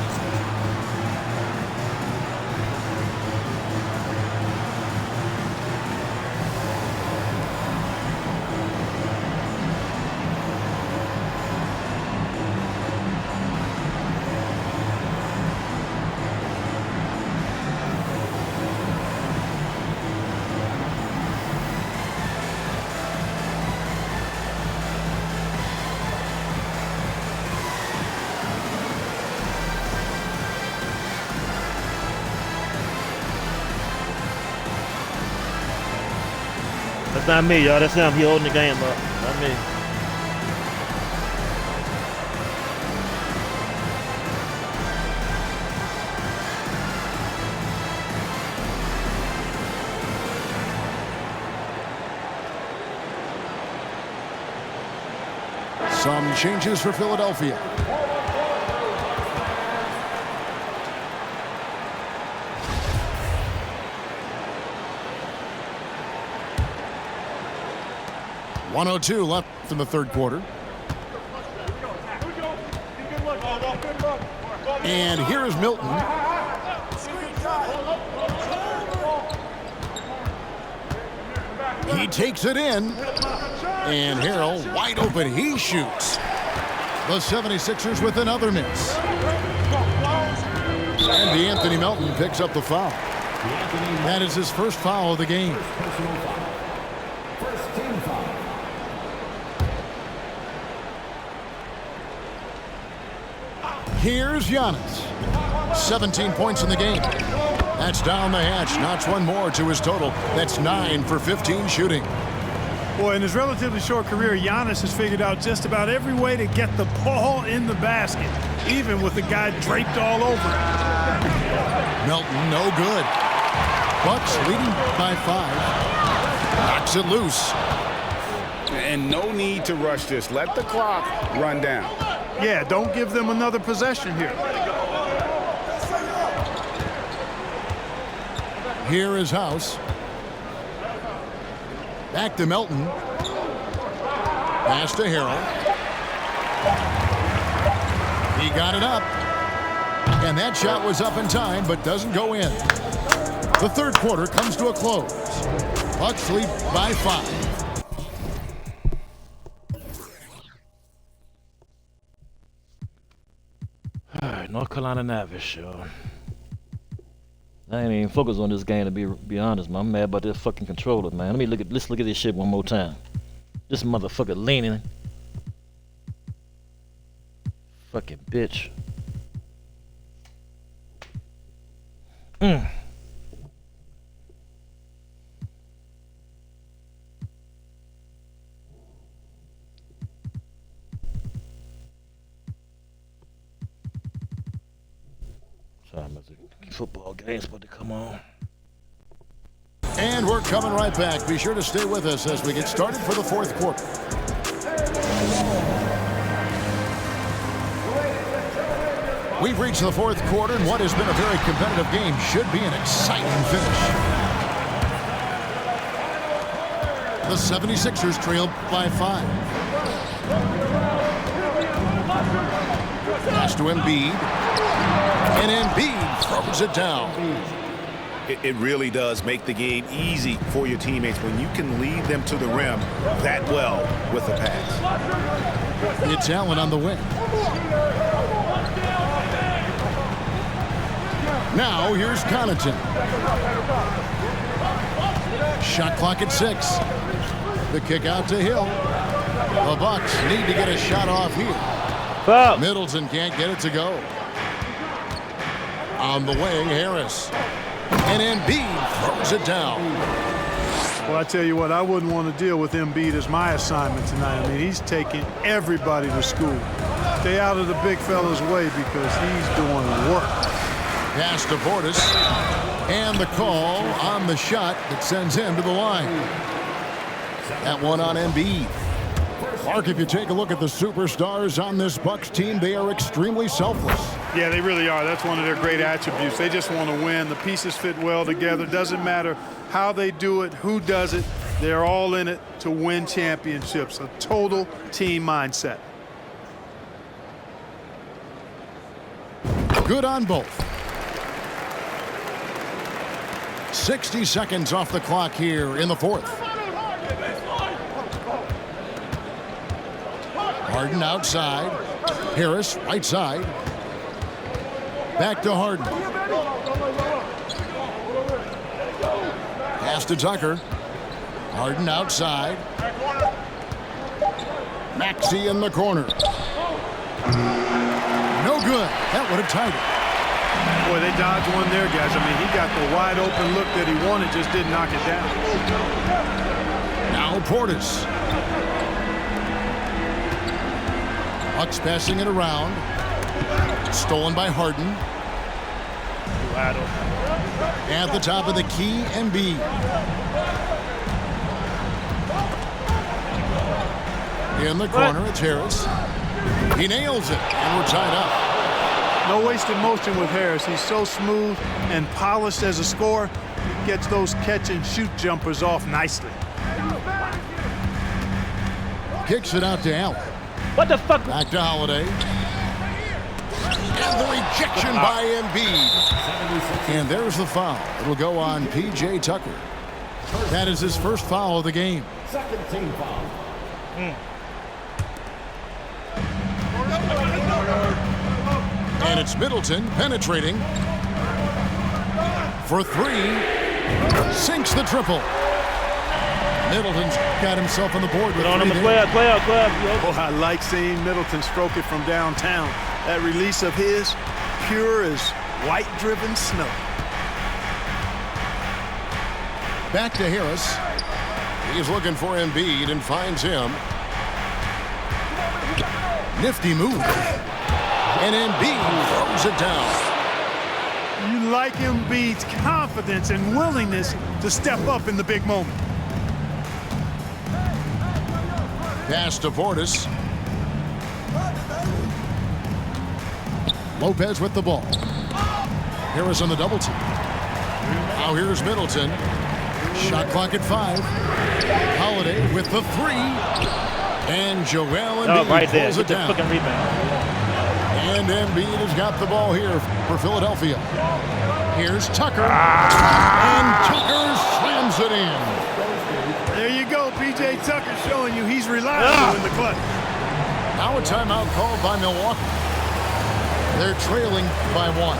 That's not me, y'all. That's him. He holding the game up. Not me. Some changes for Philadelphia. .102 left in the third quarter. And here is Milton. He takes it in. And Harrell wide open. He shoots. The 76ers with another miss. And Anthony Melton picks up the foul. That is his first foul of the game. Here's Giannis. 17 points in the game. That's down the hatch. Notch one more to his total. That's 9 for 15 shooting. Boy, in his relatively short career, Giannis has figured out just about every way to get the ball in the basket, even with the guy draped all over him. Melton, no good. Bucks leading by 5. Knocks it loose. And no need to rush this. Let the clock run down. Yeah, don't give them another possession here. Here is House. Back to Melton. Pass to Harrell. He got it up. And that shot was up in time, but doesn't go in. The third quarter comes to a close. Bucks lead by 5. Alright, North Carolina Navish, yo. I ain't even focused on this game to be honest, man. I'm mad about this fucking controller, man. Let's look at this shit one more time. This motherfucker leaning. Fucking bitch. Sorry, football game's about to come on. And we're coming right back. Be sure to stay with us as we get started for the fourth quarter. We've reached the fourth quarter, and what has been a very competitive game should be an exciting finish. The 76ers trail by 5. Pass to Embiid. And Embiid throws it down. It really does make the game easy for your teammates when you can lead them to the rim that well with a pass. It's Allen on the wing. Now here's Connaughton. Shot clock at 6. The kick out to Hill. The Bucks need to get a shot off here. Middleton can't get it to go. On the wing, Harris. And Embiid throws it down. Well, I tell you what, I wouldn't want to deal with Embiid as my assignment tonight. I mean, he's taking everybody to school. Stay out of the big fella's way because he's doing work. Pass to Portis. And the call on the shot that sends him to the line. That one on Embiid. Mark, if you take a look at the superstars on this Bucks team, they are extremely selfless. Yeah, they really are. That's one of their great attributes. They just want to win. The pieces fit well together. Doesn't matter how they do it, who does it. They're all in it to win championships. A total team mindset. Good on both. 60 seconds off the clock here in the fourth. Harden outside. Harris right side. Back to Harden. Pass to Tucker. Harden outside. Maxey in the corner. No good. That would have tied it. Boy, they dodged one there, guys. I mean, he got the wide open look that he wanted, just didn't knock it down. Now Portis. Bucks passing it around. Stolen by Harden. At the top of the key, Embiid. In the corner, it's Harris. He nails it, and we're tied up. No wasted motion with Harris. He's so smooth and polished as a scorer. He gets those catch-and-shoot jumpers off nicely. Kicks it out to Allen. What the fuck? Back to Holiday. And the rejection by Embiid. And there's the foul. It'll go on P.J. Tucker. That is his first foul of the game. Second team foul. And it's Middleton penetrating. For 3. Sinks the triple. Middleton's got himself on the board with 3 there. Oh, I like seeing Middleton stroke it from downtown. That release of his, pure as white-driven snow. Back to Harris. He's looking for Embiid and finds him. Nifty move. And Embiid throws it down. You like Embiid's confidence and willingness to step up in the big moment. Pass to Portis. Lopez with the ball. Harris on the double team. Now here's Middleton. Shot clock at 5. Holiday with the 3. And Joel Embiid pulls it down. And Embiid has got the ball here for Philadelphia. Here's Tucker. And Tucker slams it in. There you go, P.J. Tucker showing you he's reliable in the clutch. Now a timeout called by Milwaukee. They're trailing by 1.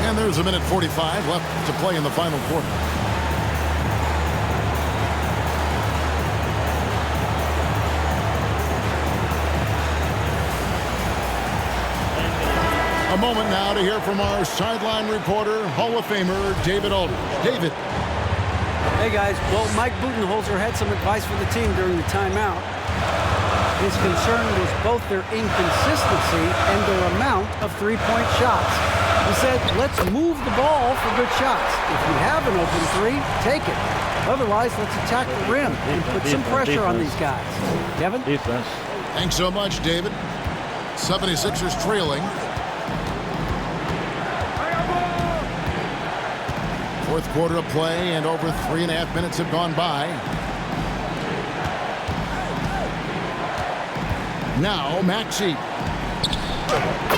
And there's a minute 45 left to play in the final quarter. A moment now to hear from our sideline reporter, Hall of Famer David Aldridge. David. Hey guys, well, Mike Budenholzer had some advice for the team during the timeout. His concern was both their inconsistency and their amount of three-point shots. He said, let's move the ball for good shots. If you have an open three, take it. Otherwise, let's attack the rim and put some pressure on these guys. Kevin? Defense. Thanks so much, David. 76ers trailing. Fourth quarter of play, and over 3.5 minutes have gone by. Now, Maxey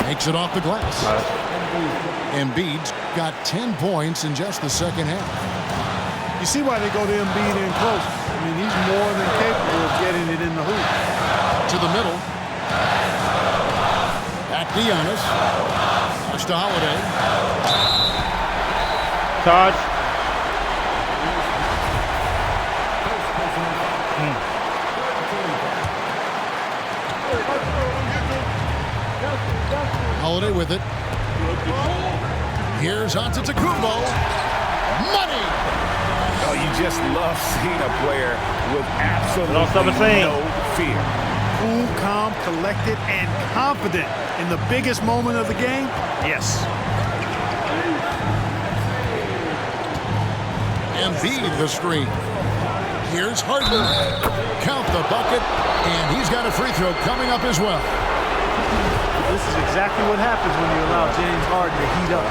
makes it off the glass. Embiid's got 10 points in just the second half. You see why they go to Embiid in close. I mean, he's more than capable of getting it in the hoop. To the middle. Back to Giannis. Pass to Holiday. Charge. Holiday with it. Here's Antetokounmpo. Money! Oh, you just love seeing a player with absolutely no fear. Cool, calm, collected, and confident in the biggest moment of the game. Yes. Embiid the screen. Here's Harden. Count the bucket, and he's got a free throw coming up as well. This is exactly what happens when you allow James Harden to heat up.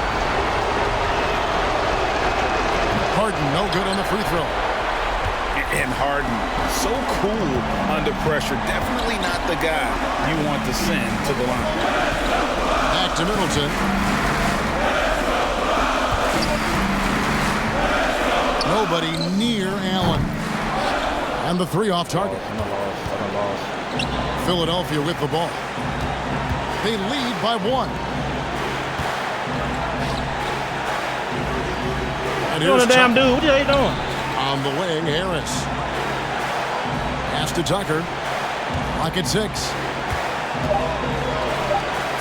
Harden no good on the free throw. And Harden, so cool under pressure. Definitely not the guy you want to send to the line. Back to Middleton. Nobody near Allen. And the three off target. Philadelphia with the ball. They lead by 1. And Doing a damn dude. What are you doing? On the wing, Harris. Pass to Tucker. Clock at 6.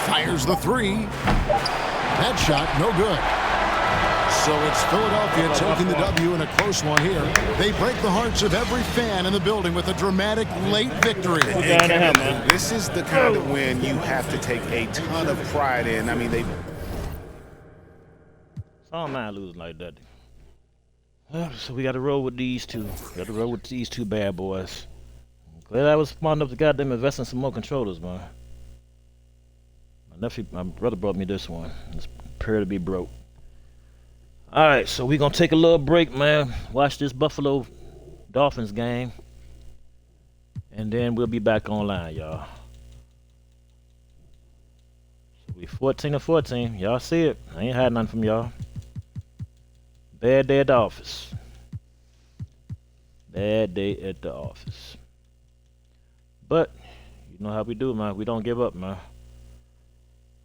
Fires the 3. That shot, no good. So it's Philadelphia taking the W in a close one here. They break the hearts of every fan in the building with a dramatic late victory. And Kevin, this is the kind of win you have to take a ton of pride in. I mean, they... I don't mind losing like that. So we got to roll with these two. Got to roll with these two bad boys. Glad I was smart enough to goddamn invest in some more controllers, man. My brother brought me this one. It's prepare to be broke. Alright, so we're going to take a little break, man. Watch this Buffalo Dolphins game. And then we'll be back online, y'all. So we 14-14. Y'all see it. I ain't had nothing from y'all. Bad day at the office. Bad day at the office. But, you know how we do, man. We don't give up, man.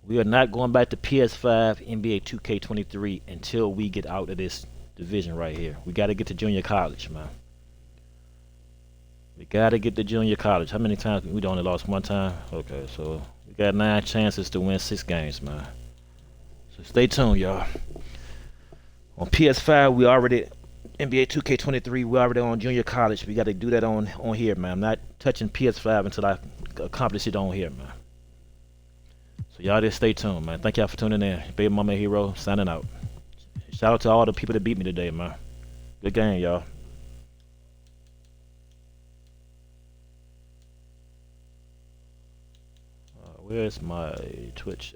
We are not going back to PS5, NBA 2K23 until we get out of this division right here. We got to get to junior college, man. We got to get to junior college. How many times? We only lost 1 time? Okay, so we got 9 chances to win 6 games, man. So stay tuned, y'all. On PS5, we already, NBA 2K23, we already on junior college. We got to do that on here, man. I'm not touching PS5 until I accomplish it on here, man. So y'all just stay tuned, man. Thank y'all for tuning in. Babyma Hero signing out. Shout out to all the people that beat me today, man. Good game, y'all. Where's my Twitch?